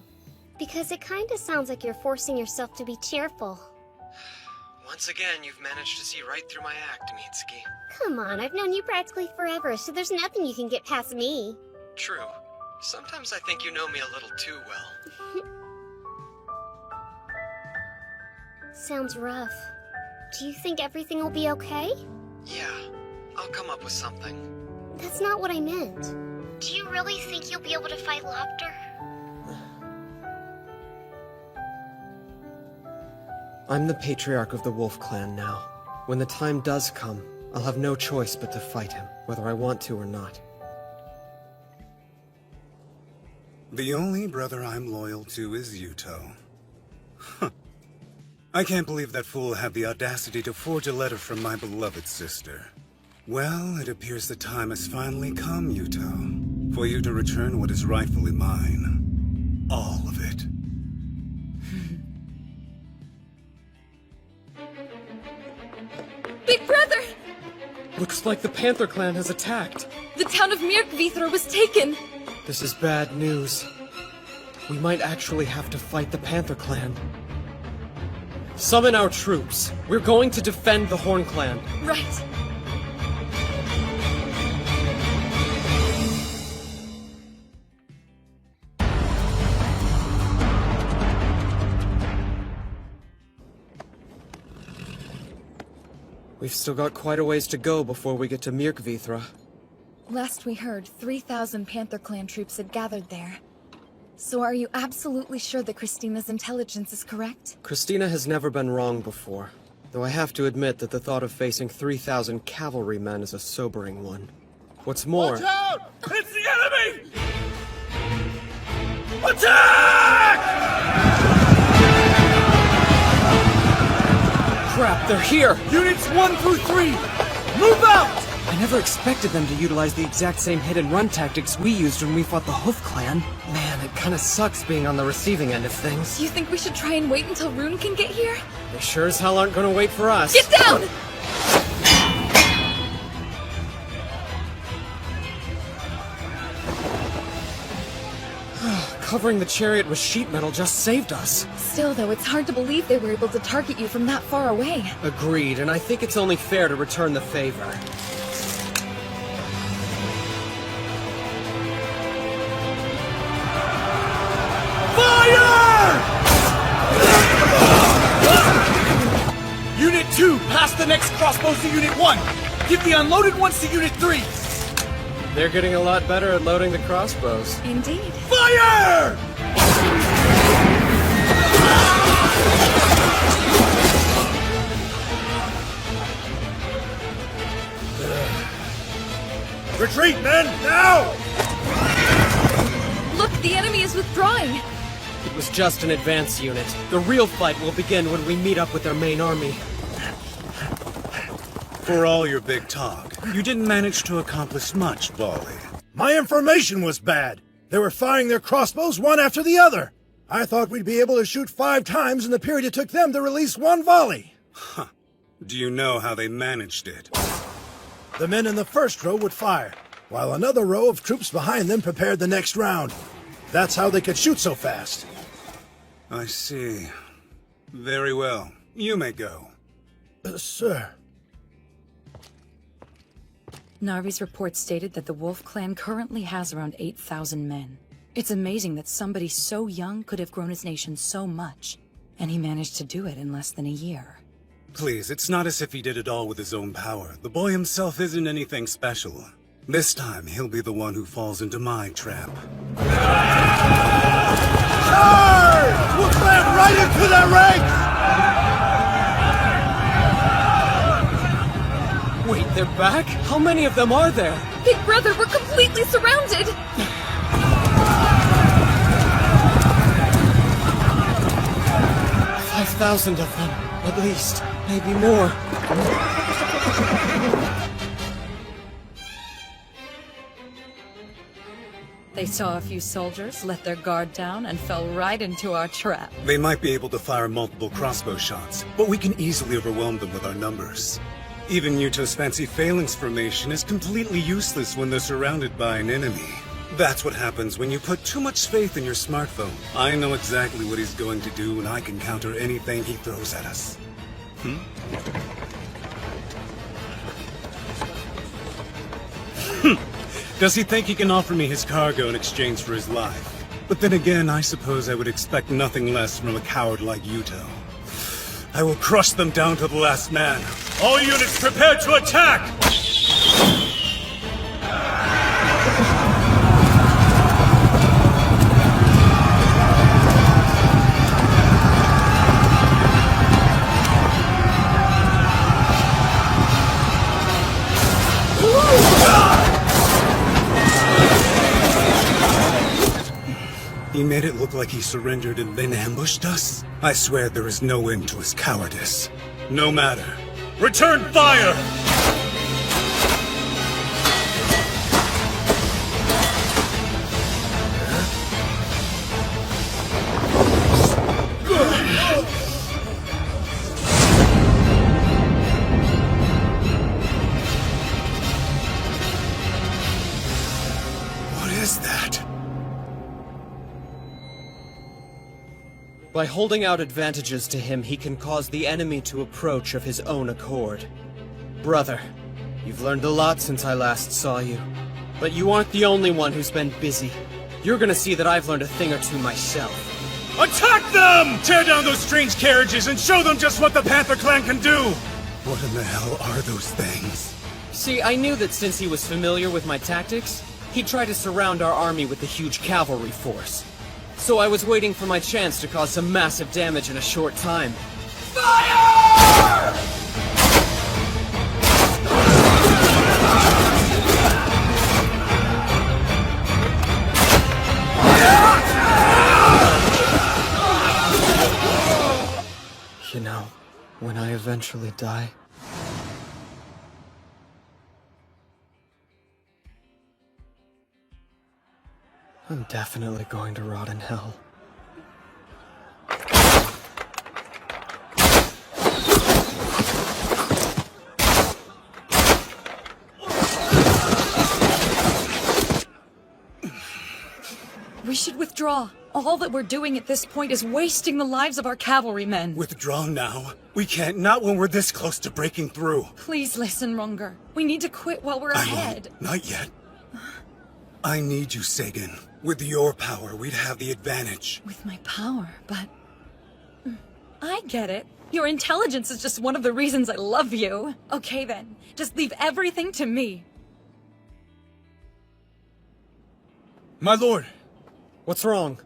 Because it kinda sounds like you're forcing yourself to be cheerful. Once again, you've managed to see right through my act, Mitsuki. Come on, I've known you practically forever, so there's nothing you can get past me. True. Sometimes I think you know me a little too well. Sounds rough. Do you think everything will be okay? Yeah, I'll come up with something. That's not what I meant. Do you really think you'll be able to fight Lopter? I'm the Patriarch of the Wolf Clan now. When the time does come, I'll have no choice but to fight him, whether I want to or not. The only brother I'm loyal to is Yuto. Huh. I can't believe that fool had the audacity to forge a letter from my beloved sister. Well, it appears the time has finally come, Yuto, for you to return what is rightfully mine. All of it. Big brother! Looks like the Panther Clan has attacked. The town of Myrkvithra was taken! This is bad news. We might actually have to fight the Panther Clan. Summon our troops. We're going to defend the Horn Clan. Right. We've still got quite a ways to go before we get to Myrkvithra. Last we heard, 3,000 Panther Clan troops had gathered there. So are you absolutely sure that Christina's intelligence is correct? Christina has never been wrong before, though I have to admit that the thought of facing 3,000 cavalrymen is a sobering one. What's more— Watch out! It's the enemy! Attack! Crap, they're here! Units 1 through 3, move out! I never expected them to utilize the exact same hit-and-run tactics we used when we fought the Hoof Clan. Man, it kinda sucks being on the receiving end of things. Do you think we should try and wait until Rune can get here? They sure as hell aren't gonna wait for us. Get down! Covering the chariot with sheet metal just saved us. Still, though, it's hard to believe they were able to target you from that far away. Agreed, and I think it's only fair to return the favor. Fire! Unit 2, pass the next crossbows to Unit 1. Give the unloaded ones to Unit 3. They're getting a lot better at loading the crossbows. Indeed. Fire! Retreat, men! Now! Look, the enemy is withdrawing! It was just an advance unit. The real fight will begin when we meet up with their main army. For all your big talk, you didn't manage to accomplish much, Volley. My information was bad. They were firing their crossbows one after the other. I thought we'd be able to shoot 5 times in the period it took them to release 1 volley. Huh. Do you know how they managed it? The men in the first row would fire, while another row of troops behind them prepared the next round. That's how they could shoot so fast. I see. Very well. You may go. Sir. Narvi's report stated that the Wolf Clan currently has around 8,000 men. It's amazing that somebody so young could have grown his nation so much, and he managed to do it in less than a year. Please, it's not as if he did it all with his own power. The boy himself isn't anything special. This time, he'll be the one who falls into my trap. Charge! We'll climb right into their ranks! Wait, they're back? How many of them are there? Big brother, we're completely surrounded! 5,000 of them, at least. Maybe more. They saw a few soldiers, let their guard down, and fell right into our trap. They might be able to fire multiple crossbow shots, but we can easily overwhelm them with our numbers. Even Yuto's fancy phalanx formation is completely useless when they're surrounded by an enemy. That's what happens when you put too much faith in your smartphone. I know exactly what he's going to do, and I can counter anything he throws at us. Does he think he can offer me his cargo in exchange for his life? But then again, I suppose I would expect nothing less from a coward like Yuto. I will crush them down to the last man. All units prepare to attack! He made it look like he surrendered and then ambushed us? I swear there is no end to his cowardice. No matter. Return fire! What is that? By holding out advantages to him, he can cause the enemy to approach of his own accord. Brother, you've learned a lot since I last saw you. But you aren't the only one who's been busy. You're gonna see that I've learned a thing or two myself. Attack them! Tear down those strange carriages and show them just what the Panther Clan can do! What in the hell are those things? See, I knew that since he was familiar with my tactics, he'd try to surround our army with a huge cavalry force. So I was waiting for my chance to cause some massive damage in a short time. Fire! You know, when I eventually die, I'm definitely going to rot in hell. We should withdraw. All that we're doing at this point is wasting the lives of our cavalrymen. Withdraw now? We can't, not when we're this close to breaking through. Please listen, Runger. We need to quit while we're ahead. Not yet. I need you, Sagan. With your power, we'd have the advantage. With my power, but... I get it. Your intelligence is just one of the reasons I love you. Okay then, just leave everything to me. My lord! What's wrong?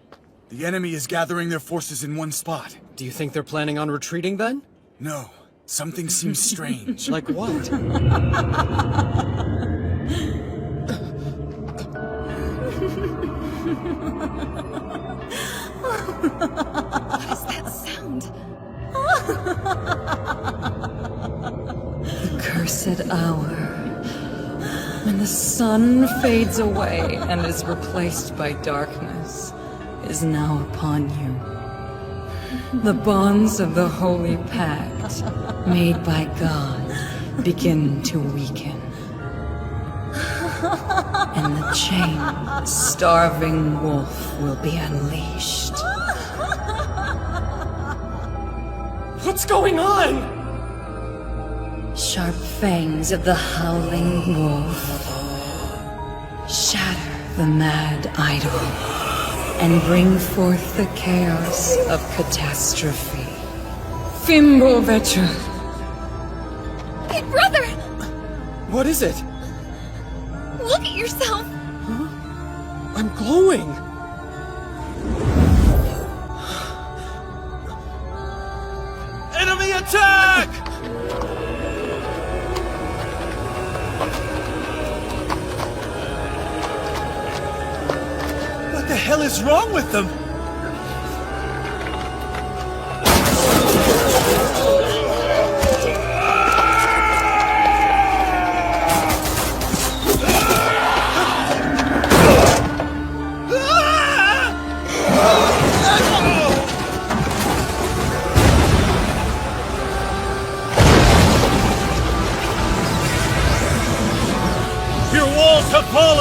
The enemy is gathering their forces in one spot. Do you think they're planning on retreating then? No. Something seems strange. Like what? What is that sound? The cursed hour, when the sun fades away and is replaced by darkness, is now upon you. The bonds of the holy pact, made by God, begin to weaken. And the chained, starving wolf will be unleashed. What's going on? Sharp fangs of the howling wolf shatter the mad idol and bring forth the chaos of catastrophe. Fimbo Vetra. Hey, brother! What is it? Look at yourself! Huh? I'm glowing! Enemy attack! What the hell is wrong with them?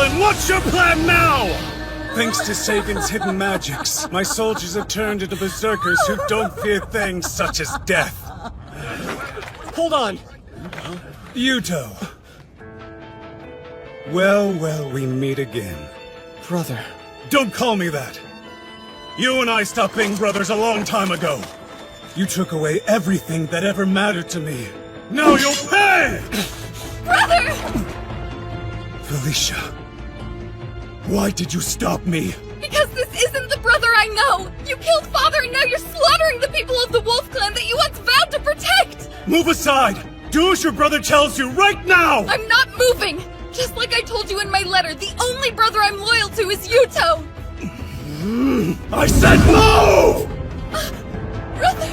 then what's your plan now? Thanks to Sagan's hidden magics, my soldiers have turned into berserkers who don't fear things such as death. Hold on! Yuto. Well, we meet again. Brother. Don't call me that! You and I stopped being brothers a long time ago. You took away everything that ever mattered to me. Now you'll pay! Brother! Felicia, why did you stop me? Because this isn't the brother I know! You killed Father and now you're slaughtering the people of the Wolf Clan that you once vowed to protect! Move aside! Do as your brother tells you right now! I'm not moving! Just like I told you in my letter, the only brother I'm loyal to is Yuto! I said move! Brother!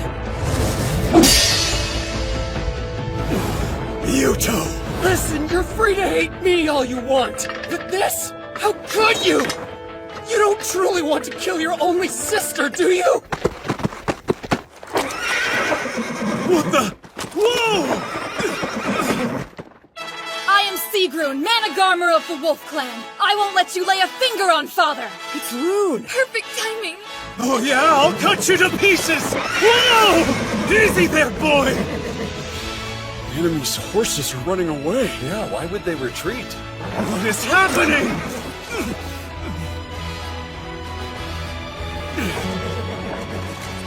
Yuto! Listen, you're free to hate me all you want, but this? How could you? You don't truly want to kill your only sister, do you? What the? Whoa! I am Sigrun, Managarmer of the Wolf Clan. I won't let you lay a finger on Father. It's rude. Perfect timing. Oh yeah, I'll cut you to pieces! Whoa! Easy there, boy! The enemy's horses are running away. Yeah, why would they retreat? What is happening?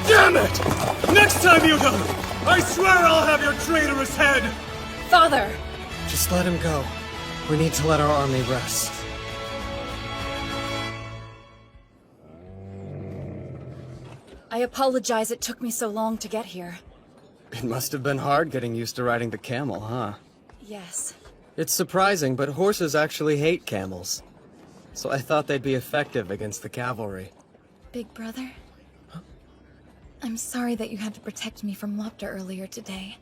Damn it! Next time you go, I swear I'll have your traitorous head! Father! Just let him go. We need to let our army rest. I apologize it took me so long to get here. It must have been hard getting used to riding the camel, huh? Yes. It's surprising, but horses actually hate camels. So I thought they'd be effective against the cavalry. Big brother? I'm sorry that you had to protect me from Lopta earlier today.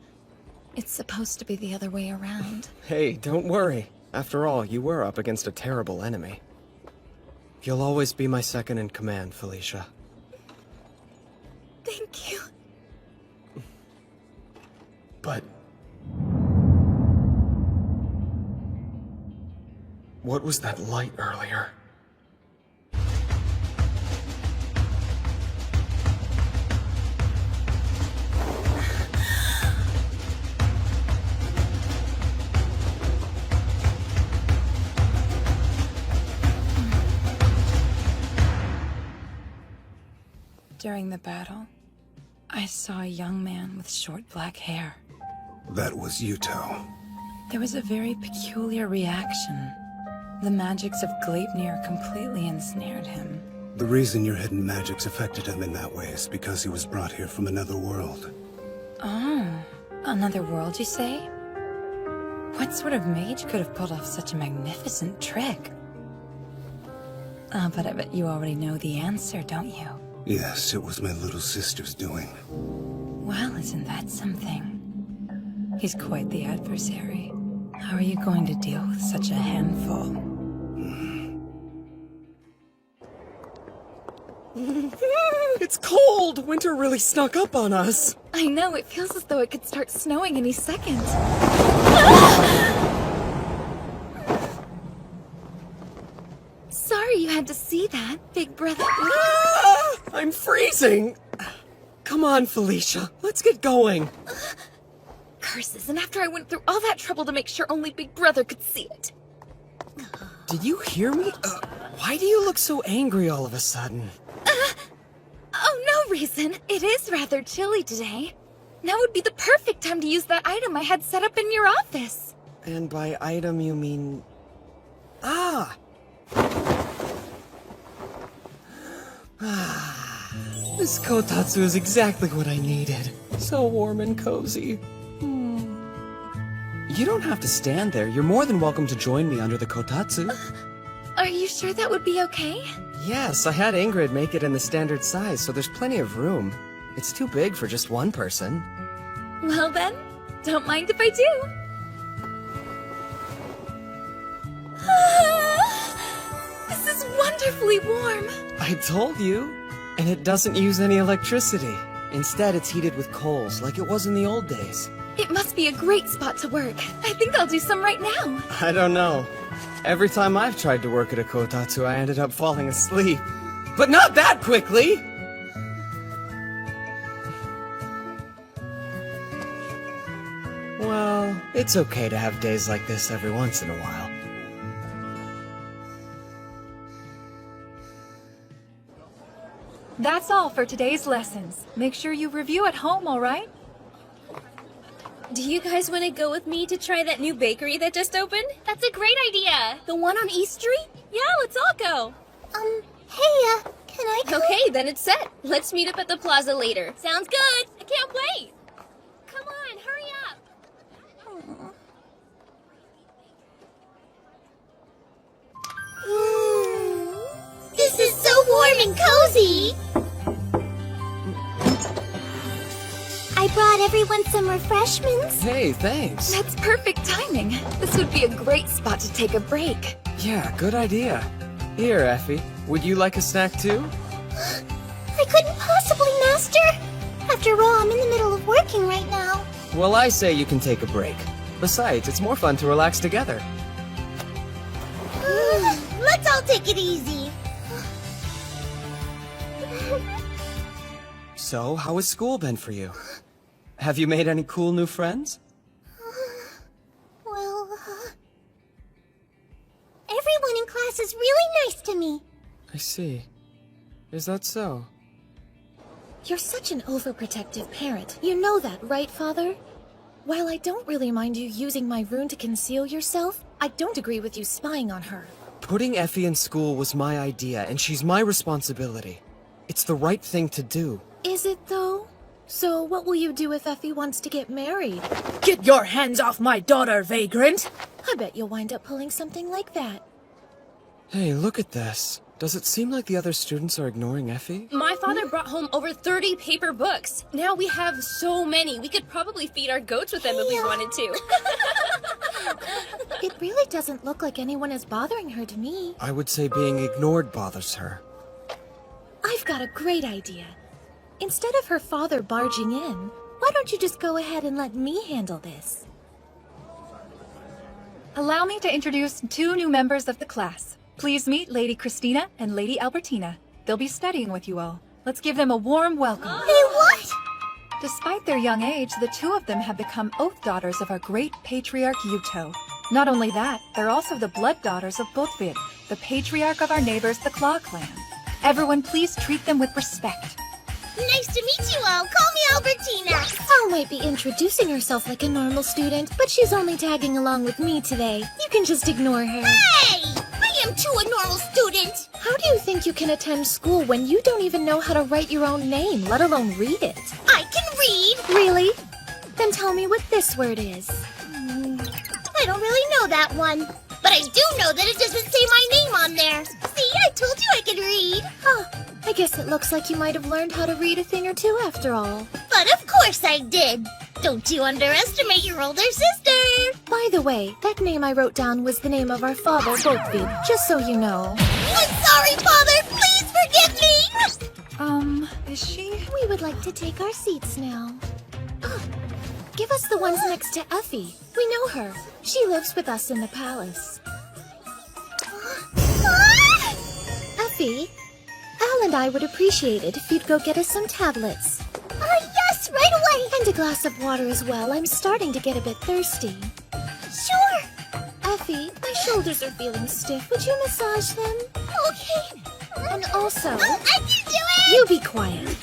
It's supposed to be the other way around. Hey, don't worry. After all, you were up against a terrible enemy. You'll always be my second in command, Felicia. Thank you. But... what was that light earlier? During the battle, I saw a young man with short black hair. That was Yuto. There was a very peculiar reaction. The magics of Gleipnir completely ensnared him. The reason your hidden magics affected him in that way is because he was brought here from another world. Oh, another world, you say? What sort of mage could have pulled off such a magnificent trick? But I bet you already know the answer, don't you? Yes, it was my little sister's doing. Well, isn't that something? He's quite the adversary. How are you going to deal with such a handful? It's cold! Winter really snuck up on us! I know, it feels as though it could start snowing any second. Sorry you had to see that, big brother. I'm freezing! Come on, Felicia, let's get going. Curses, and after I went through all that trouble to make sure only big brother could see it. Did you hear me? Why do you look so angry all of a sudden? Oh, no reason. It is rather chilly today. Now would be the perfect time to use that item I had set up in your office. And by item you mean... Ah! This kotatsu is exactly what I needed. So warm and cozy. You don't have to stand there. You're more than welcome to join me under the kotatsu. Are you sure that would be okay? Yes, I had Ingrid make it in the standard size, so there's plenty of room. It's too big for just one person. Well then, don't mind if I do. This is wonderfully warm. I told you. And it doesn't use any electricity. Instead, it's heated with coals, like it was in the old days. It must be a great spot to work. I think I'll do some right now. I don't know. Every time I've tried to work at a kotatsu, I ended up falling asleep. But not that quickly! Well, it's okay to have days like this every once in a while. That's all for today's lessons. Make sure you review at home, alright? Do you guys want to go with me to try that new bakery that just opened? That's a great idea. The one on East Street? Yeah, let's all go. Hey, can I go? Okay, then it's set. Let's meet up at the plaza later. Sounds good. I can't wait. Come on, hurry up. This is so warm and cozy. I brought everyone some refreshments. Hey, thanks. That's perfect timing. This would be a great spot to take a break. Yeah, good idea. Here, Effie. Would you like a snack too? I couldn't possibly, Master. After all, I'm in the middle of working right now. Well, I say you can take a break. Besides, it's more fun to relax together. Let's all take it easy. So, how has school been for you? Have you made any cool new friends? Well, everyone in class is really nice to me. I see. Is that so? You're such an overprotective parent. You know that, right, Father? While I don't really mind you using my rune to conceal yourself, I don't agree with you spying on her. Putting Effie in school was my idea, and she's my responsibility. It's the right thing to do. Is it, though? So what will you do if Effie wants to get married? Get your hands off my daughter, vagrant! I bet you'll wind up pulling something like that. Hey, look at this. Does it seem like the other students are ignoring Effie? My father brought home over 30 paper books. Now we have so many. We could probably feed our goats with them if we wanted to. It really doesn't look like anyone is bothering her to me. I would say being ignored bothers her. I've got a great idea. Instead of her father barging in, why don't you just go ahead and let me handle this? Allow me to introduce 2 new members of the class. Please meet Lady Christina and Lady Albertina. They'll be studying with you all. Let's give them a warm welcome. Hey, what? Despite their young age, the 2 of them have become oath daughters of our great patriarch Yuto. Not only that, they're also the blood daughters of Botvid, the patriarch of our neighbors, the Claw clan. Everyone, please treat them with respect. Nice to meet you all. Call me Albertina. Al might be introducing herself like a normal student, but she's only tagging along with me today. You can just ignore her. Hey! I am too a normal student. How do you think you can attend school when you don't even know how to write your own name, let alone read it? I can read. Really? Then tell me what this word is. I don't really know that one. But I do know that it doesn't say my name on there. See, I told you I could read. Huh. I guess it looks like you might have learned how to read a thing or two after all. But of course I did. Don't you underestimate your older sister. By the way, that name I wrote down was the name of our father, Botvid, just so you know. I'm sorry, Father. Please forgive me. Is she? We would like to take our seats now. Give us the ones next to Effie. We know her. She lives with us in the palace. Effie, Al and I would appreciate it if you'd go get us some tablets. Yes, right away. And a glass of water as well. I'm starting to get a bit thirsty. Sure. Effie, my shoulders are feeling stiff. Would you massage them? Okay. And also... I can do it! You be quiet.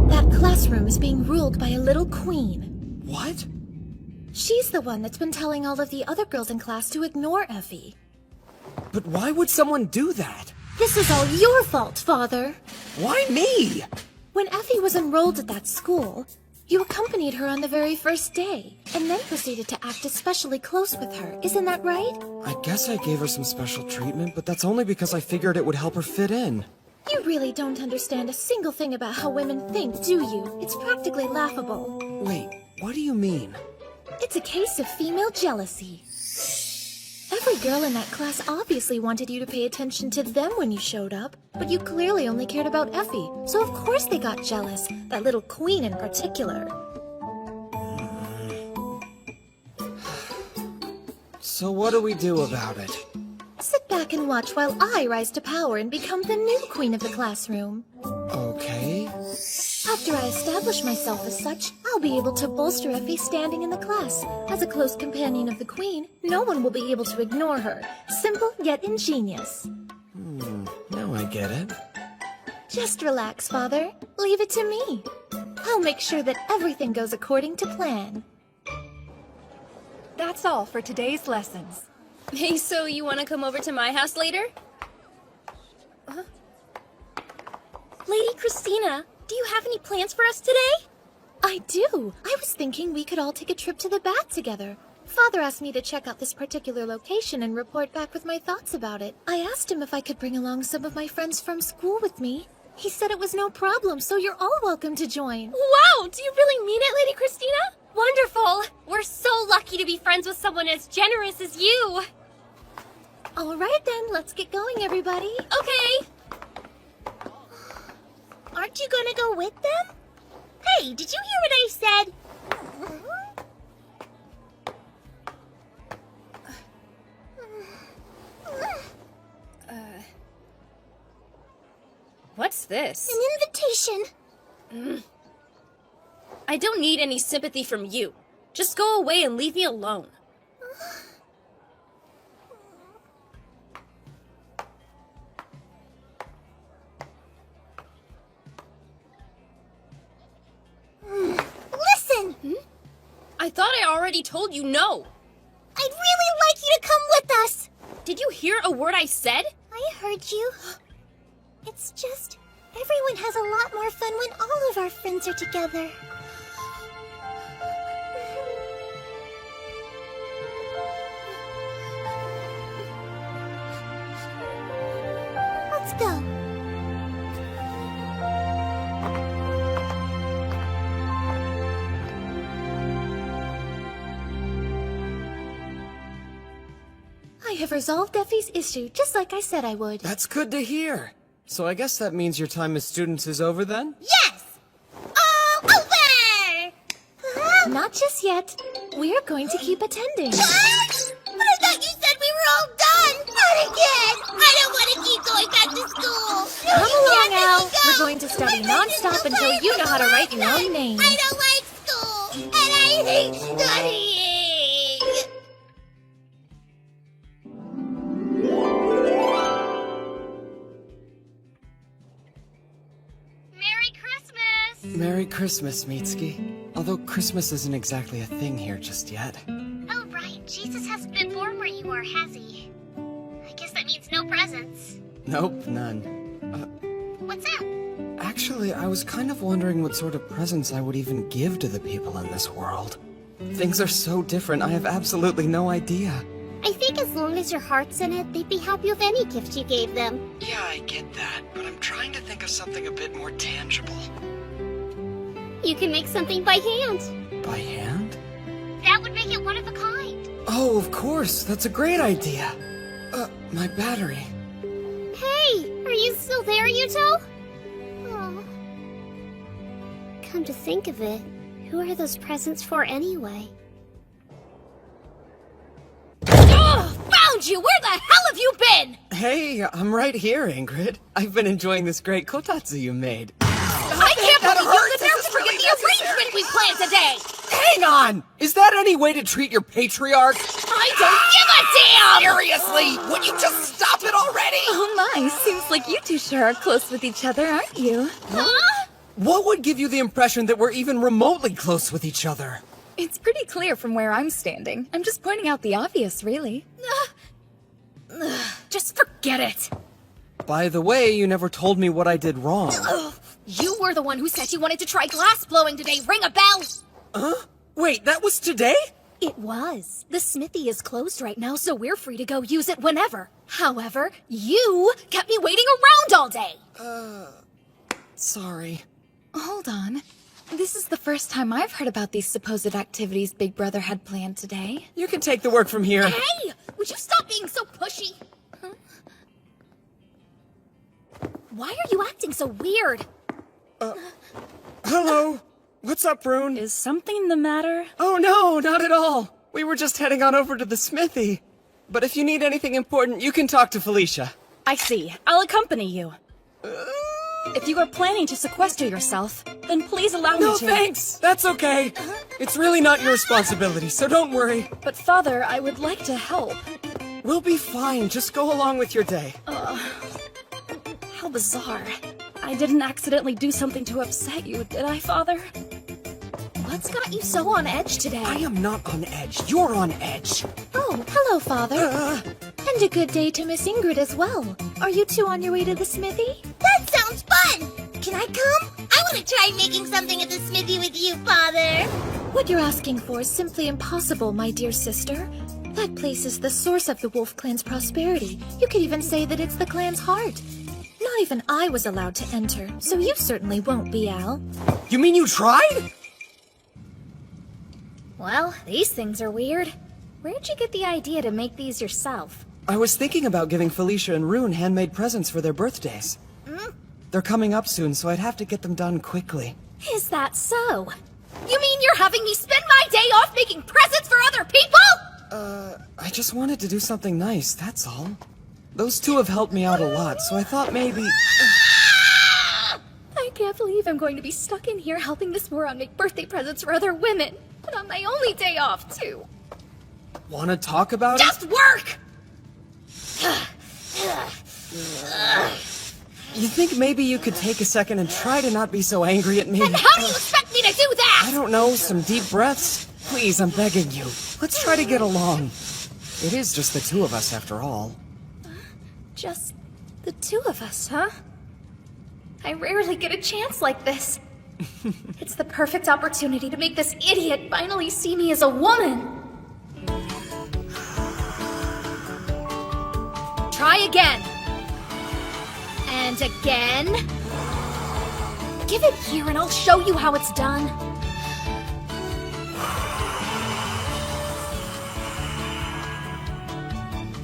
That classroom is being ruled by a little queen. What? She's the one that's been telling all of the other girls in class to ignore Effie. But why would someone do that? This is all your fault, Father. Why me? When Effie was enrolled at that school, you accompanied her on the very first day, and then proceeded to act especially close with her. Isn't that right? I guess I gave her some special treatment, but that's only because I figured it would help her fit in. You really don't understand a single thing about how women think, do you? It's practically laughable. Wait, what do you mean? It's a case of female jealousy. Every girl in that class obviously wanted you to pay attention to them when you showed up, but you clearly only cared about Effie, so of course they got jealous, that little queen in particular. So what do we do about it? Sit back and watch while I rise to power and become the new queen of the classroom. Okay. After I establish myself as such, I'll be able to bolster Effie's standing in the class. As a close companion of the queen, no one will be able to ignore her. Simple yet ingenious. Now I get it. Just relax, Father. Leave it to me. I'll make sure that everything goes according to plan. That's all for today's lessons. Hey, so you want to come over to my house later? Lady Christina, do you have any plans for us today? I do. I was thinking we could all take a trip to the bat together. Father asked me to check out this particular location and report back with my thoughts about it. I asked him if I could bring along some of my friends from school with me. He said it was no problem, so you're all welcome to join. Wow, do you really mean it, Lady Christina? Wonderful! We're so lucky to be friends with someone as generous as you! All right then, let's get going, everybody. Okay! Aren't you gonna go with them? Hey, did you hear what I said? What's this? An invitation. I don't need any sympathy from you. Just go away and leave me alone. Listen! I thought I already told you no. I'd really like you to come with us. Did you hear a word I said? I heard you. It's just, everyone has a lot more fun when all of our friends are together. Let's go. I have resolved Effie's issue, just like I said I would. That's good to hear. So I guess that means your time as students is over then? Yes! All over! Not just yet. We're going to keep attending. What? But I thought you said we were all done! Not again! I don't want to keep going back to school! Come You along, can't let Al. me go. We're going to study My friends are non-stop so until you know how to write your own name. I don't like school! And I hate studying! Merry Christmas, Mitsuki. Although Christmas isn't exactly a thing here just yet. Oh, right. Jesus hasn't been born where you are, has he? I guess that means no presents. Nope, none. What's that? Actually, I was kind of wondering what sort of presents I would even give to the people in this world. Things are so different, I have absolutely no idea. I think as long as your heart's in it, they'd be happy with any gift you gave them. Yeah, I get that, but I'm trying to think of something a bit more tangible. You can make something by hand. By hand? That would make it one of a kind. Oh, of course, that's a great idea. My battery. Hey, are you still there, Yuto? Oh. Come to think of it, who are those presents for anyway? Oh, found you! Where the hell have you been? Hey, I'm right here, Ingrid. I've been enjoying this great kotatsu you made. I can't believe you could never forget the arrangement we planned today! Hang on! Is that any way to treat your patriarch? I don't give a damn! Seriously, would you just stop it already? Oh my, seems like you two sure are close with each other, aren't you? Huh? What would give you the impression that we're even remotely close with each other? It's pretty clear from where I'm standing. I'm just pointing out the obvious, really. Just forget it! By the way, you never told me what I did wrong. You were the one who said you wanted to try glass blowing today. Ring a bell! Huh? Wait, that was today? It was. The smithy is closed right now, so we're free to go use it whenever. However, you kept me waiting around all day! Sorry. Hold on. This is the first time I've heard about these supposed activities Big Brother had planned today. You can take the work from here. Hey! Would you stop being so pushy? Huh? Why are you acting so weird? Hello. What's up, Rune? Is something the matter? Oh no, not at all. We were just heading on over to the smithy. But if you need anything important, you can talk to Felicia. I see. I'll accompany you. If you are planning to sequester yourself, then please allow me to. No, thanks! That's okay. It's really not your responsibility, so don't worry. But Father, I would like to help. We'll be fine. Just go along with your day. How bizarre. I didn't accidentally do something to upset you, did I, Father? What's got you so on edge today? I am not on edge. You're on edge. Oh, hello, Father. And a good day to Miss Ingrid as well. Are you two on your way to the smithy? That sounds fun! Can I come? I want to try making something at the smithy with you, Father. What you're asking for is simply impossible, my dear sister. That place is the source of the Wolf Clan's prosperity. You could even say that it's the clan's heart. Not even I was allowed to enter, so you certainly won't be, Al. You mean you tried? Well, these things are weird. Where'd you get the idea to make these yourself? I was thinking about giving Felicia and Rune handmade presents for their birthdays. They're coming up soon, so I'd have to get them done quickly. Is that so? You mean you're having me spend my day off making presents for other people? I just wanted to do something nice, that's all. Those two have helped me out a lot, so I thought maybe... I can't believe I'm going to be stuck in here helping this moron make birthday presents for other women. And on my only day off, too. Wanna talk about Just work! You think maybe you could take a second and try to not be so angry at me? And how do you expect me to do that? I don't know, some deep breaths? Please, I'm begging you. Let's try to get along. It is just the two of us, after all. Just the two of us, huh? I rarely get a chance like this. It's the perfect opportunity to make this idiot finally see me as a woman. Try again. And again. Give it here and I'll show you how it's done.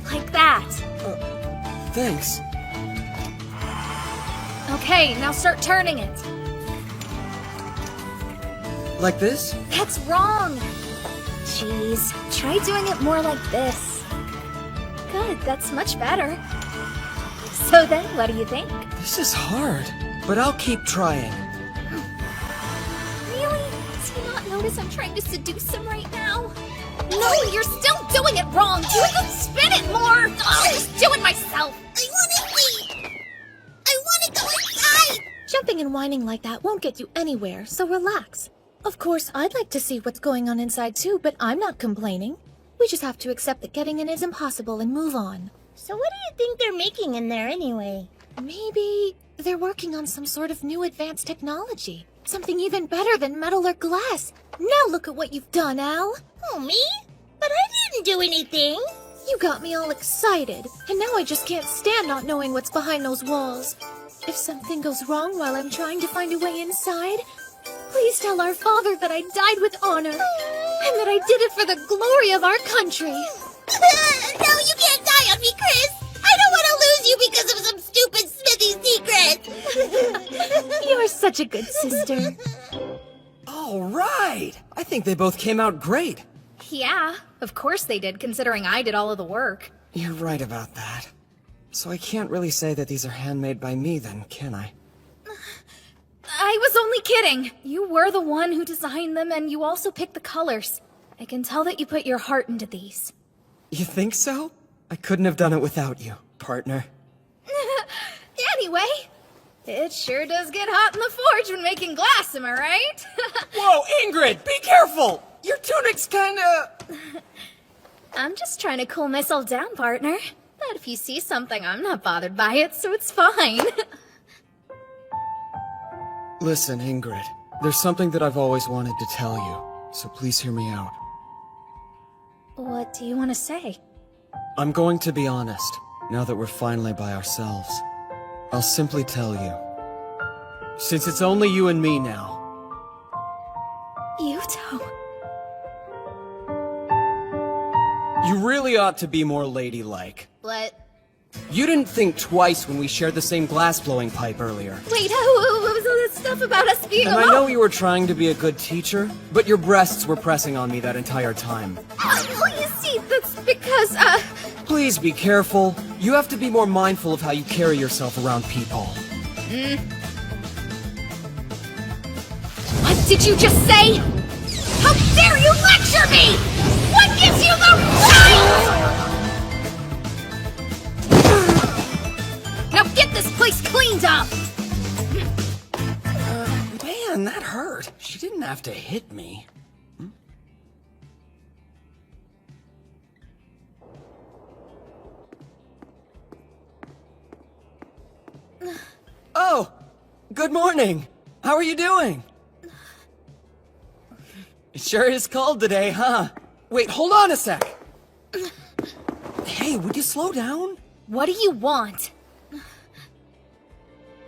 Like that. Thanks. Okay, now start turning it. Like this? That's wrong. Jeez, try doing it more like this. Good, that's much better. So then, what do you think? This is hard, but I'll keep trying. Really? Do you not notice I'm trying to seduce him right now? No, you're still doing it wrong! You could spin it more! I'll just do it myself! I want to see! I want to go inside! Jumping and whining like that won't get you anywhere, so relax. Of course, I'd like to see what's going on inside too, but I'm not complaining. We just have to accept that getting in is impossible and move on. So what do you think they're making in there anyway? Maybe they're working on some sort of new advanced technology. Something even better than metal or glass. Now look at what you've done, Al. Oh, me? But I didn't do anything. You got me all excited, and now I just can't stand not knowing what's behind those walls. If something goes wrong while I'm trying to find a way inside, please tell our father that I died with honor, and that I did it for the glory of our country. No, you can't die on me, Chris. I don't want to lose you because of some stupid smithy secret. You're such a good sister. All right! I think they both came out great. Yeah, of course they did, considering I did all of the work. You're right about that. So I can't really say that these are handmade by me then, can I? I was only kidding. You were the one who designed them, and you also picked the colors. I can tell that you put your heart into these. You think so? I couldn't have done it without you, partner. Anyway, it sure does get hot in the forge when making glass, am I right? Whoa, Ingrid, be careful! Your tunic's kinda... I'm just trying to cool myself down, partner. But if you see something, I'm not bothered by it, so it's fine. Listen, Ingrid, there's something that I've always wanted to tell you, so please hear me out. What do you want to say? I'm going to be honest, now that we're finally by ourselves. I'll simply tell you. Since it's only you and me now. Yuto. You really ought to be more ladylike. What? You didn't think twice when we shared the same glass-blowing pipe earlier. Wait, what was all that stuff about us being And alone? I know you were trying to be a good teacher, but your breasts were pressing on me that entire time. Well, you see, that's because, Please be careful. You have to be more mindful of how you carry yourself around people. What did you just say? How dare you lecture me? What gives you the right? Now get this place cleaned up! Man, that hurt. She didn't have to hit me. Oh! Good morning! How are you doing? It sure is cold today, huh? Wait, hold on a sec! Hey, would you slow down? What do you want?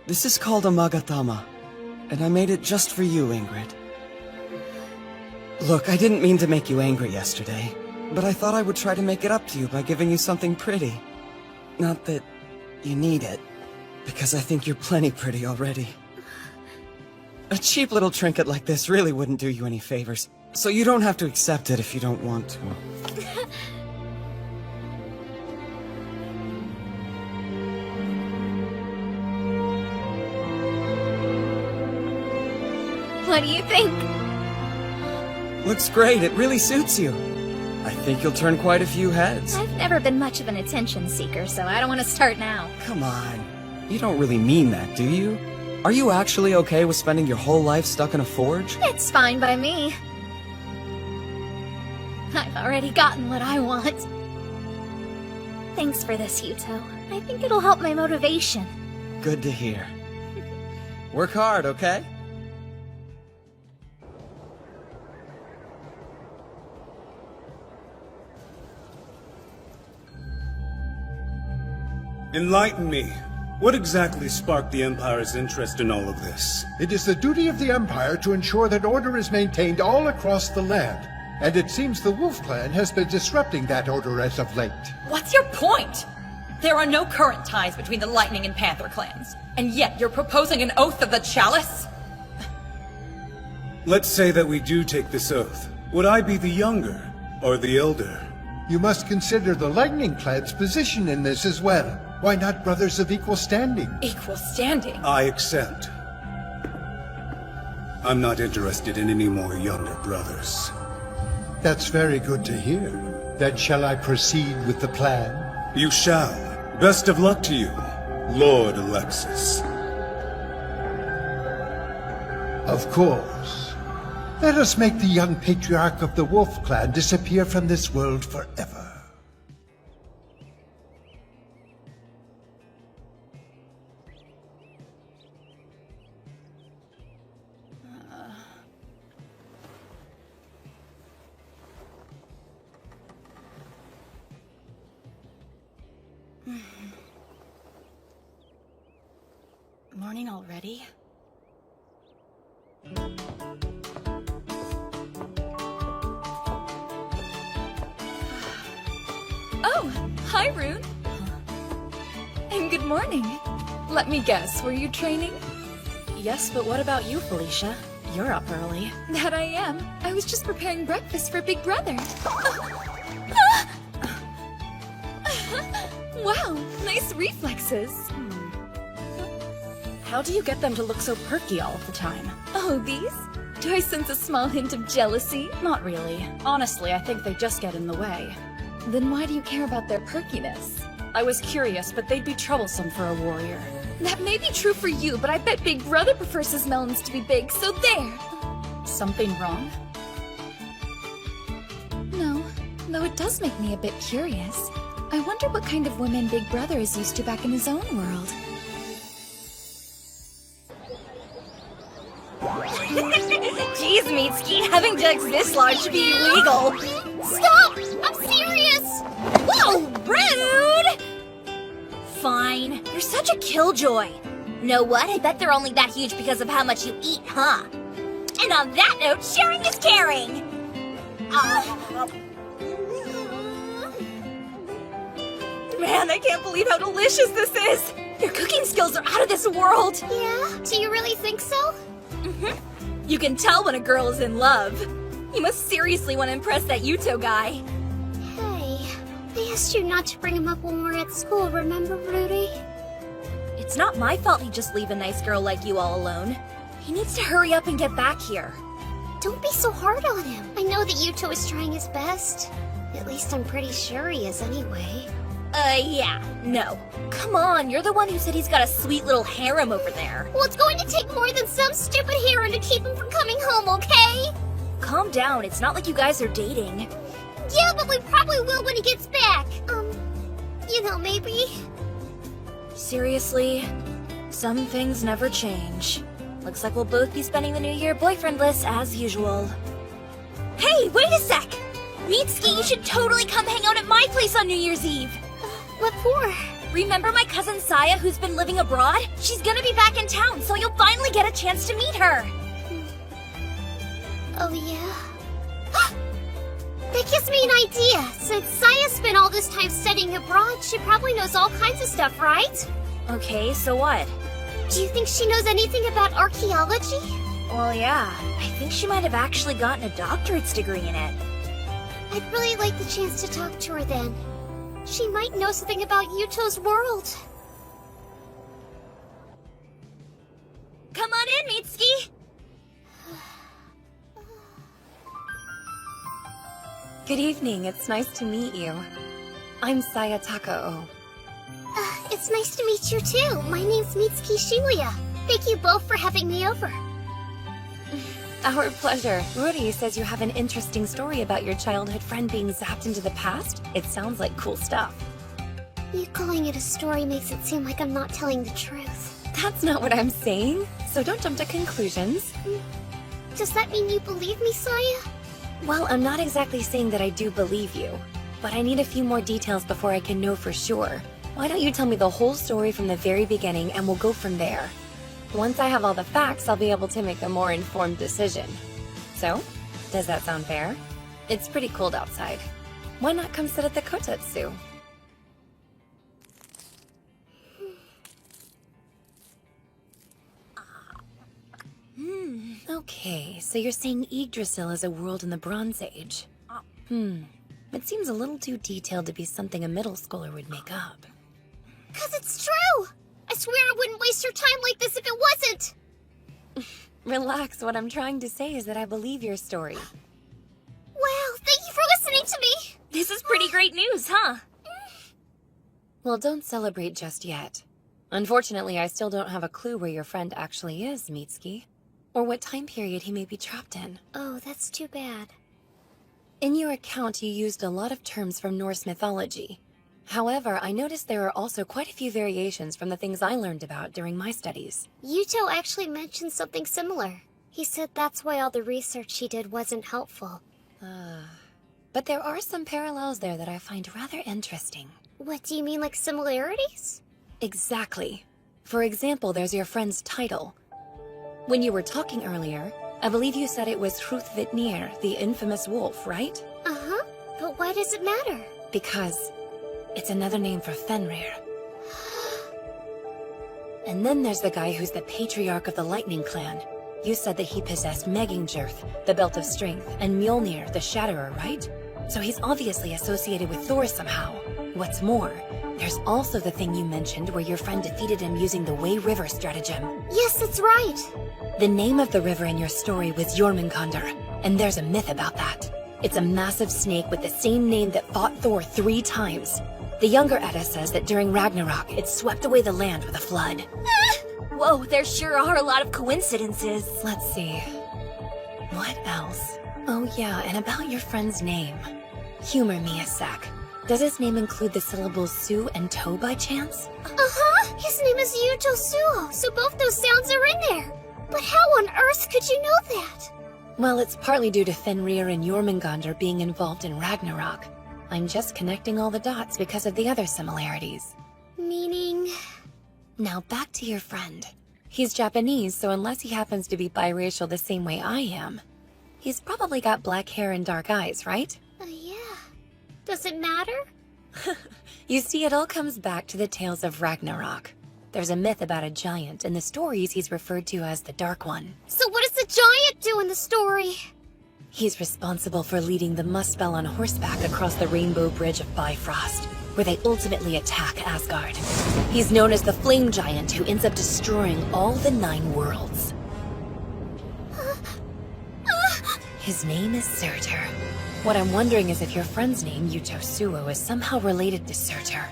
This is called a Magatama, and I made it just for you, Ingrid. Look, I didn't mean to make you angry yesterday, but I thought I would try to make it up to you by giving you something pretty. Not that you need it, because I think you're plenty pretty already. A cheap little trinket like this really wouldn't do you any favors, so you don't have to accept it if you don't want to. What do you think? Looks great, it really suits you. I think you'll turn quite a few heads. I've never been much of an attention seeker, so I don't want to start now. Come on, you don't really mean that, do you? Are you actually okay with spending your whole life stuck in a forge? It's fine by me. I've already gotten what I want. Thanks for this, Yuto. I think it'll help my motivation. Good to hear. Work hard, okay? Enlighten me. What exactly sparked the Empire's interest in all of this? It is the duty of the Empire to ensure that order is maintained all across the land. And it seems the Wolf Clan has been disrupting that order as of late. What's your point? There are no current ties between the Lightning and Panther clans, and yet you're proposing an oath of the Chalice? Let's say that we do take this oath. Would I be the younger or the elder? You must consider the Lightning Clan's position in this as well. Why not brothers of equal standing? Equal standing? I accept. I'm not interested in any more younger brothers. That's very good to hear. Then shall I proceed with the plan? You shall. Best of luck to you, Lord Alexis. Of course. Let us make the young patriarch of the Wolf Clan disappear from this world forever. Morning already? Oh, hi, Rune. And good morning. Let me guess, were you training? Yes, but what about you, Felicia? You're up early. That I am. I was just preparing breakfast for Big Brother. Wow, nice reflexes. How do you get them to look so perky all the time? Oh, these? Do I sense a small hint of jealousy? Not really. Honestly, I think they just get in the way. Then why do you care about their perkiness? I was curious, but they'd be troublesome for a warrior. That may be true for you, but I bet Big Brother prefers his melons to be big, so there! Something wrong? No, though it does make me a bit curious. I wonder what kind of women Big Brother is used to back in his own world. Jeez, Mitsuki, having jugs this large should be illegal. Stop! I'm serious! Whoa, rude! Fine, you're such a killjoy. Know what? I bet they're only that huge because of how much you eat, huh? And on that note, sharing is caring! Man, I can't believe how delicious this is! Your cooking skills are out of this world! Yeah? Do you really think so? Mm-hmm. You can tell when a girl is in love. You must seriously want to impress that Yuto guy. Hey, I asked you not to bring him up when we were at school, remember, Rudy? It's not my fault he'd just leave a nice girl like you all alone. He needs to hurry up and get back here. Don't be so hard on him. I know that Yuto is trying his best. At least I'm pretty sure he is anyway. Yeah, no. Come on, you're the one who said he's got a sweet little harem over there. Well, it's going to take more than some stupid harem to keep him from coming home, okay? Calm down, it's not like you guys are dating. Yeah, but we probably will when he gets back. You know, maybe. Seriously? Some things never change. Looks like we'll both be spending the new year boyfriendless as usual. Hey, wait a sec! Mitsuki, you should totally come hang out at my place on New Year's Eve! What for? Remember my cousin Saya who's been living abroad? She's gonna be back in town, so you'll finally get a chance to meet her! Oh, yeah? That gives me an idea! Since Saya spent all this time studying abroad, she probably knows all kinds of stuff, right? Okay, so what? Do you think she knows anything about archaeology? Well, yeah. I think she might have actually gotten a doctorate's degree in it. I'd really like the chance to talk to her then. She might know something about Yuto's world. Come on in, Mitsuki! Good evening, it's nice to meet you. I'm Saya Takao. It's nice to meet you too. My name's Mitsuki Shibuya. Thank you both for having me over. Our pleasure. Rudy says you have an interesting story about your childhood friend being zapped into the past. It sounds like cool stuff. You calling it a story makes it seem like I'm not telling the truth. That's not what I'm saying, so don't jump to conclusions. Does that mean you believe me, Saya? Well, I'm not exactly saying that I do believe you, but I need a few more details before I can know for sure. Why don't you tell me the whole story from the very beginning and we'll go from there. Once I have all the facts, I'll be able to make a more informed decision. So, does that sound fair? It's pretty cold outside. Why not come sit at the kotetsu? Okay, so you're saying Yggdrasil is a world in the Bronze Age. It seems a little too detailed to be something a middle schooler would make up. 'Cause it's true! I swear I wouldn't waste your time like this if it wasn't! Relax, what I'm trying to say is that I believe your story. Wow, thank you for listening to me! This is pretty great news, huh? Well, don't celebrate just yet. Unfortunately, I still don't have a clue where your friend actually is, Mitsuki. Or what time period he may be trapped in. Oh, that's too bad. In your account, you used a lot of terms from Norse mythology. However, I noticed there are also quite a few variations from the things I learned about during my studies. Yuto actually mentioned something similar. He said that's why all the research he did wasn't helpful. But there are some parallels there that I find rather interesting. What do you mean, like similarities? Exactly. For example, there's your friend's title. When you were talking earlier, I believe you said it was Hrúthvitnir, the infamous wolf, right? Uh-huh. But why does it matter? Because it's another name for Fenrir. And then there's the guy who's the patriarch of the Lightning Clan. You said that he possessed Megingjörth, the Belt of Strength, and Mjolnir, the Shatterer, right? So he's obviously associated with Thor somehow. What's more, there's also the thing you mentioned where your friend defeated him using the Way River stratagem. Yes, that's right. The name of the river in your story was Jormungandr, and there's a myth about that. It's a massive snake with the same name that fought Thor 3 times. The younger Edda says that during Ragnarok, it swept away the land with a flood. Whoa, there sure are a lot of coincidences. Let's see. What else? Oh yeah, and about your friend's name. Humor me a sec. Does his name include the syllables Su and To by chance? Uh-huh! His name is Yuto Suo, so both those sounds are in there. But how on earth could you know that? Well, it's partly due to Fenrir and Jormungandr being involved in Ragnarok. I'm just connecting all the dots because of the other similarities. Meaning? Now back to your friend. He's Japanese, so unless he happens to be biracial the same way I am, he's probably got black hair and dark eyes, right? Yeah. Does it matter? You see, it all comes back to the tales of Ragnarok. There's a myth about a giant. In the stories, he's referred to as the Dark One. So what does the giant do in the story? He's responsible for leading the Muspel on horseback across the Rainbow Bridge of Bifrost, where they ultimately attack Asgard. He's known as the Flame Giant who ends up destroying all the 9 worlds. His name is Surtur. What I'm wondering is if your friend's name, Yutosuo, is somehow related to Surtur.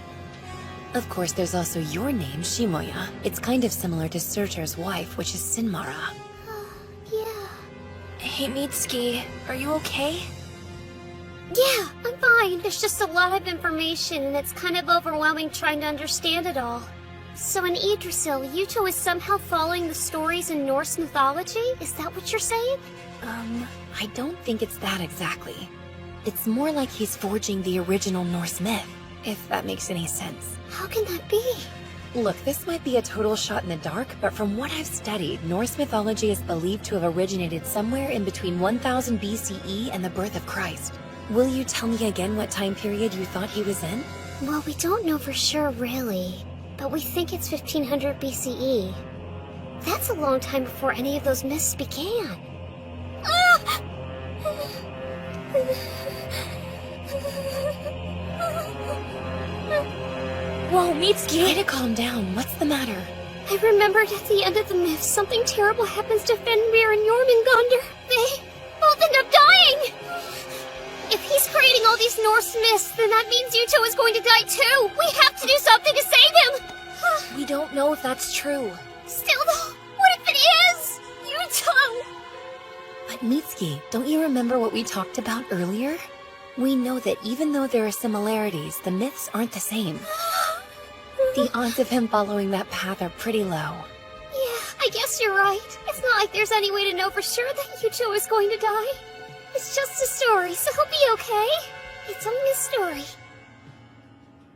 Of course, there's also your name, Shimoya. It's kind of similar to Surtur's wife, which is Sinmara. Hey, Mitsuki, are you okay? Yeah, I'm fine. There's just a lot of information, and it's kind of overwhelming trying to understand it all. So in Yggdrasil, Yuto is somehow following the stories in Norse mythology? Is that what you're saying? I don't think it's that exactly. It's more like he's forging the original Norse myth, if that makes any sense. How can that be? Look, this might be a total shot in the dark, but from what I've studied, Norse mythology is believed to have originated somewhere in between 1000 BCE and the birth of Christ. Will you tell me again what time period you thought he was in? Well, we don't know for sure, really. But we think it's 1500 BCE. That's a long time before any of those myths began. Whoa, Mitsuki! Try to calm down. What's the matter? I remembered at the end of the myth, something terrible happens to Fenrir and Jormungandr. They both end up dying! If he's creating all these Norse myths, then that means Yuto is going to die too! We have to do something to save him! We don't know if that's true. Still though, what if it is? Yuto! But Mitsuki, don't you remember what we talked about earlier? We know that even though there are similarities, the myths aren't the same. The odds of him following that path are pretty low. Yeah, I guess you're right. It's not like there's any way to know for sure that Yuto is going to die. It's just a story, so he'll be okay. It's only a story.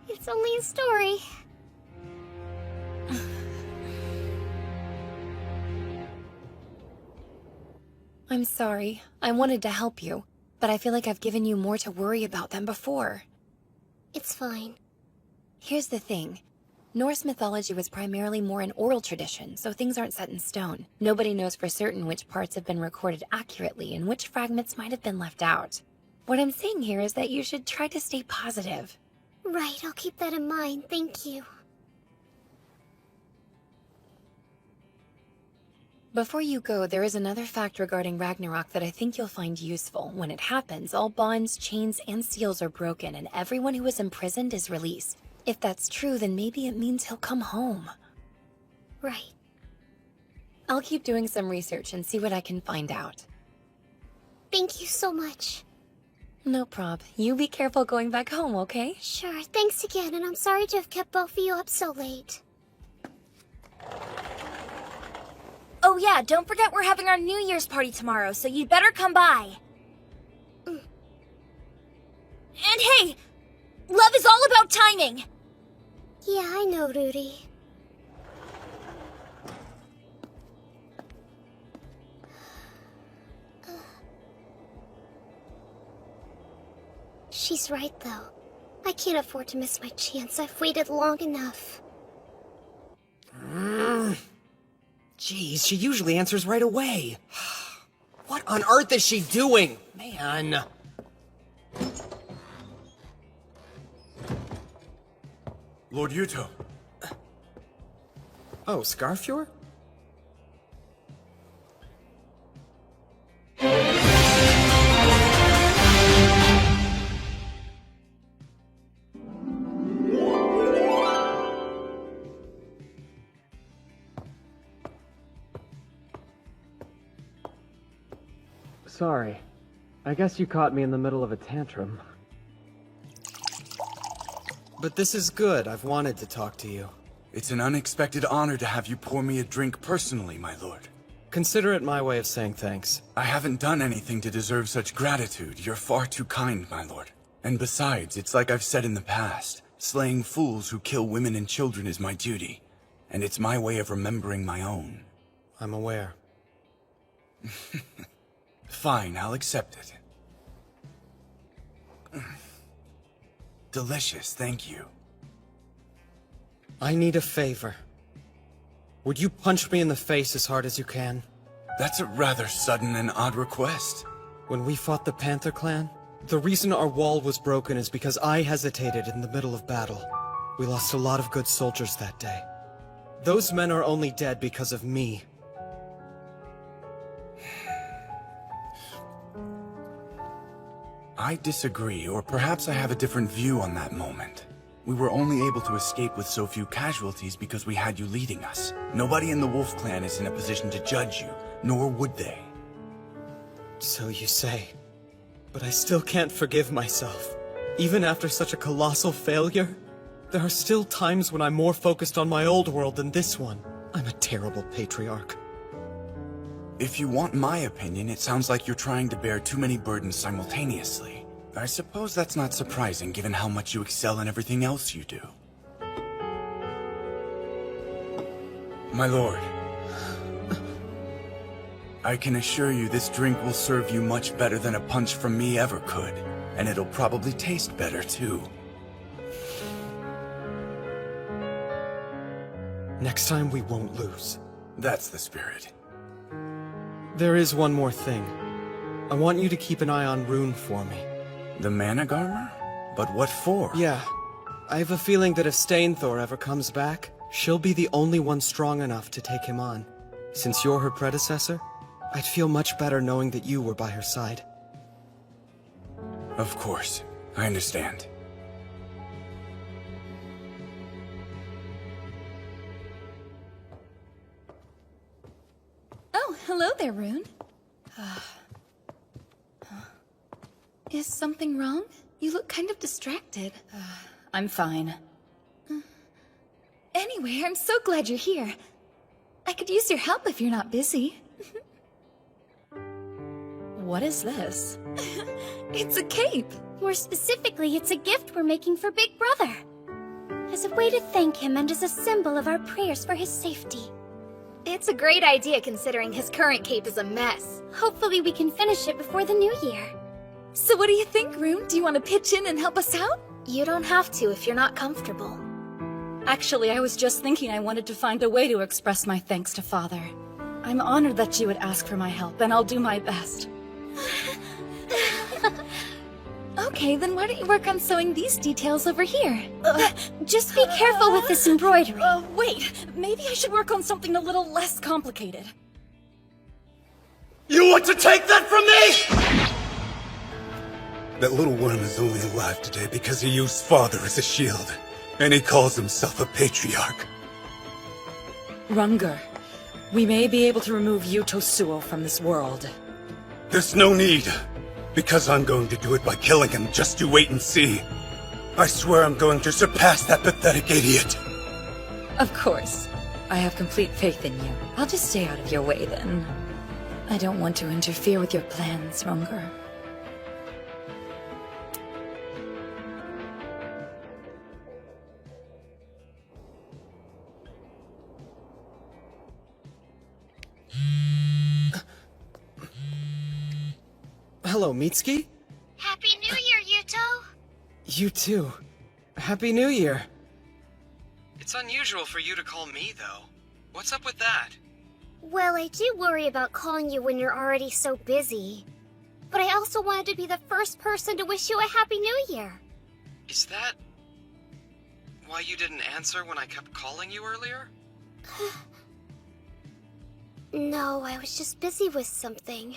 It's only a story. I'm sorry. I wanted to help you, but I feel like I've given you more to worry about than before. It's fine. Here's the thing. Norse mythology was primarily more an oral tradition, so things aren't set in stone. Nobody knows for certain which parts have been recorded accurately and which fragments might have been left out. What I'm saying here is that you should try to stay positive. Right, I'll keep that in mind, thank you. Before you go, there is another fact regarding Ragnarok that I think you'll find useful. When it happens, all bonds, chains, and seals are broken, and everyone who is imprisoned is released. If that's true, then maybe it means he'll come home. Right. I'll keep doing some research and see what I can find out. Thank you so much. No prob. You be careful going back home, okay? Sure, thanks again, and I'm sorry to have kept both of you up so late. Oh yeah, don't forget we're having our New Year's party tomorrow, so you'd better come by. And hey! Love is all about timing! Yeah, I know, Rudy. She's right, though. I can't afford to miss my chance. I've waited long enough. Jeez, she usually answers right away. What on earth is she doing? Man. Lord Yuto. Oh, Scarfjord? Sorry. I guess you caught me in the middle of a tantrum. But this is good. I've wanted to talk to you. It's an unexpected honor to have you pour me a drink personally, my lord. Consider it my way of saying thanks. I haven't done anything to deserve such gratitude. You're far too kind, my lord. And besides, it's like I've said in the past. Slaying fools who kill women and children is my duty. And it's my way of remembering my own. I'm aware. Fine, I'll accept it. Delicious, thank you. I need a favor. Would you punch me in the face as hard as you can? That's a rather sudden and odd request. When we fought the Panther Clan, the reason our wall was broken is because I hesitated in the middle of battle. We lost a lot of good soldiers that day. Those men are only dead because of me. I disagree, or perhaps I have a different view on that moment. We were only able to escape with so few casualties because we had you leading us. Nobody in the Wolf Clan is in a position to judge you, nor would they. So you say. But I still can't forgive myself. Even after such a colossal failure, there are still times when I'm more focused on my old world than this one. I'm a terrible patriarch. If you want my opinion, it sounds like you're trying to bear too many burdens simultaneously. I suppose that's not surprising, given how much you excel in everything else you do. My lord, I can assure you this drink will serve you much better than a punch from me ever could. And it'll probably taste better, too. Next time we won't lose. That's the spirit. There is one more thing. I want you to keep an eye on Rune for me. The Manag armor? But what for? Yeah. I have a feeling that if Stainthor ever comes back, she'll be the only one strong enough to take him on. Since you're her predecessor, I'd feel much better knowing that you were by her side. Of course. I understand. Oh, hello there, Rune. Is something wrong? You look kind of distracted. I'm fine. Anyway, I'm so glad you're here. I could use your help if you're not busy. What is this? It's a cape. More specifically, it's a gift we're making for Big Brother. As a way to thank him and as a symbol of our prayers for his safety. It's a great idea considering his current cape is a mess. Hopefully we can finish it before the new year. So what do you think, Rune? Do you want to pitch in and help us out? You don't have to if you're not comfortable. Actually, I was just thinking I wanted to find a way to express my thanks to Father. I'm honored that you would ask for my help, and I'll do my best. Okay, then why don't you work on sewing these details over here? Just be careful with this embroidery. Wait, maybe I should work on something a little less complicated. You want to take that from me?! That little worm is only alive today because he used Father as a shield. And he calls himself a patriarch. Runger, we may be able to remove Yutosuo from this world. There's no need. Because I'm going to do it by killing him, just you wait and see. I swear I'm going to surpass that pathetic idiot. Of course. I have complete faith in you. I'll just stay out of your way then. I don't want to interfere with your plans, Runger. Hello, Mitsuki? Happy New Year, Yuto! You too. Happy New Year. It's unusual for you to call me, though. What's up with that? Well, I do worry about calling you when you're already so busy. But I also wanted to be the first person to wish you a Happy New Year. Is that why you didn't answer when I kept calling you earlier? No, I was just busy with something.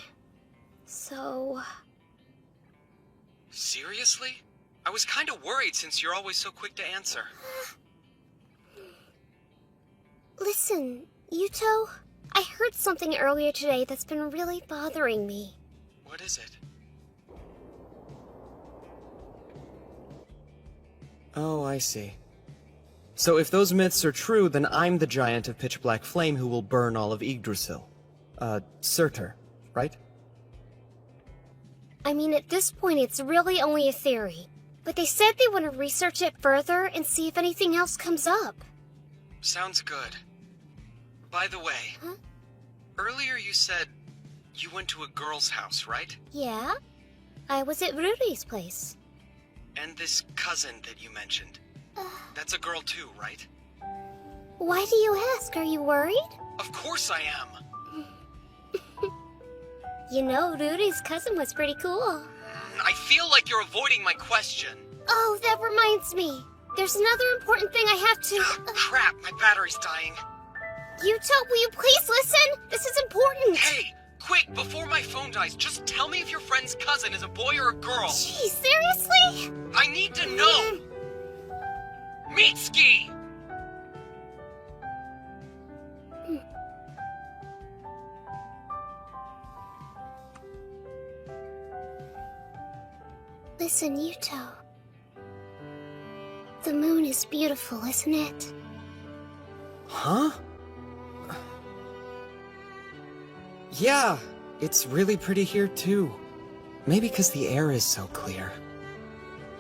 So... Seriously? I was kinda worried since you're always so quick to answer. Listen, Yuto, I heard something earlier today that's been really bothering me. What is it? Oh, I see. So if those myths are true, then I'm the giant of pitch black flame who will burn all of Yggdrasil. Surtur, right? I mean, at this point, it's really only a theory. But they said they want to research it further and see if anything else comes up. Sounds good. By the way, earlier you said you went to a girl's house, right? Yeah? I was at Rudy's place. And this cousin that you mentioned. That's a girl too, right? Why do you ask? Are you worried? Of course I am! You know, Ruru's cousin was pretty cool. I feel like you're avoiding my question. Oh, that reminds me. There's another important thing I have to... Crap, my battery's dying. Yuto, will you please listen? This is important. Hey, quick, before my phone dies, just tell me if your friend's cousin is a boy or a girl. Gee, seriously? I need to know! Mitsuki! Listen, Yuto. The moon is beautiful, isn't it? Huh? Yeah, it's really pretty here too. Maybe because the air is so clear.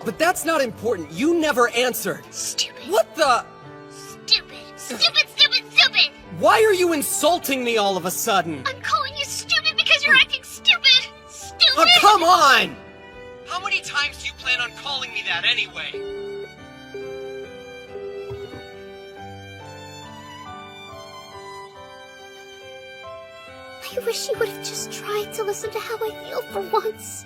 But that's not important. You never answered. Stupid. What the? Stupid. Stupid, stupid, stupid! Why are you insulting me all of a sudden? I'm calling you stupid because you're acting stupid! Stupid! Oh, come on! How many times do you plan on calling me that anyway? I wish you would have just tried to listen to how I feel for once.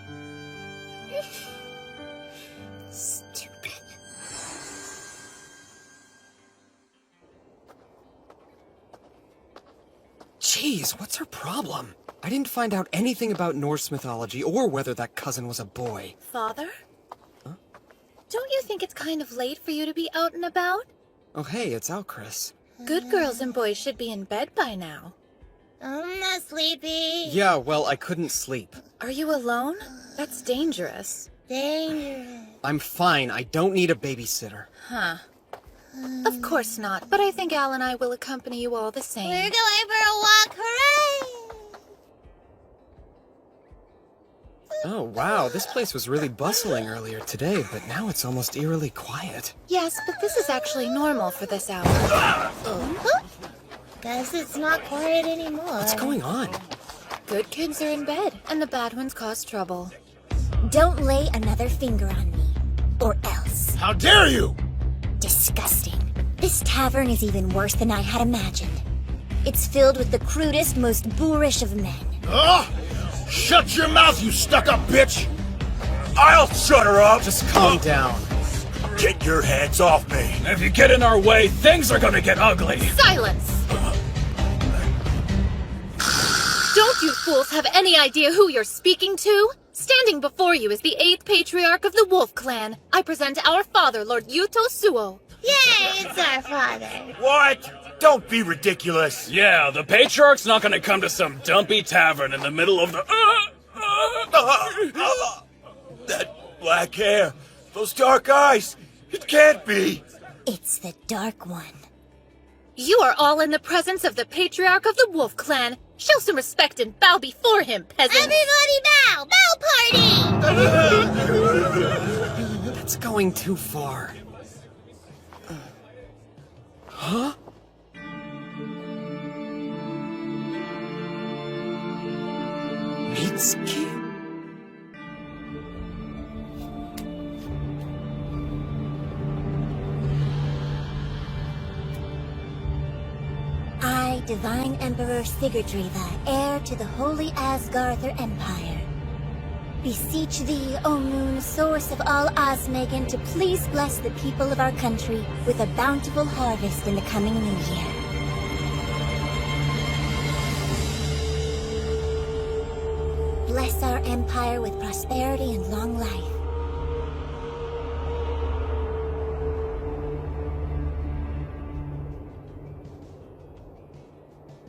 Stupid. Jeez, what's her problem? I didn't find out anything about Norse mythology or whether that cousin was a boy. Father? Huh? Don't you think it's kind of late for you to be out and about? Oh hey, it's out, Chris. Good girls and boys should be in bed by now. I'm not sleepy. Yeah, well, I couldn't sleep. Are you alone? That's dangerous. Dangerous. I'm fine. I don't need a babysitter. Huh. Of course not, but I think Al and I will accompany you all the same. We're going for a walk, hooray! Oh, wow, this place was really bustling earlier today, but now it's almost eerily quiet. Yes, but this is actually normal for this hour. Guess it's not quiet anymore. What's going on? Good kids are in bed, and the bad ones cause trouble. Don't lay another finger on me, or else. How dare you! Disgusting. This tavern is even worse than I had imagined. It's filled with the crudest, most boorish of men. Ugh! Shut your mouth, you stuck-up bitch! I'll shut her up! Just calm down. Get your hands off me! If you get in our way, things are gonna get ugly! Silence! Don't you fools have any idea who you're speaking to? Standing before you is the 8th Patriarch of the Wolf Clan. I present our father, Lord Yuto Suo. Yay, it's our father. What? Don't be ridiculous. Yeah, the Patriarch's not gonna come to some dumpy tavern in the middle of the... That black hair, those dark eyes, it can't be. It's the Dark One. You are all in the presence of the Patriarch of the Wolf Clan. Show some respect and bow before him, peasants. Everybody bow! Bow party! That's going too far. Huh? Mitsuki? I, Divine Emperor Sigurdriva, heir to the Holy Asgarther Empire, beseech thee, O moon, source of all Osmegan, to please bless the people of our country with a bountiful harvest in the coming new year. Bless our empire with prosperity and long life.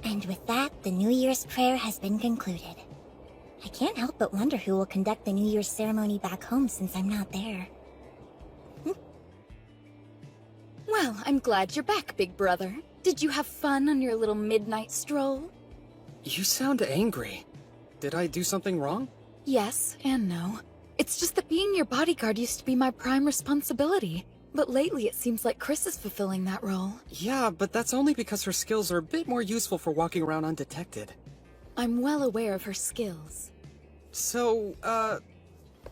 And with that, the New Year's prayer has been concluded. I can't help but wonder who will conduct the New Year's ceremony back home since I'm not there. Well, I'm glad you're back, big brother. Did you have fun on your little midnight stroll? You sound angry. Did I do something wrong? Yes and no. It's just that being your bodyguard used to be my prime responsibility. But lately it seems like Chris is fulfilling that role. Yeah, but that's only because her skills are a bit more useful for walking around undetected. I'm well aware of her skills. So,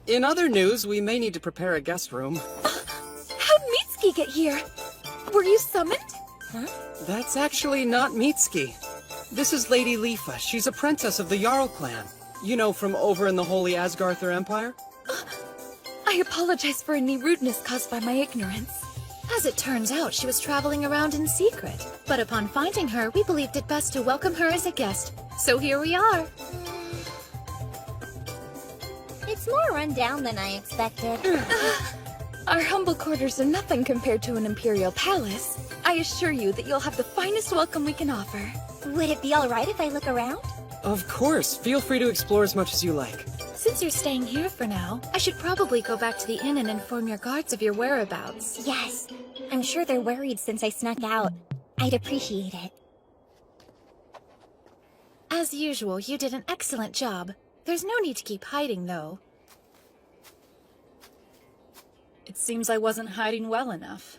in other news, we may need to prepare a guest room. How'd Mitsuki get here? Were you summoned? Huh? That's actually not Mitsuki. This is Lady Lifa. She's a princess of the Jarl clan. You know, from over in the Holy Asgarther Empire? I apologize for any rudeness caused by my ignorance. As it turns out, she was traveling around in secret. But upon finding her, we believed it best to welcome her as a guest. So here we are. It's more run down than I expected. Our humble quarters are nothing compared to an imperial palace. I assure you that you'll have the finest welcome we can offer. Would it be alright if I look around? Of course. Feel free to explore as much as you like. Since you're staying here for now, I should probably go back to the inn and inform your guards of your whereabouts. Yes. I'm sure they're worried since I snuck out. I'd appreciate it. As usual, you did an excellent job. There's no need to keep hiding, though. It seems I wasn't hiding well enough.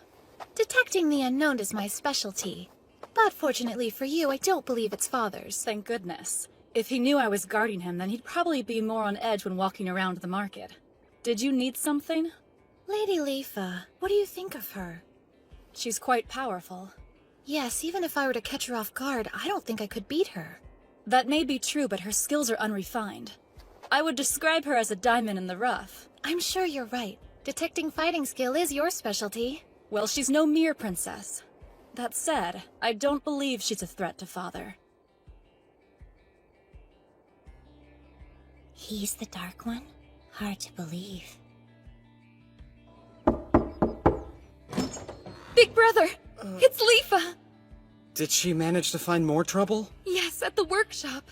Detecting the unknown is my specialty. But fortunately for you, I don't believe it's Father's. Thank goodness. If he knew I was guarding him, then he'd probably be more on edge when walking around the market. Did you need something? Lady Leafa, what do you think of her? She's quite powerful. Yes, even if I were to catch her off guard, I don't think I could beat her. That may be true, but her skills are unrefined. I would describe her as a diamond in the rough. I'm sure you're right. Detecting fighting skill is your specialty. Well, she's no mere princess. That said, I don't believe she's a threat to Father. He's the Dark One? Hard to believe. Big brother! It's Leafa! Did she manage to find more trouble? Yes, at the workshop.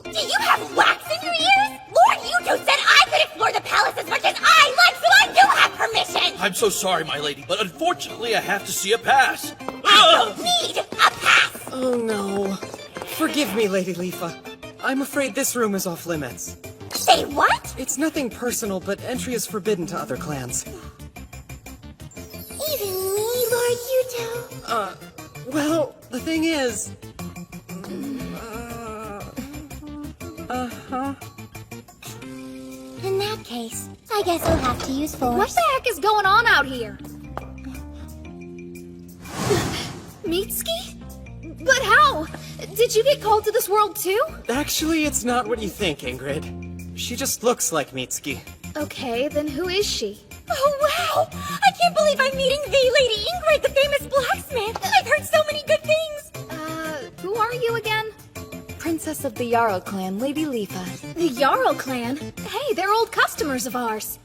Do you have wax in your ears? Lord Yuto said I could explore the palace as much as I like, so I do have permission! I'm so sorry, my lady, but unfortunately I have to see a pass. I don't need a pass! Oh no. Forgive me, Lady Leafa. I'm afraid this room is off limits. Say what? It's nothing personal, but entry is forbidden to other clans. Even me, Lord Yuto? Well, the thing is... In that case, I guess I'll have to use force. What the heck is going on out here? Mitsuki? But how? Did you get called to this world too? Actually, it's not what you think, Ingrid. She just looks like Mitsuki. Okay, then who is she? Oh wow! I can't believe I'm meeting the Lady Ingrid, the famous blacksmith! I've heard so many good things! Who are you again? Princess of the Jarl clan, Lady Leafa. The Jarl clan? Hey, they're old customers of ours.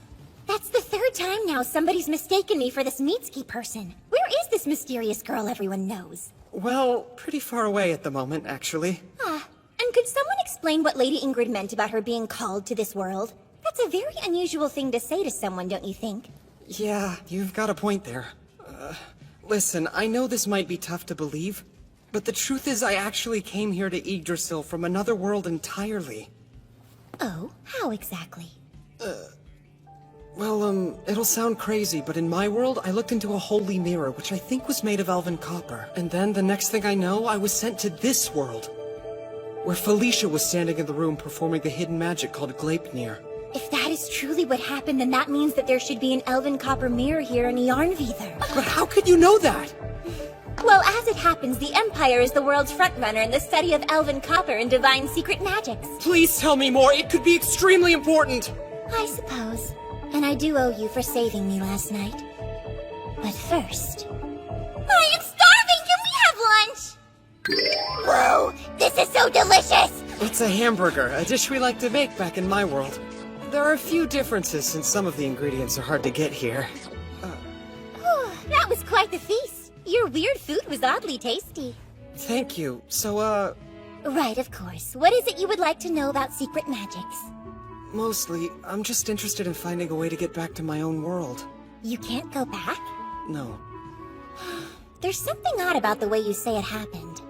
That's the third time now somebody's mistaken me for this Mitsuki person. Where is this mysterious girl everyone knows? Well, pretty far away at the moment, actually. And could someone explain what Lady Ingrid meant about her being called to this world? That's a very unusual thing to say to someone, don't you think? Yeah, you've got a point there. Listen, I know this might be tough to believe, but the truth is I actually came here to Yggdrasil from another world entirely. Oh, how exactly? Well, it'll sound crazy, but in my world, I looked into a holy mirror, which I think was made of elven copper. And then, the next thing I know, I was sent to this world, where Felicia was standing in the room performing the hidden magic called Gleipnir. If that is truly what happened, then that means that there should be an elven copper mirror here in Yarnvidar. But how could you know that? Well, as it happens, the Empire is the world's frontrunner in the study of elven copper and divine secret magics. Please tell me more, it could be extremely important! I suppose. And I do owe you for saving me last night. But first... I am starving! Can we have lunch? Whoa! This is so delicious! It's a hamburger, a dish we like to make back in my world. There are a few differences since some of the ingredients are hard to get here. That was quite the feast. Your weird food was oddly tasty. Thank you. So, Right, of course. What is it you would like to know about secret magics? Mostly, I'm just interested in finding a way to get back to my own world. You can't go back? No. There's something odd about the way you say it happened.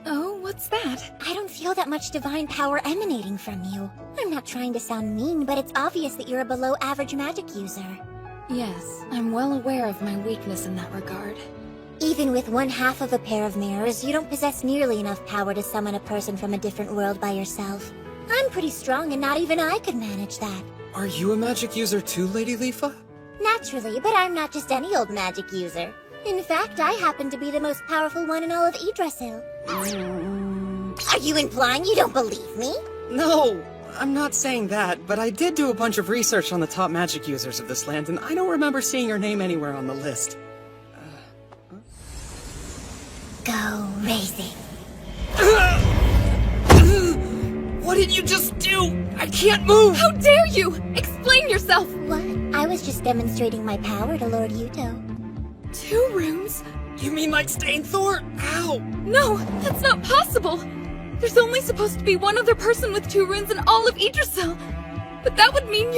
Oh, what's that? I don't feel that much divine power emanating from you. I'm not trying to sound mean, but it's obvious that you're a below-average magic user. Yes, I'm well aware of my weakness in that regard. Even with one half of a pair of mirrors, you don't possess nearly enough power to summon a person from a different world by yourself. I'm pretty strong, and not even I could manage that. Are you a magic user too, Lady Leafa? Naturally, but I'm not just any old magic user. In fact, I happen to be the most powerful one in all of Yggdrasil. Are you implying you don't believe me? No, I'm not saying that, but I did do a bunch of research on the top magic users of this land, and I don't remember seeing your name anywhere on the list. Go racing. What did you just do? I can't move! How dare you! Explain yourself! What? I was just demonstrating my power to Lord Yuto. 2 rooms? You mean like Stainthor? Ow! No, that's not possible! There's only supposed to be one other person with 2 runes in all of Yggdrasil. But that would mean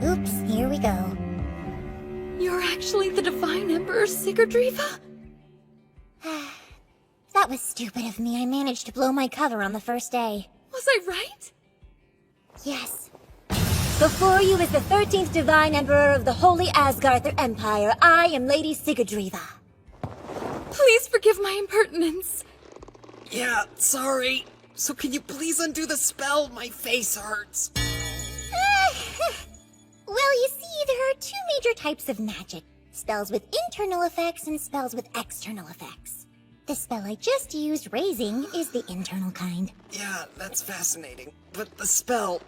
Oops, here we go. You're actually the Divine Emperor Sigurdriva? That was stupid of me. I managed to blow my cover on the first day. Was I right? Yes. Before you is the 13th Divine Emperor of the Holy Asgarther Empire. I am Lady Sigurdriva. Please forgive my impertinence. Yeah, sorry. So can you please undo the spell? My face hurts. Well, you see, there are 2 major types of magic. Spells with internal effects and spells with external effects. The spell I just used, Raising, is the internal kind. Yeah, that's fascinating. But the spell,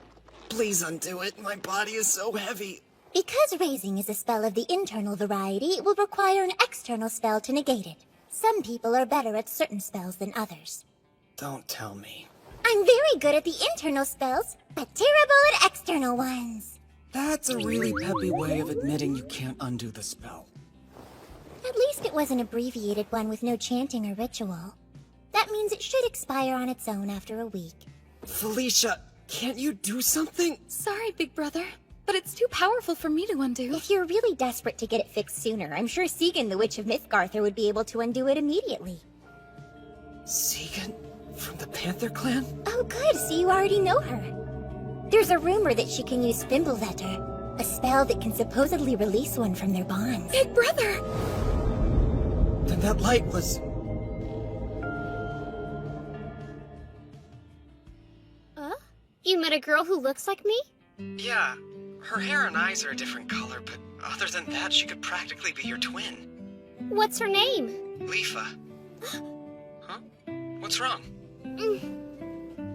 please undo it. My body is so heavy. Because Raising is a spell of the internal variety, it will require an external spell to negate it. Some people are better at certain spells than others. Don't tell me. I'm very good at the internal spells, but terrible at external ones. That's a really peppy way of admitting you can't undo the spell. At least it was an abbreviated one with no chanting or ritual. That means it should expire on its own after a week. Felicia, can't you do something? Sorry, big brother, but it's too powerful for me to undo. If you're really desperate to get it fixed sooner, I'm sure Segan, the Witch of Mythgarther, would be able to undo it immediately. Segan? From the Panther Clan? Oh good, so you already know her. There's a rumor that she can use Fimbulvetter, a spell that can supposedly release one from their bonds. Big brother! Then that light was... You met a girl who looks like me? Yeah. Her hair and eyes are a different color, but other than that, she could practically be your twin. What's her name? Leafa. Huh? What's wrong?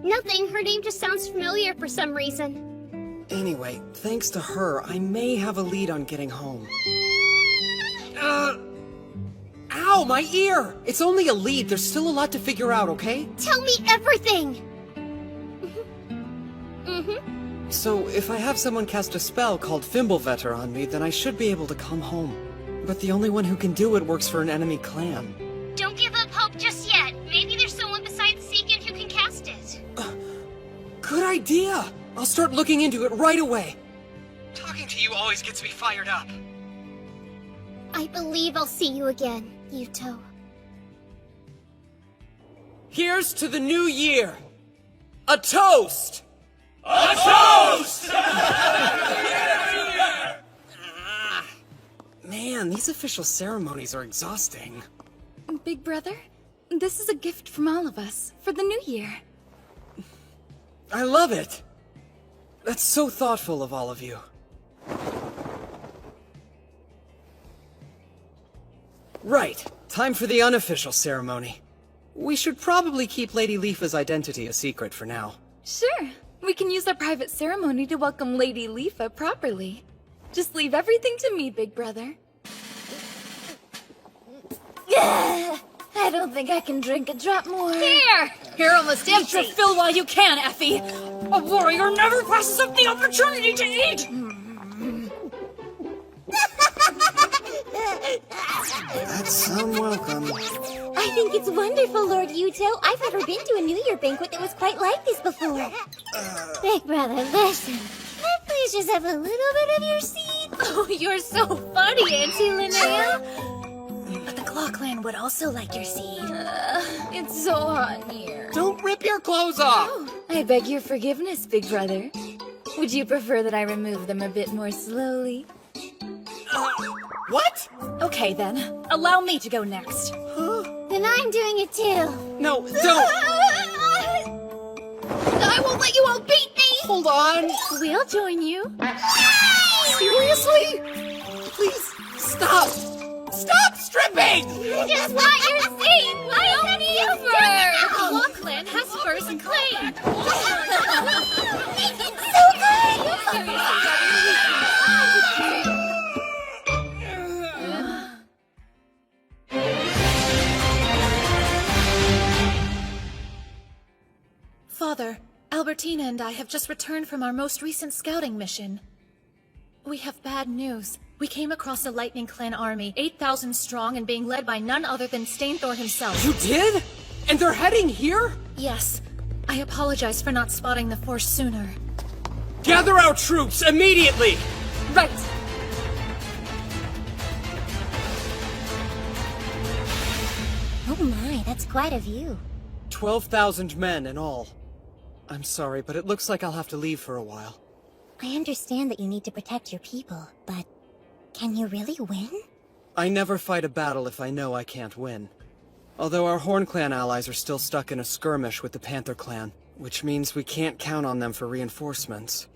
Nothing. Her name just sounds familiar for some reason. Anyway, thanks to her, I may have a lead on getting home. Ow, my ear! It's only a lead. There's still a lot to figure out, okay? Tell me everything! So, if I have someone cast a spell called Fimbulvetter on me, then I should be able to come home. But the only one who can do it works for an enemy clan. Don't give up hope just yet. Maybe there's someone besides Segan who can cast it. Good idea! I'll start looking into it right away. Talking to you always gets me fired up. I believe I'll see you again, Yuto. Here's to the new year! A toast! A toast! Man, these official ceremonies are exhausting. Big brother, this is a gift from all of us for the new year. I love it! That's so thoughtful of all of you. Right, time for the unofficial ceremony. We should probably keep Lady Leafa's identity a secret for now. Sure, we can use our private ceremony to welcome Lady Leafa properly. Just leave everything to me, big brother. I don't think I can drink a drop more. Here! You're almost empty. Eat your fill while you can, Effie. A warrior never passes up the opportunity to eat. That's some welcome. I think it's wonderful, Lord Yuto. I've never been to a New Year banquet that was quite like this before. Big brother, listen. Can I please just have a little bit of your seed? Oh, you're so funny, Auntie Linnea. But the Claw Clan would also like your seed. It's so hot in here. Don't rip your clothes off! I beg your forgiveness, big brother. Would you prefer that I remove them a bit more slowly? What? Okay, then. Allow me to go next. Then I'm doing it too. No, don't! I won't let you all beat me! Hold on! We'll join you. Seriously? Please, stop! Stop stripping! I just want your seed! Why don't you The Claw Clan nice and clean! Father, Albertina and I have just returned from our most recent scouting mission. We have bad news. We came across a Lightning Clan army, 8,000 strong and being led by none other than Stainthor himself. You did? And they're heading here? Yes. I apologize for not spotting the force sooner. Gather our troops immediately! Right! Oh my, that's quite a view. 12,000 men in all. I'm sorry, but it looks like I'll have to leave for a while. I understand that you need to protect your people, but can you really win? I never fight a battle if I know I can't win. Although our Horn Clan allies are still stuck in a skirmish with the Panther Clan, which means we can't count on them for reinforcements.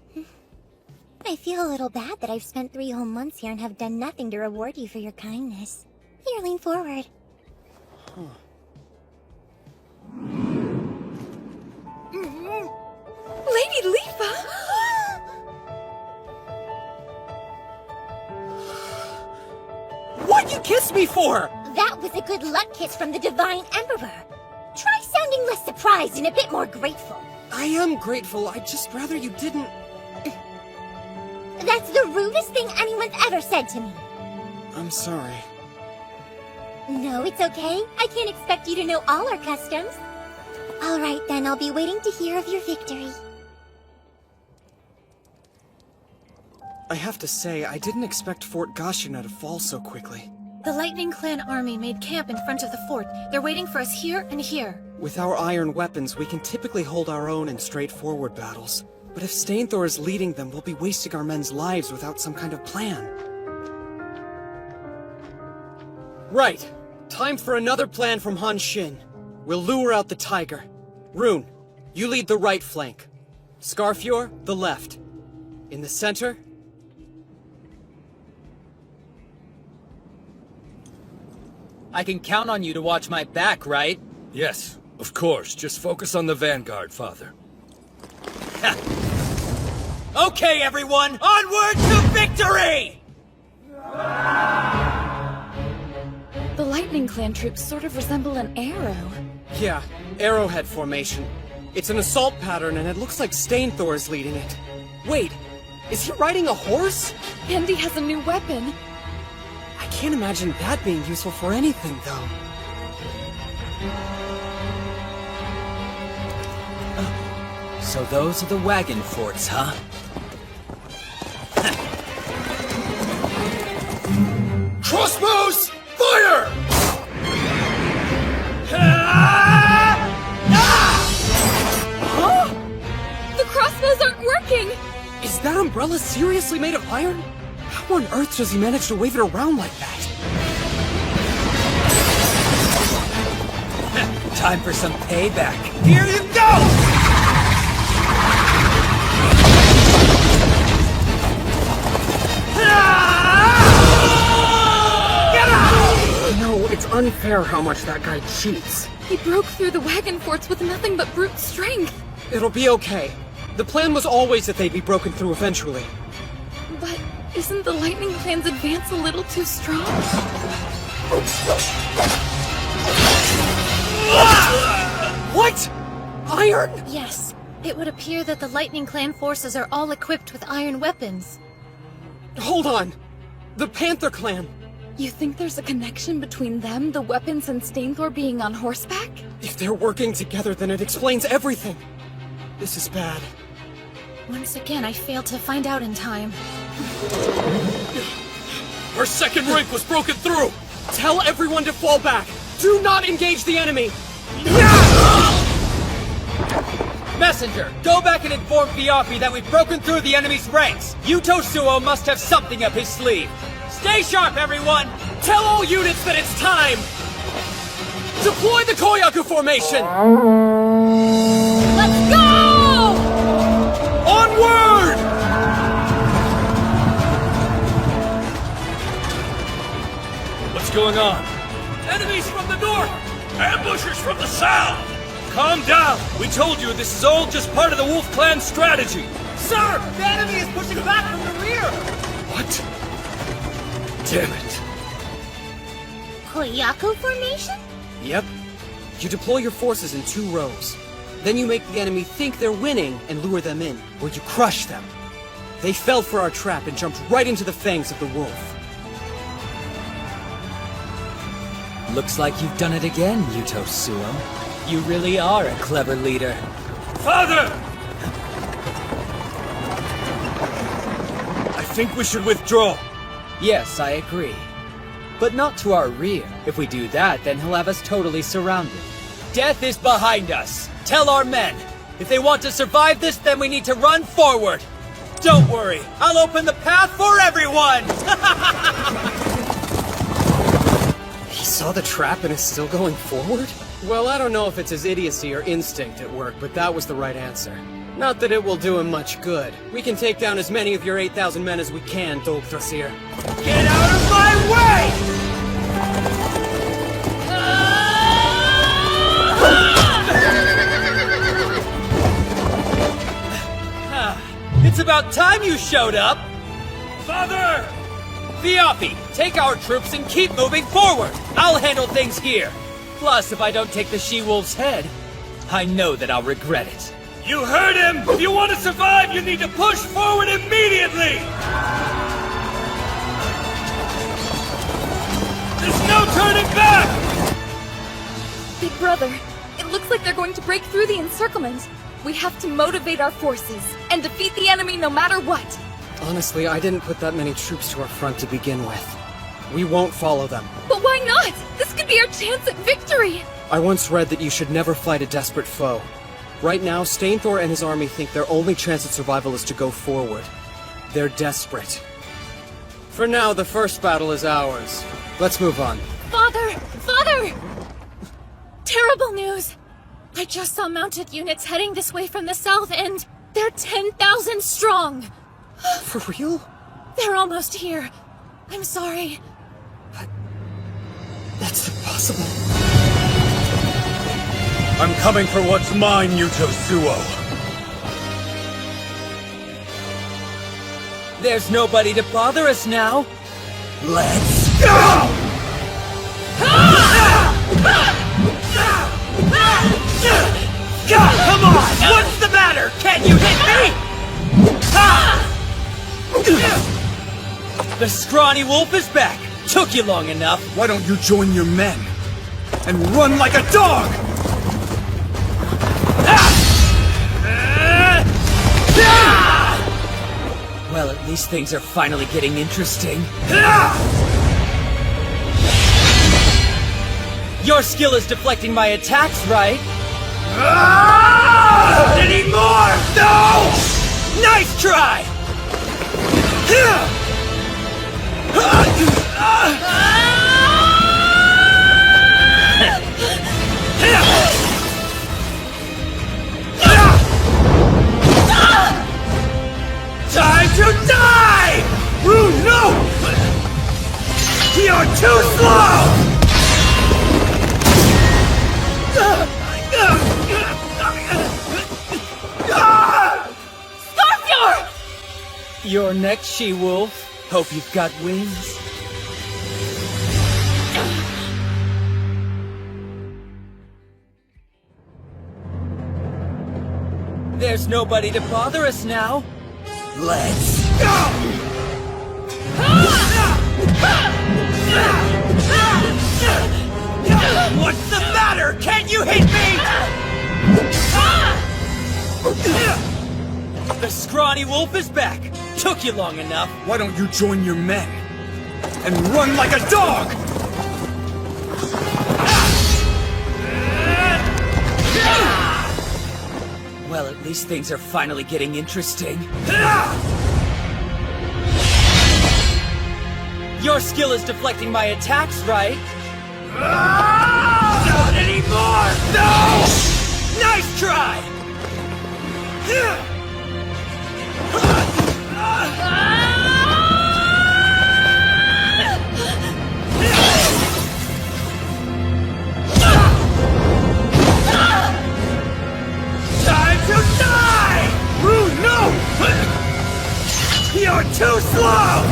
I feel a little bad that I've spent 3 whole months here and have done nothing to reward you for your kindness. Here, lean forward. Lady Leafa! What'd you kiss me for? That was a good luck kiss from the Divine Emperor. Try sounding less surprised and a bit more grateful. I am grateful, I'd just rather you didn't... That's the rudest thing anyone's ever said to me. I'm sorry. No, it's okay. I can't expect you to know all our customs. All right, then, I'll be waiting to hear of your victory. I have to say, I didn't expect Fort Gashina to fall so quickly. The Lightning Clan army made camp in front of the fort. They're waiting for us here and here. With our iron weapons, we can typically hold our own in straightforward battles. But if Stainthor is leading them, we'll be wasting our men's lives without some kind of plan. Right. Time for another plan from Han Xin. We'll lure out the tiger. Rune, you lead the right flank. Scarfior, the left. In the center... I can count on you to watch my back, right? Yes, of course. Just focus on the vanguard, Father. Okay, everyone! Onward to victory! The Lightning Clan troops sort of resemble an arrow. Yeah, arrowhead formation. It's an assault pattern and it looks like Stainthor is leading it. Wait, is he riding a horse? And he has a new weapon. I can't imagine that being useful for anything, though. So those are the wagon forts, huh? Crossbows! Fire! Huh? The crossbows aren't working! Is that umbrella seriously made of iron? How on earth does he manage to wave it around like that? Time for some payback. Here you go! No, it's unfair how much that guy cheats. He broke through the wagon forts with nothing but brute strength. It'll be okay. The plan was always that they'd be broken through eventually. But isn't the Lightning Clan's advance a little too strong? What? Iron? Yes. It would appear that the Lightning Clan forces are all equipped with iron weapons. Hold on. The Panther Clan. You think there's a connection between them, the weapons, and Stainthor being on horseback? If they're working together, then it explains everything. This is bad. Once again, I failed to find out in time. Our second rank was broken through! Tell everyone to fall back! Do not engage the enemy! Messenger, go back and inform Fiapi that we've broken through the enemy's ranks! Yuto Suo must have something up his sleeve! Stay sharp, everyone! Tell all units that it's time! Deploy the Koyaku formation! Let's go! Onward! What's going on? Enemies from the north! Ambushers from the south! Calm down! We told you this is all just part of the Wolf Clan strategy. Sir! The enemy is pushing back from the rear! What? Damn it. Koyaku formation? Yep. You deploy your forces in 2 rows. Then you make the enemy think they're winning and lure them in, or you crush them. They fell for our trap and jumped right into the fangs of the wolf. Looks like you've done it again, Suo. You really are a clever leader. Father! I think we should withdraw. Yes, I agree. But not to our rear. If we do that, then he'll have us totally surrounded. Death is behind us. Tell our men. If they want to survive this, then we need to run forward. Don't worry, I'll open the path for everyone! He saw the trap and is still going forward? Well, I don't know if it's his idiocy or instinct at work, but that was the right answer. Not that it will do him much good. We can take down as many of your 8,000 men as we can, Dolgthrasir. Get out of my way! It's about time you showed up! Father! Viapi, take our troops and keep moving forward! I'll handle things here! Plus, if I don't take the she-wolf's head, I know that I'll regret it. You heard him! If you want to survive, you need to push forward immediately! There's no turning back! Big brother, it looks like they're going to break through the encirclement. We have to motivate our forces and defeat the enemy no matter what. Honestly, I didn't put that many troops to our front to begin with. We won't follow them. But why not? This could be our chance at victory! I once read that you should never fight a desperate foe. Right now, Stainthor and his army think their only chance at survival is to go forward. They're desperate. For now, the first battle is ours. Let's move on. Father! Father! Terrible news! I just saw mounted units heading this way from the south, and they're 10,000 strong! For real? They're almost here. I'm sorry. That's impossible. I'm coming for what's mine, Suo. There's nobody to bother us now. Let's go! Come on! What's the matter? Can't you hit me? The scrawny wolf is back. Took you long enough. Why don't you join your men and run like a dog? Well, at least things are finally getting interesting. Your skill is deflecting my attacks, right? Any more? No! Nice try! Time to die! Ooh, no! You're too slow! Scorpior! Your next, she-wolf. Hope you've got wings. There's nobody to bother us now. Let's go! What's the matter? Can't you hit me? The scrawny wolf is back. Took you long enough. Why don't you join your men and run like a dog? Well, at least things are finally getting interesting. Your skill is deflecting my attacks, right? Not anymore! No! Nice try! You're too slow!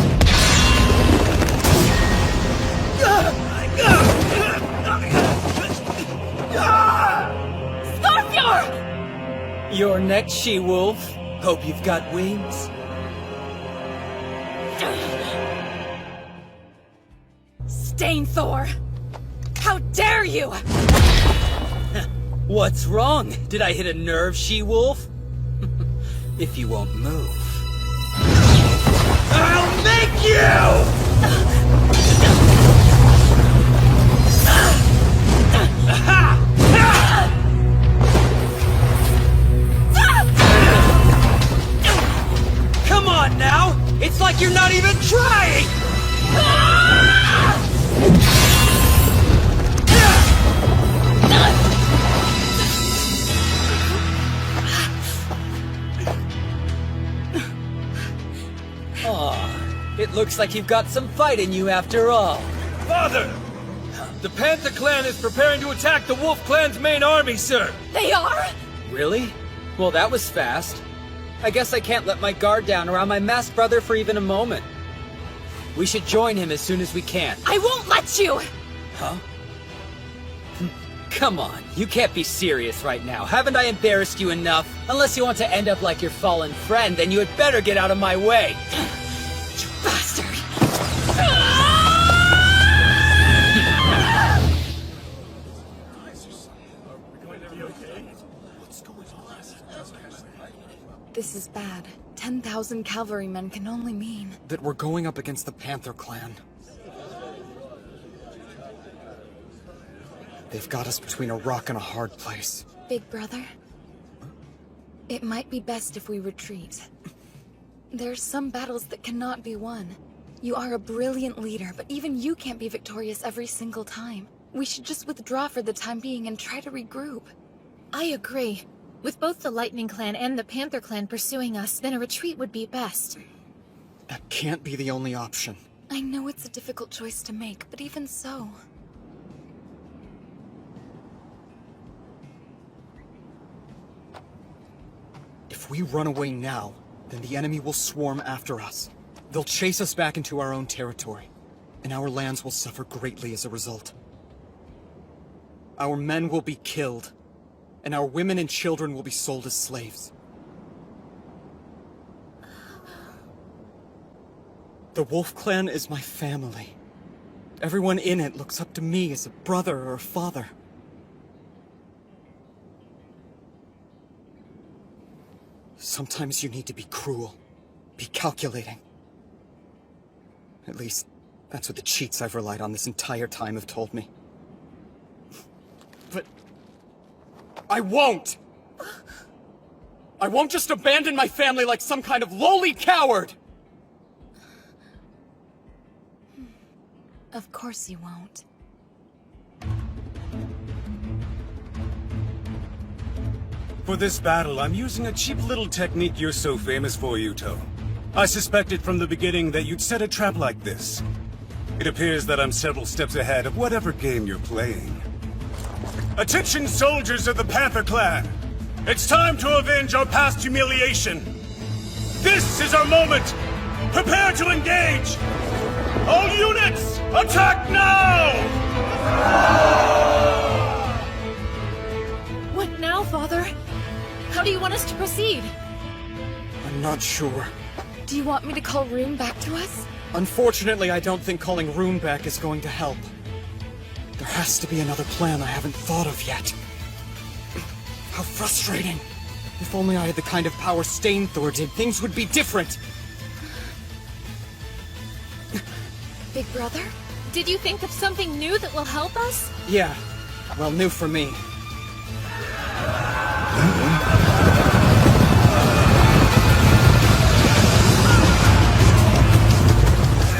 Scorpior! Your next she-wolf. Hope you've got wings. Stainthor! How dare you! What's wrong? Did I hit a nerve, she-wolf? If you won't move... I'll make you! Come on now! It's like you're not even trying! Aw, it looks like you've got some fight in you after all. Father! The Panther Clan is preparing to attack the Wolf Clan's main army, sir! They are? Really? Well, that was fast. I guess I can't let my guard down around my masked brother for even a moment. We should join him as soon as we can. I won't let you! Huh? Come on, you can't be serious right now. Haven't I embarrassed you enough? Unless you want to end up like your fallen friend, then you had better get out of my way. You bastard! This is bad. 10,000 cavalrymen can only mean... that we're going up against the Panther Clan. They've got us between a rock and a hard place. Big brother? It might be best if we retreat. There's some battles that cannot be won. You are a brilliant leader, but even you can't be victorious every single time. We should just withdraw for the time being and try to regroup. I agree. With both the Lightning Clan and the Panther Clan pursuing us, then a retreat would be best. That can't be the only option. I know it's a difficult choice to make, but even so... If we run away now, then the enemy will swarm after us. They'll chase us back into our own territory, and our lands will suffer greatly as a result. Our men will be killed, and our women and children will be sold as slaves. The Wolf Clan is my family. Everyone in it looks up to me as a brother or a father. Sometimes you need to be cruel, be calculating. At least, that's what the cheats I've relied on this entire time have told me. But... I won't! I won't just abandon my family like some kind of lowly coward! Of course you won't. For this battle, I'm using a cheap little technique you're so famous for, Yuto. I suspected from the beginning that you'd set a trap like this. It appears that I'm several steps ahead of whatever game you're playing. Attention, soldiers of the Panther Clan! It's time to avenge our past humiliation! This is our moment! Prepare to engage! All units, attack now! What now, Father? How do you want us to proceed? I'm not sure. Do you want me to call Rune back to us? Unfortunately, I don't think calling Rune back is going to help. There has to be another plan I haven't thought of yet. How frustrating! If only I had the kind of power Stainthor did, things would be different! Big brother? Did you think of something new that will help us? Yeah. Well, new for me.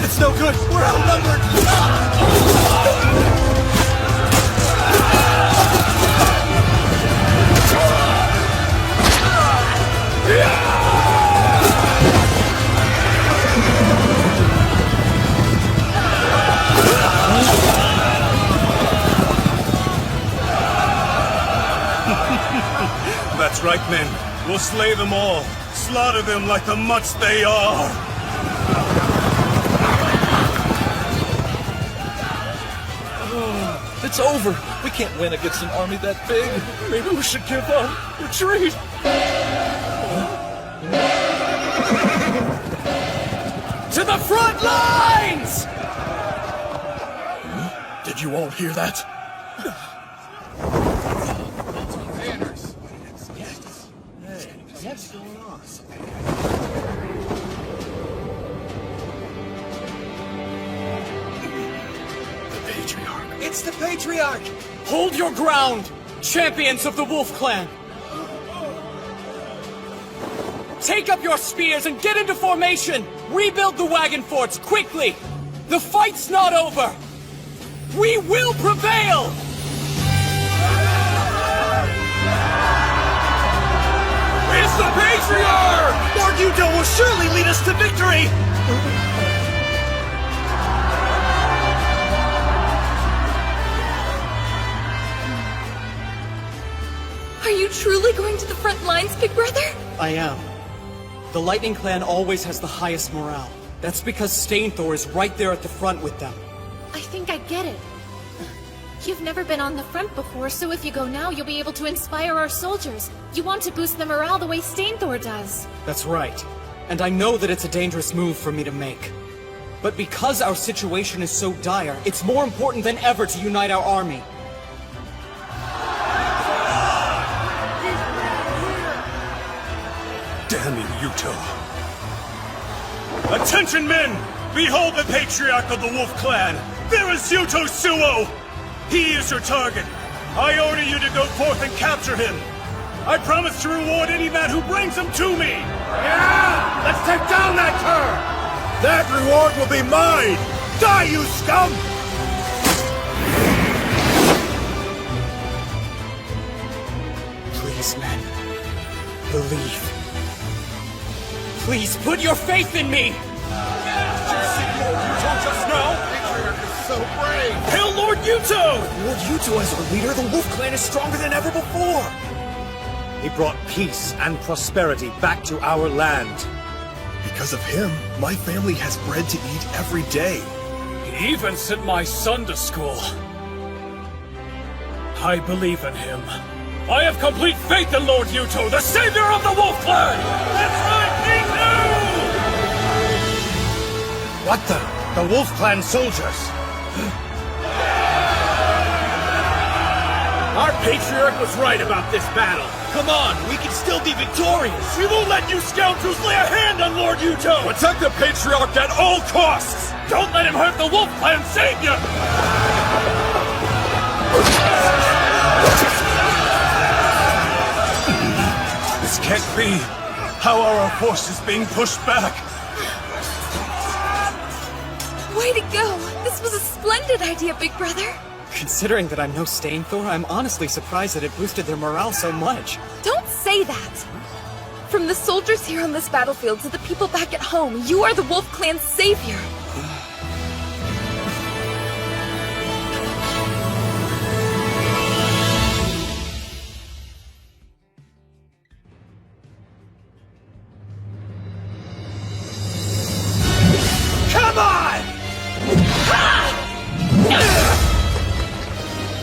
It's no good! We're outnumbered! That's right, men. We'll slay them all. Slaughter them like the mutts they are. It's over. We can't win against an army that big. Maybe we should give up. Retreat. To the front lines! Did you all hear that? What's going on? The Patriarch. It's the Patriarch! Hold your ground, champions of the Wolf Clan! Take up your spears and get into formation! Rebuild the wagon forts, quickly! The fight's not over! We will prevail! It's the Patriarch! Lord Yuto will surely lead us to victory! Are you truly going to the front lines, big brother? I am. The Lightning Clan always has the highest morale. That's because Stainthor is right there at the front with them. I think I get it. You've never been on the front before, so if you go now, you'll be able to inspire our soldiers. You want to boost the morale the way Stainthor does. That's right. And I know that it's a dangerous move for me to make. But because our situation is so dire, it's more important than ever to unite our army. Damn you, Yuto. Attention, men! Behold the Patriarch of the Wolf Clan! There is Yuto Suo! He is your target. I order you to go forth and capture him. I promise to reward any man who brings him to me. Yeah! Let's take down that cur! That reward will be mine! Die, you scum! Please, men. Believe. Please put your faith in me! Just now? So brave! Hail Lord Yuto! Lord Yuto as our leader, the Wolf Clan is stronger than ever before! He brought peace and prosperity back to our land. Because of him, my family has bread to eat every day. He even sent my son to school. I believe in him. I have complete faith in Lord Yuto, the savior of the Wolf Clan! That's right, King New! What the? The Wolf Clan soldiers! Our Patriarch was right about this battle. Come on, we can still be victorious. We won't let you scoundrels lay a hand on Lord Yuto. Protect the Patriarch at all costs. Don't let him hurt the Wolf Clan savior. This can't be. How are our forces being pushed back? Way to go! This was a splendid idea, big brother. Considering that I'm no Stainthor, I'm honestly surprised that it boosted their morale so much. Don't say that! From the soldiers here on this battlefield to the people back at home, you are the Wolf Clan's savior. Come on!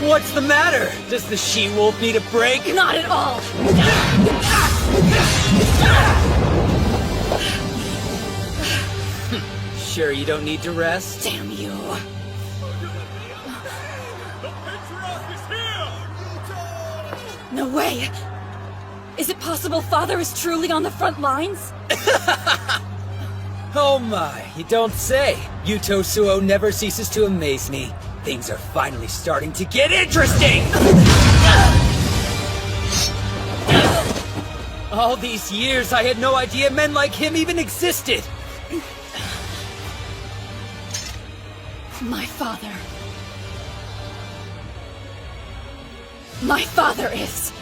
What's the matter? Does the she-wolf need a break? Not at all! Sure you don't need to rest? Damn you! No way! Is it possible Father is truly on the front lines? Oh my, you don't say. Yuto Suo never ceases to amaze me. Things are finally starting to get interesting! All these years, I had no idea men like him even existed! My father. My father is...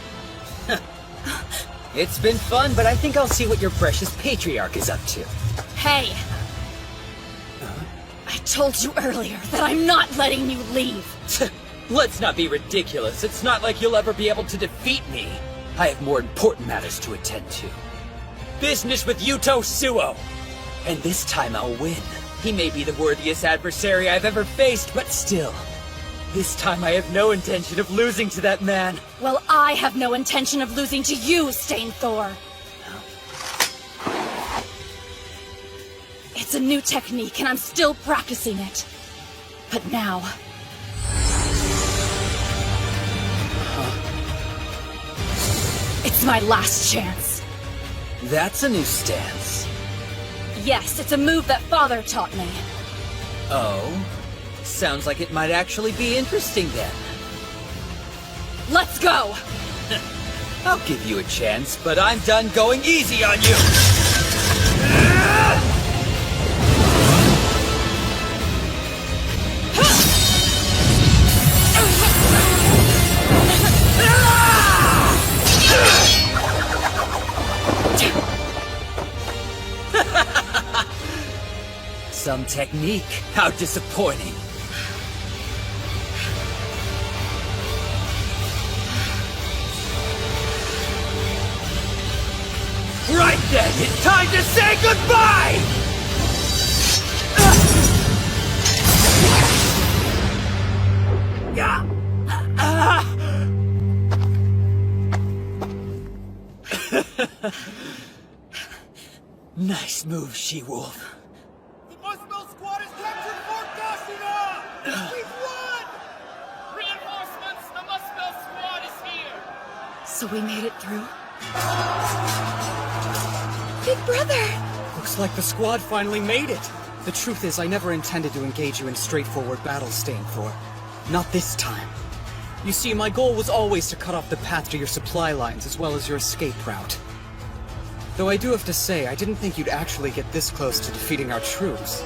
It's been fun, but I think I'll see what your precious Patriarch is up to. Hey! I told you earlier that I'm not letting you leave! Let's not be ridiculous. It's not like you'll ever be able to defeat me. I have more important matters to attend to. Business with Yuto Suo. And this time I'll win. He may be the worthiest adversary I've ever faced, but still. This time I have no intention of losing to that man. Well, I have no intention of losing to you, Stainthor. It's a new technique, and I'm still practicing it. But now... It's my last chance. That's a new stance. Yes, it's a move that Father taught me. Oh? Sounds like it might actually be interesting then. Let's go! I'll give you a chance, but I'm done going easy on you! Some technique. How disappointing. Right then, it's time to say goodbye! Nice move, She-Wolf. The Muspel squad has captured Fort Goshina! We've won! Reinforcements, the Muspel squad is here! So we made it through? Big brother! Looks like the squad finally made it. The truth is, I never intended to engage you in straightforward battle, Stainthor. Not this time. You see, my goal was always to cut off the path to your supply lines as well as your escape route. Though I do have to say, I didn't think you'd actually get this close to defeating our troops.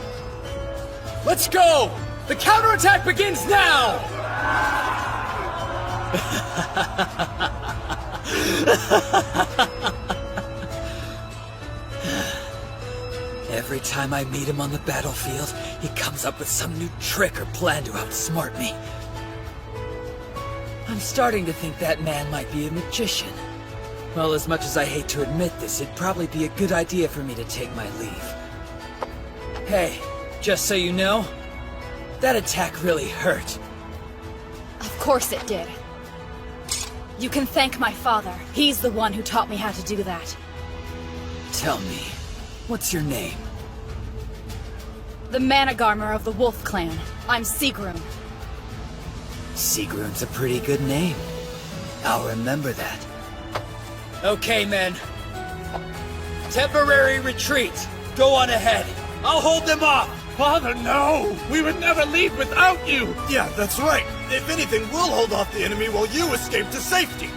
Let's go! The counterattack begins now! Every time I meet him on the battlefield, he comes up with some new trick or plan to outsmart me. I'm starting to think that man might be a magician. Well, as much as I hate to admit this, it'd probably be a good idea for me to take my leave. Hey, just so you know, that attack really hurt. Of course it did. You can thank my father. He's the one who taught me how to do that. Tell me, what's your name? The Managarmer of the Wolf Clan. I'm Sigrun. Sigrun's a pretty good name. I'll remember that. Okay, men. Temporary retreat. Go on ahead. I'll hold them off. Father, no! We would never leave without you! Yeah, that's right. If anything, we'll hold off the enemy while you escape to safety.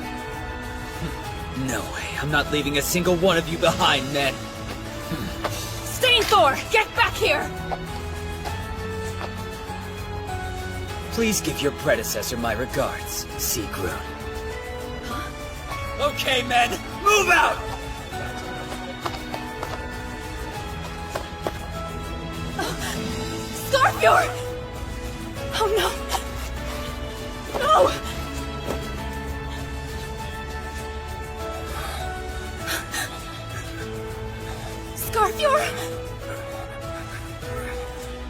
No way. I'm not leaving a single one of you behind, men. Stainthor, get back here! Please give your predecessor my regards, Sigrun. Okay, men, move out! Scarfjord! Oh no! No! Scarfjord!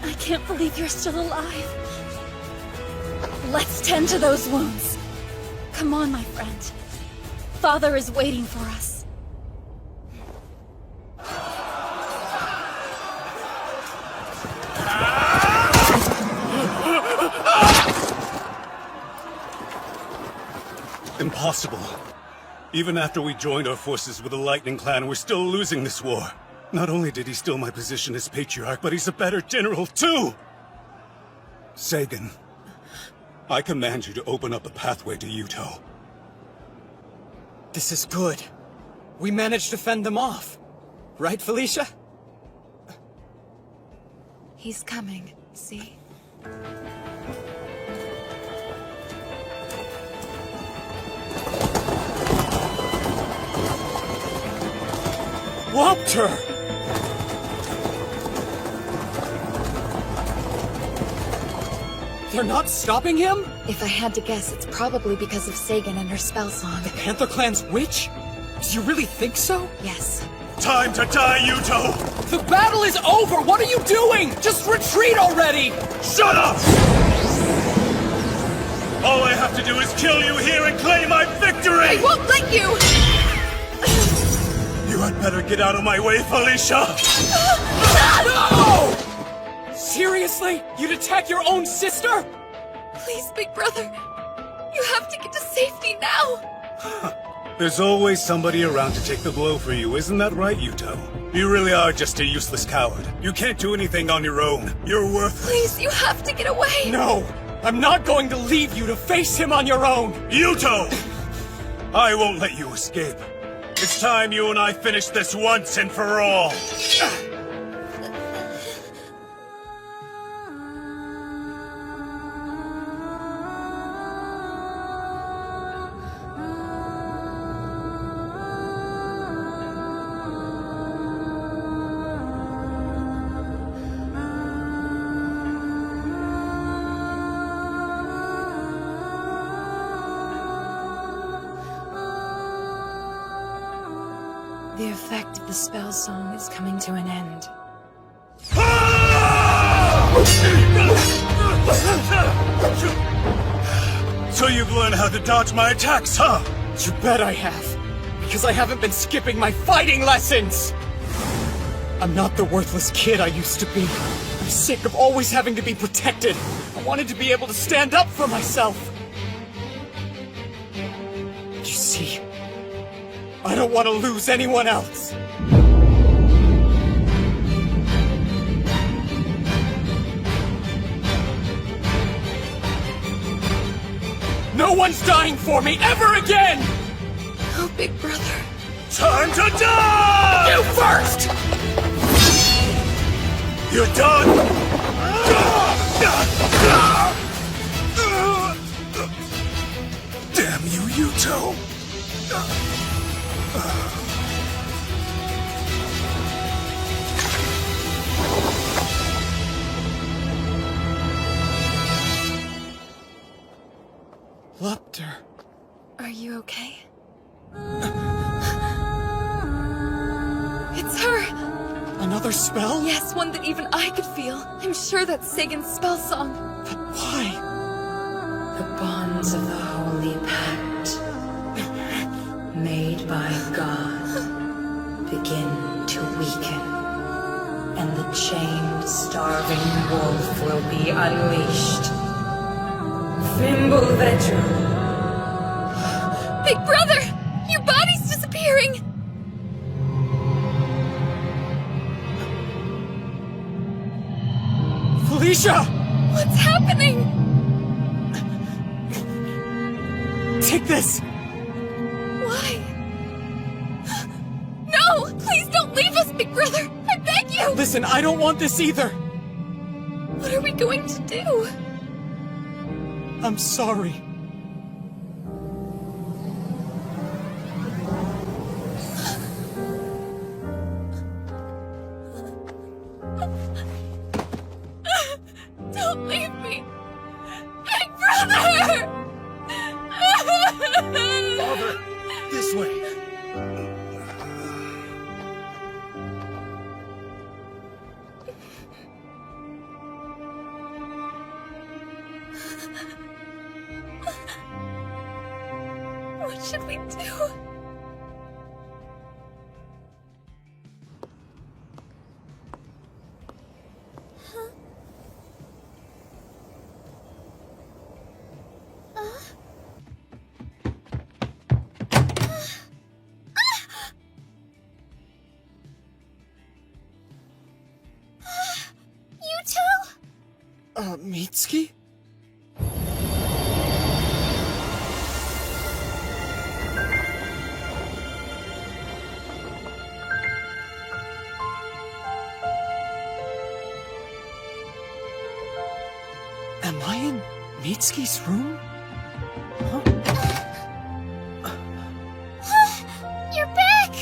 I can't believe you're still alive. Let's tend to those wounds. Come on, my friend. Father is waiting for us. Impossible. Even after we joined our forces with the Lightning Clan, we're still losing this war. Not only did he steal my position as Patriarch, but he's a better general, too! Sagan, I command you to open up a pathway to Yuto. This is good. We managed to fend them off. Right, Felicia? He's coming, see? Whopped her! They're not stopping him? If I had to guess, it's probably because of Sagan and her spell song. The Panther Clan's witch? Do you really think so? Yes. Time to die, Yuto! The battle is over! What are you doing? Just retreat already! Shut up! All I have to do is kill you here and claim my victory! I won't let you! You had better get out of my way, Felicia! No! Seriously? You'd attack your own sister? Please, big brother. You have to get to safety now. There's always somebody around to take the blow for you, isn't that right, Yuto? You really are just a useless coward. You can't do anything on your own. You're worthless. Please, you have to get away. No! I'm not going to leave you to face him on your own! Yuto! I won't let you escape. It's time you and I finish this once and for all. The effect of the spell song is coming to an end. So you've learned how to dodge my attacks, huh? You bet I have. Because I haven't been skipping my fighting lessons! I'm not the worthless kid I used to be. I'm sick of always having to be protected. I wanted to be able to stand up for myself. You see, I don't want to lose anyone else. No one's dying for me ever again! No, big brother. Time to die! You first! You're done! Damn you, Yuto! Lepter. Are you okay? It's her! Another spell? Yes, one that even I could feel. I'm sure that's Sagan's spell song. But why? The bonds of the Holy Pact, made by God, begin to weaken, and the chained, starving wolf will be unleashed. Fimble Vetru! Big brother! Your body's disappearing! Felicia! What's happening? Take this! Why? No! Please don't leave us, big brother! I beg you! Listen, I don't want this either! What are we going to do? I'm sorry. Don't leave me! Big brother! Father, this way. What should we do? Mitsuki? Am I in Mitsuki's room? Huh? You're back!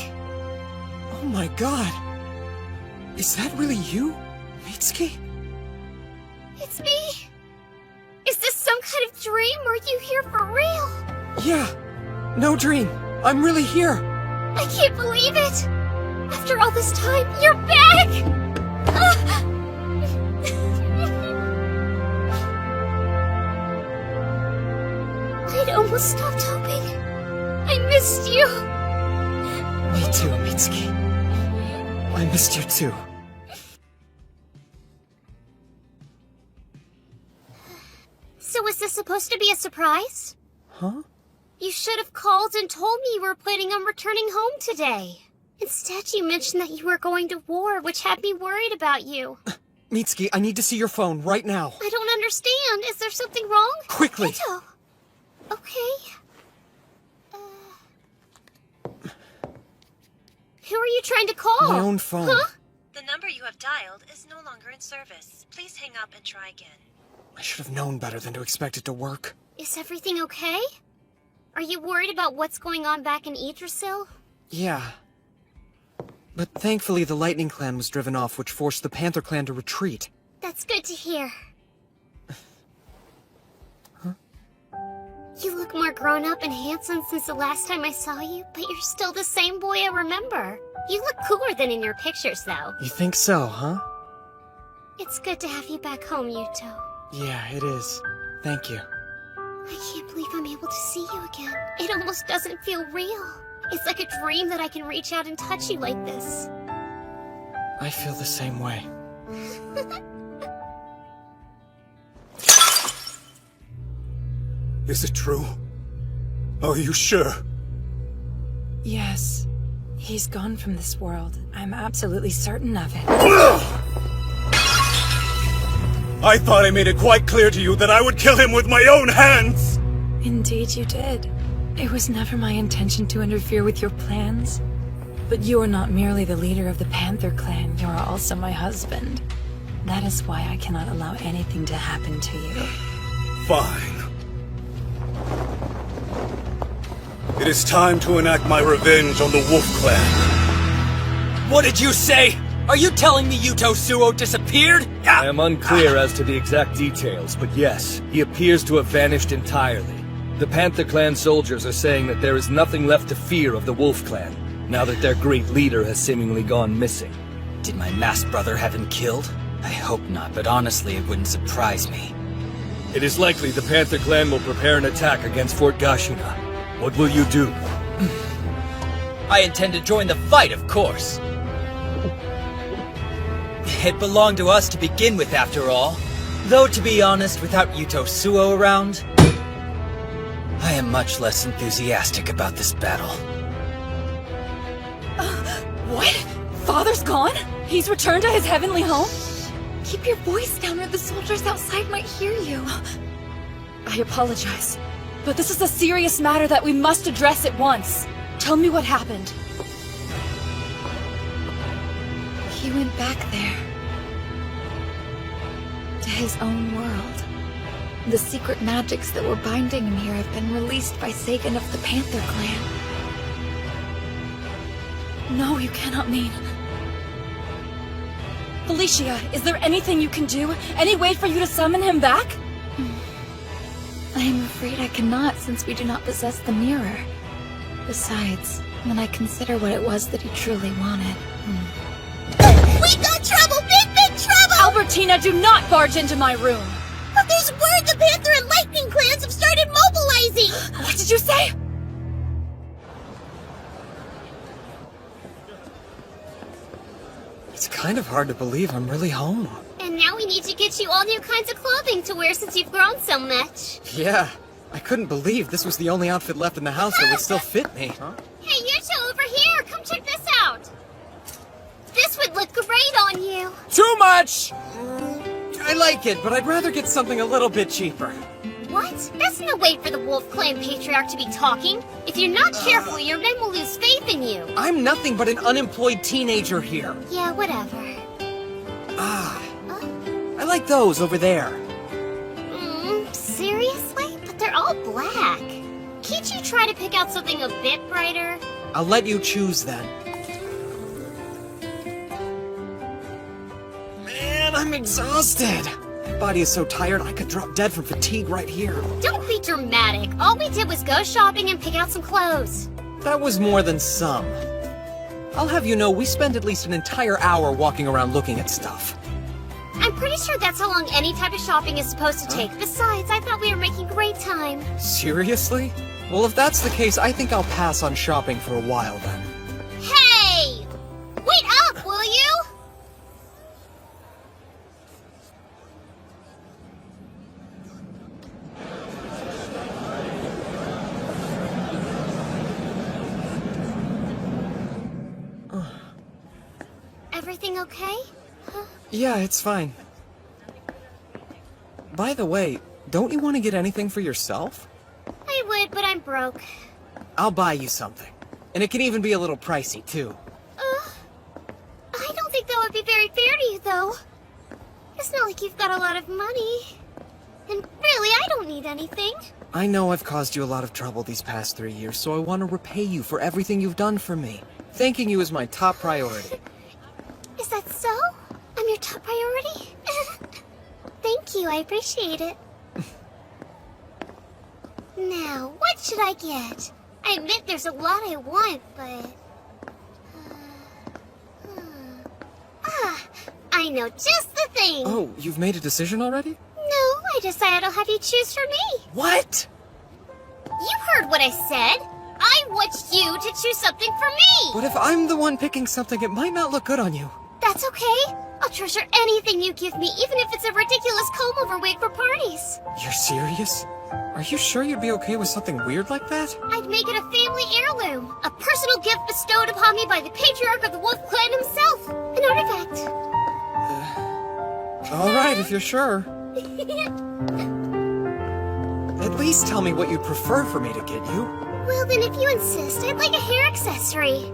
Oh my god! Is that really you, Mitsuki? It's me! Is this some kind of dream, or are you here for real? Yeah, no dream. I'm really here. I can't believe it! After all this time, you're back! almost stopped hoping. I missed you. Me too, Mitsuki. I missed you too. So was this supposed to be a surprise? Huh? You should have called and told me you were planning on returning home today. Instead, you mentioned that you were going to war, which had me worried about you. Mitsuki, I need to see your phone right now. I don't understand. Is there something wrong? Quickly! Ito. Okay. Who are you trying to call? My own phone. Huh? The number you have dialed is no longer in service. Please hang up and try again. I should have known better than to expect it to work. Is everything okay? Are you worried about what's going on back in Yggdrasil? Yeah. But thankfully the Lightning Clan was driven off, which forced the Panther Clan to retreat. That's good to hear. Huh? You look more grown up and handsome since the last time I saw you, but you're still the same boy I remember. You look cooler than in your pictures, though. You think so, huh? It's good to have you back home, Yuto. Yeah, it is. Thank you. I can't believe I'm able to see you again. It almost doesn't feel real. It's like a dream that I can reach out and touch you like this. I feel the same way. Is it true? Are you sure? Yes. He's gone from this world. I'm absolutely certain of it. I thought I made it quite clear to you that I would kill him with my own hands! Indeed you did. It was never my intention to interfere with your plans. But you are not merely the leader of the Panther Clan, you are also my husband. That is why I cannot allow anything to happen to you. Fine. It is time to enact my revenge on the Wolf Clan. What did you say? Are you telling me Yuto Suo disappeared? I am unclear as to the exact details, but yes, he appears to have vanished entirely. The Panther Clan soldiers are saying that there is nothing left to fear of the Wolf Clan, now that their great leader has seemingly gone missing. Did my masked brother have him killed? I hope not, but honestly it wouldn't surprise me. It is likely the Panther Clan will prepare an attack against Fort Gashina. What will you do? I intend to join the fight, of course. It belonged to us to begin with, after all. Though, to be honest, without Yuto Suo around, I am much less enthusiastic about this battle. What? Father's gone? He's returned to his heavenly home? Keep your voice down or the soldiers outside might hear you. I apologize, but this is a serious matter that we must address at once. Tell me what happened. He went back there. To his own world. The secret magics that were binding him here have been released by Sagan of the Panther Clan. No, you cannot mean. Felicia, is there anything you can do? Any way for you to summon him back? I am afraid I cannot, since we do not possess the mirror. Besides, when I consider what it was that he truly wanted... We got trouble! Big trouble! Albertina, do not barge into my room! But there's word the Panther and Lightning clans have started mobilizing! What did you say? It's kind of hard to believe I'm really home. And now we need to get you all new kinds of clothing to wear since you've grown so much. Yeah, I couldn't believe this was the only outfit left in the house that would still fit me. Huh? Hey, Yuto, over here! Come check this out! This would look great on you! Too much! I like it, but I'd rather get something a little bit cheaper. What? That's no way for the Wolf Clan Patriarch to be talking. If you're not careful, your men will lose faith in you. I'm nothing but an unemployed teenager here. Yeah, whatever. I like those over there. Seriously? But they're all black. Can't you try to pick out something a bit brighter? I'll let you choose then. Man, I'm exhausted. My body is so tired I could drop dead from fatigue right here. Don't be dramatic. All we did was go shopping and pick out some clothes. That was more than some. I'll have you know we spend at least an entire hour walking around looking at stuff. I'm I'm pretty sure that's how long any type of shopping is supposed to take. Besides, I thought we were making great time. Seriously? Well, if that's the case, I think I'll pass on shopping for a while then. Hey! Wait up, will you? Everything okay? Yeah, it's fine. By the way, don't you want to get anything for yourself? I would, but I'm broke. I'll buy you something. And it can even be a little pricey, too. I don't think that would be very fair to you, though. It's not like you've got a lot of money. And really, I don't need anything. I know I've caused you a lot of trouble these past 3 years, so I want to repay you for everything you've done for me. Thanking you is my top priority. Is that so? I'm your top priority? Thank you, I appreciate it. Now, what should I get? I admit there's a lot I want, but... I know just the thing! Oh, you've made a decision already? No, I decided I'll have you choose for me. What? You heard what I said! I want you to choose something for me! But if I'm the one picking something, it might not look good on you. That's okay. I'll treasure anything you give me, even if it's a ridiculous comb-over wig for parties. You're serious? Are you sure you'd be okay with something weird like that? I'd make it a family heirloom. A personal gift bestowed upon me by the patriarch of the Wolf Clan himself. An artifact. Alright, if you're sure. At least tell me what you'd prefer for me to get you. Well, then if you insist, I'd like a hair accessory.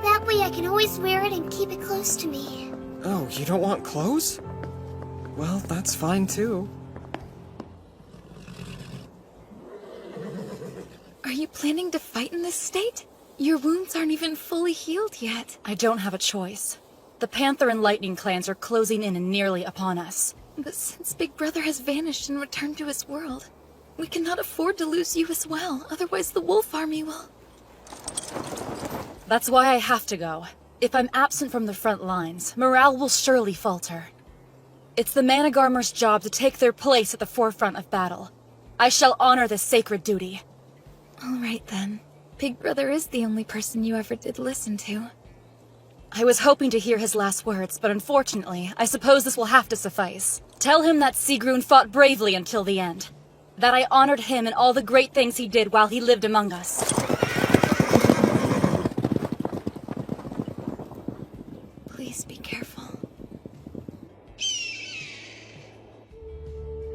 That way I can always wear it and keep it close to me. Oh, you don't want clothes? Well, that's fine too. Are you planning to fight in this state? Your wounds aren't even fully healed yet. I don't have a choice. The Panther and Lightning clans are closing in and nearly upon us. But since Big Brother has vanished and returned to his world, we cannot afford to lose you as well, otherwise the Wolf Army will... That's why I have to go. If I'm absent from the front lines, morale will surely falter. It's the Managarmer's job to take their place at the forefront of battle. I shall honor this sacred duty. All right then. Big Brother is the only person you ever did listen to. I was hoping to hear his last words, but unfortunately, I suppose this will have to suffice. Tell him that Sigrun fought bravely until the end. That I honored him and all the great things he did while he lived among us. Please be careful.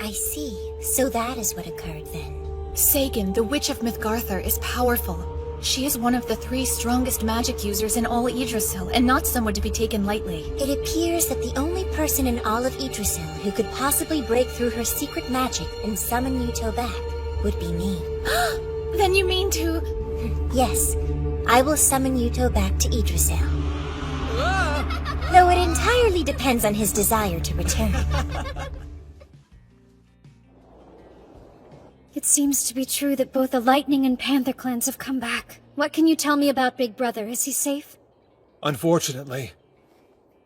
I see. So that is what occurred then. Sagan, the Witch of Mythgarther, is powerful. She is one of the 3 strongest magic users in all Yggdrasil, and not someone to be taken lightly. It appears that the only person in all of Yggdrasil who could possibly break through her secret magic and summon Yuto back would be me. Then you mean to... Yes, I will summon Yuto back to Yggdrasil. Though it entirely depends on his desire to return. It seems to be true that both the Lightning and Panther clans have come back. What can you tell me about Big Brother? Is he safe? Unfortunately,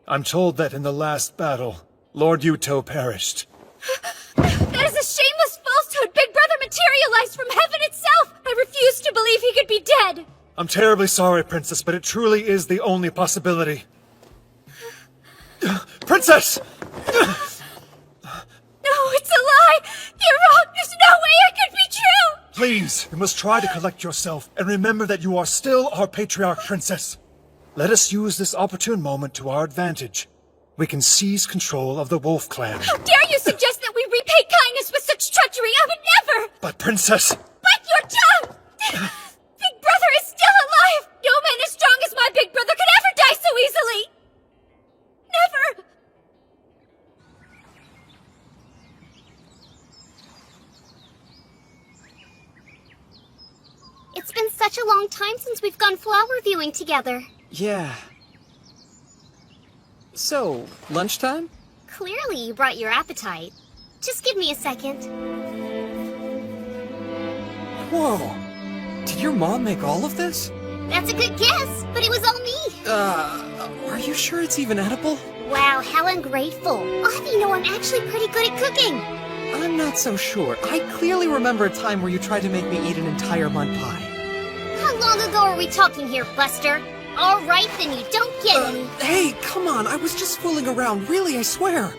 I'm told that in the last battle, Lord Yuto perished. That is a shameless falsehood! Big Brother materialized from heaven itself! I refuse to believe he could be dead! I'm terribly sorry, Princess, but it truly is the only possibility. Princess! No, it's a lie! You're wrong! There's no way it could be true! Please, you must try to collect yourself and remember that you are still our patriarch, Princess. Let us use this opportune moment to our advantage. We can seize control of the Wolf Clan. How dare you suggest that we repay kindness with such treachery? I would never! But, Princess... Bite your tongue! Big Brother is still alive! No man as strong as my Big Brother could ever die so easily! Never! It's been such a long time since we've gone flower viewing together. Yeah. So, lunchtime? Clearly you brought your appetite. Just give me a second. Whoa! Did your mom make all of this? That's a good guess, but it was all me. Are you sure it's even edible? Wow, how ungrateful. I'll have you know I'm actually pretty good at cooking. I'm not so sure. I clearly remember a time where you tried to make me eat an entire mud pie. How long ago are we talking here, Buster? Alright, then you don't get any. Hey, come on, I was just fooling around. Really, I swear.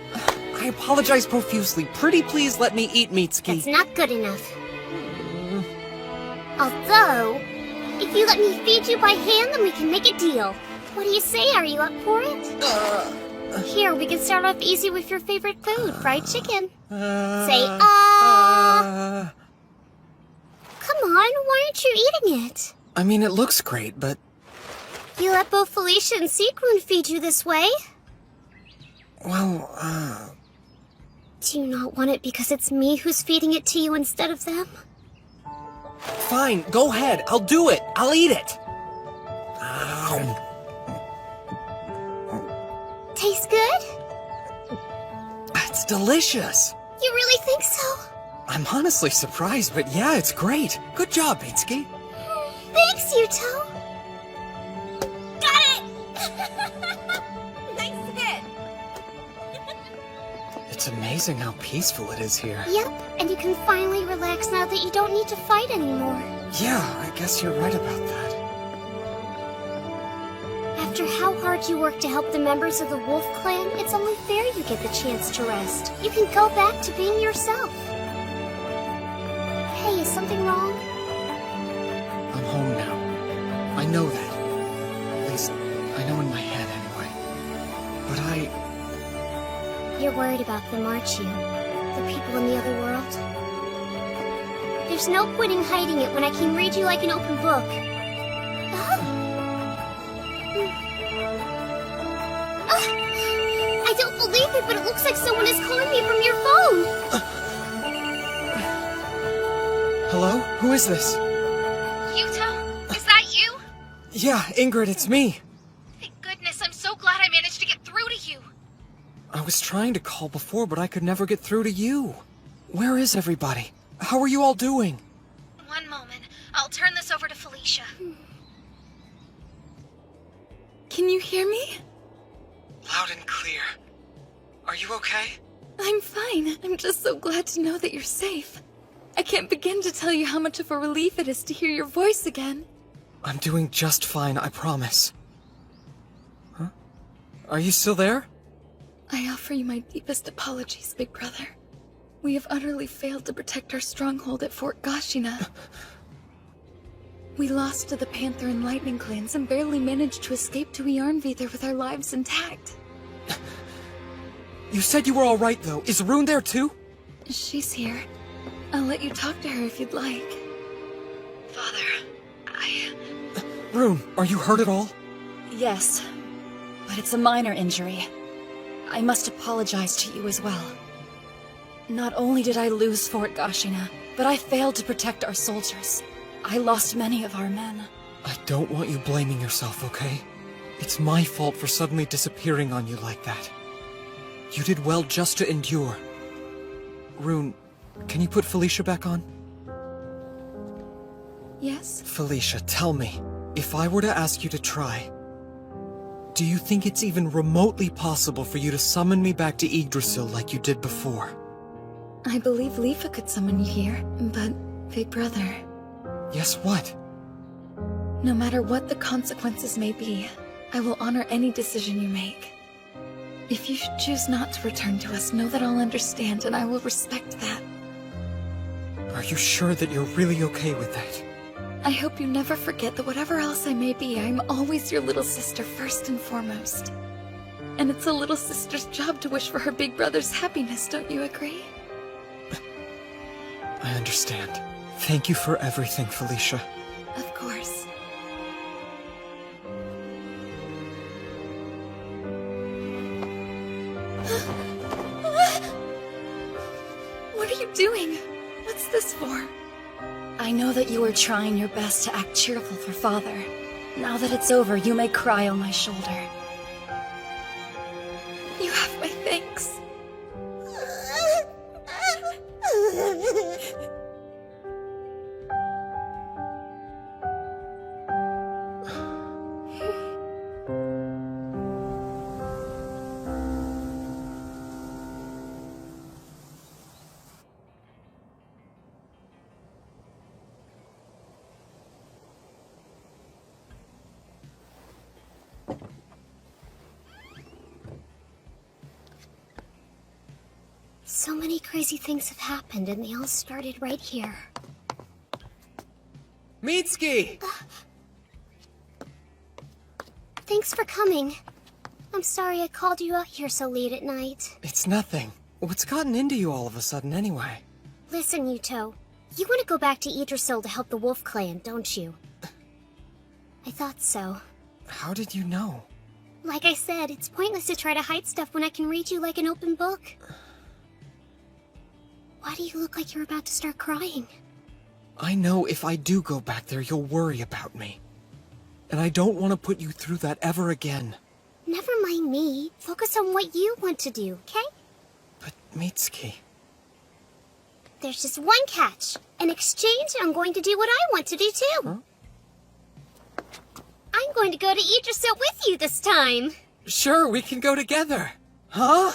I apologize profusely. Pretty please let me eat, Mitsuki. That's not good enough. Although, if you let me feed you by hand, then we can make a deal. What do you say? Are you up for it? Here, we can start off easy with your favorite food, fried chicken. Say, Come on, why aren't you eating it? I mean, it looks great, but... You let both Felicia and Seagroon feed you this way? Well, Do you not want it because it's me who's feeding it to you instead of them? Fine, go ahead. I'll do it. I'll eat it. Tastes good? It's delicious. You really think so? I'm honestly surprised, but yeah, it's great. Good job, Mitsuki. Thanks, Yuto. Got it! Nice hit! It's amazing how peaceful it is here. Yep, and you can finally relax now that you don't need to fight anymore. Yeah, I guess you're right about that. After how hard you worked to help the members of the Wolf Clan, it's only fair you get the chance to rest. You can go back to being yourself. Hey, is something wrong? I'm home now. I know that. At least, I know in my head anyway. But You're worried about them, aren't you? The people in the other world? There's no point in hiding it when I can read you like an open book. I don't believe it, but it looks like someone is calling me from your phone. Hello? Who is this? Yuto? Is that you? Yeah, Ingrid, it's me. Thank goodness, I'm so glad I managed to get through to you. I was trying to call before, but I could never get through to you. Where is everybody? How are you all doing? One moment. I'll turn this over to Felicia. Can you hear me? Loud and clear. Are you okay? I'm fine. I'm just so glad to know that you're safe. I can't begin to tell you how much of a relief it is to hear your voice again. I'm doing just fine, I promise. Huh? Are you still there? I offer you my deepest apologies, Big Brother. We have utterly failed to protect our stronghold at Fort Gashina. We lost to the Panther and Lightning clans and barely managed to escape to Yarnvidar with our lives intact. You said you were all right, though. Is Rune there, too? She's here. I'll let you talk to her if you'd like. Rune, are you hurt at all? Yes, but it's a minor injury. I must apologize to you as well. Not only did I lose Fort Gashina, but I failed to protect our soldiers. I lost many of our men. I don't want you blaming yourself, okay? It's my fault for suddenly disappearing on you like that. You did well just to endure. Rune, can you put Felicia back on? Yes? Felicia, tell me, if I were to ask you to try, do you think it's even remotely possible for you to summon me back to Yggdrasil like you did before? I believe Leafa could summon you here, but Big Brother... Yes, what? No matter what the consequences may be, I will honor any decision you make. If you should choose not to return to us, know that I'll understand and I will respect that. Are you sure that you're really okay with that? I hope you never forget that whatever else I may be, I'm always your little sister first and foremost. And it's a little sister's job to wish for her big brother's happiness, don't you agree? I understand. Thank you for everything, Felicia. Of course. What are you doing? What's this for? I know that you are trying your best to act cheerful for Father. Now that it's over, you may cry on my shoulder. You have my thanks. So many crazy things have happened, and they all started right here. Mitsuki! Thanks for coming. I'm sorry I called you out here so late at night. It's nothing. What's gotten into you all of a sudden, anyway? Listen, Yuto. You want to go back to Yggdrasil to help the Wolf Clan, don't you? I thought so. How did you know? Like I said, it's pointless to try to hide stuff when I can read you like an open book. Why do you look like you're about to start crying? I know if I do go back there, you'll worry about me. And I don't want to put you through that ever again. Never mind me. Focus on what you want to do, okay? But, Mitsuki... There's just one catch. In exchange, I'm going to do what I want to do too. Huh? I'm going to go to Yggdrasil with you this time. Sure, we can go together. Huh?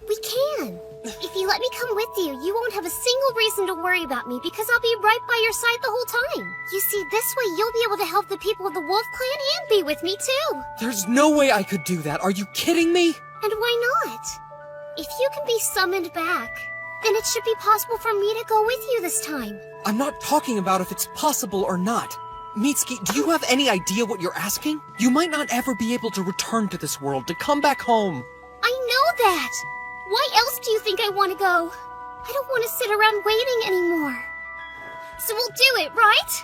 We can. If you let me come with you, you won't have a single reason to worry about me because I'll be right by your side the whole time. You see, this way you'll be able to help the people of the Wolf Clan and be with me too. There's no way I could do that. Are you kidding me? And why not? If you can be summoned back, then it should be possible for me to go with you this time. I'm not talking about if it's possible or not. Mitsuki, do you have any idea what you're asking? You might not ever be able to return to this world, to come back home. I know that! Why else do you think I want to go? I don't want to sit around waiting anymore. So we'll do it, right?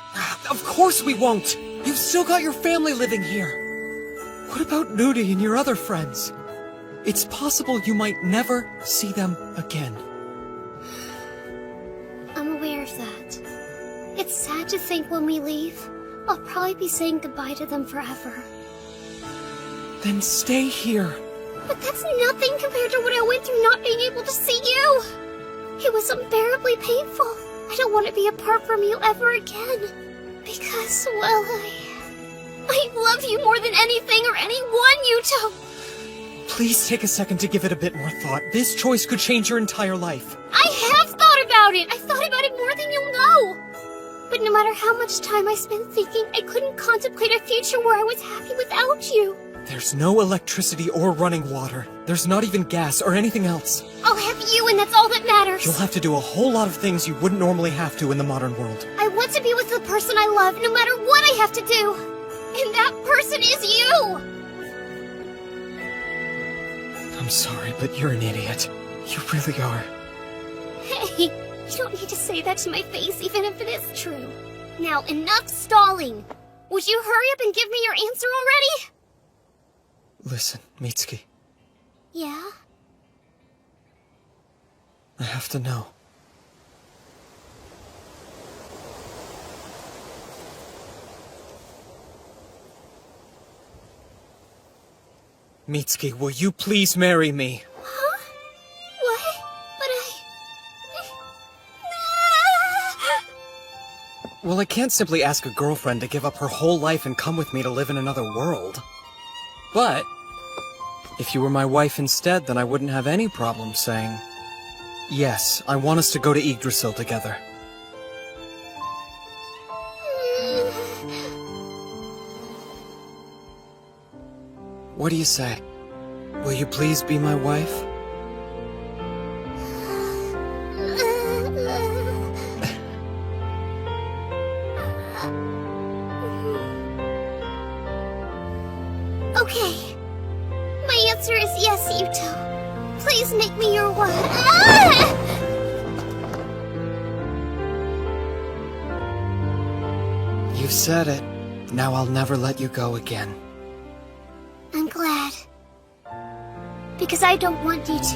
Of course we won't! You've still got your family living here. What about Nudi and your other friends? It's possible you might never see them again. I'm aware of that. It's sad to think when we leave, I'll probably be saying goodbye to them forever. Then stay here. But that's nothing compared to what I went through not being able to see you. It was unbearably painful. I don't want to be apart from you ever again. Because, well, I love you more than anything or anyone, Yuto. Please take a second to give it a bit more thought. This choice could change your entire life. I have thought about it! I've thought about it more than you'll know! But no matter how much time I spent thinking, I couldn't contemplate a future where I was happy without you. There's no electricity or running water. There's not even gas or anything else. I'll have you, and that's all that matters. You'll have to do a whole lot of things you wouldn't normally have to in the modern world. I want to be with the person I love, no matter what I have to do. And that person is you! I'm sorry, but you're an idiot. You really are. Hey, you don't need to say that to my face, even if it is true. Now, enough stalling. Would you hurry up and give me your answer already? Listen, Mitsuki. Yeah? I have to know. Mitsuki, will you please marry me? Huh? What? But Well, I can't simply ask a girlfriend to give up her whole life and come with me to live in another world. But, if you were my wife instead, then I wouldn't have any problem saying, yes, I want us to go to Yggdrasil together. What do you say? Will you please be my wife? Okay. My answer is yes, Yuto. Please make me your wife. You said it. Now I'll never let you go again. I'm glad. Because I don't want you to.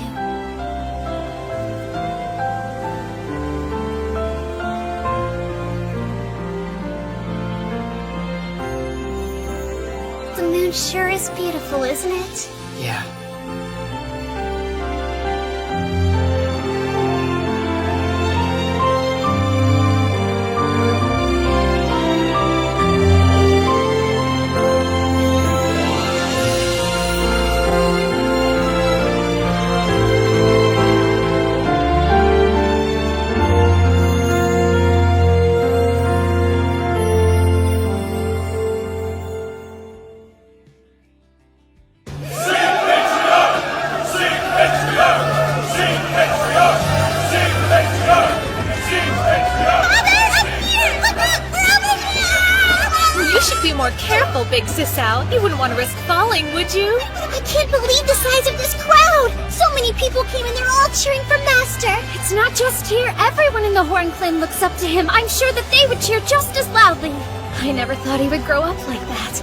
The moon sure is beautiful, isn't it? Yeah. careful, Big Sisao. You wouldn't want to risk falling, would you? I can't believe the size of this crowd! So many people came and they're all cheering for Master! It's not just here. Everyone in the Horn Clan looks up to him. I'm sure that they would cheer just as loudly. I never thought he would grow up like that.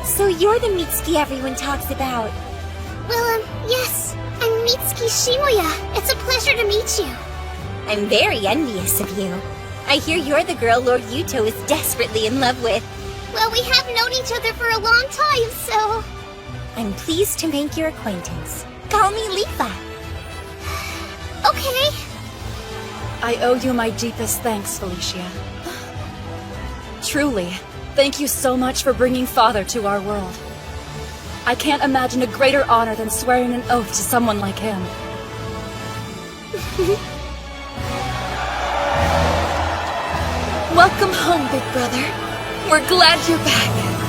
So you're the Mitsuki everyone talks about. Well, yes. I'm Mitsuki Shibuya. It's a pleasure to meet you. I'm very envious of you. I hear you're the girl Lord Yuto is desperately in love with. Well, we have known each other for a long time, so... I'm pleased to make your acquaintance. Call me Lifa. Okay. I owe you my deepest thanks, Felicia. Truly, thank you so much for bringing Father to our world. I can't imagine a greater honor than swearing an oath to someone like him. Welcome home, big brother. We're glad you're back.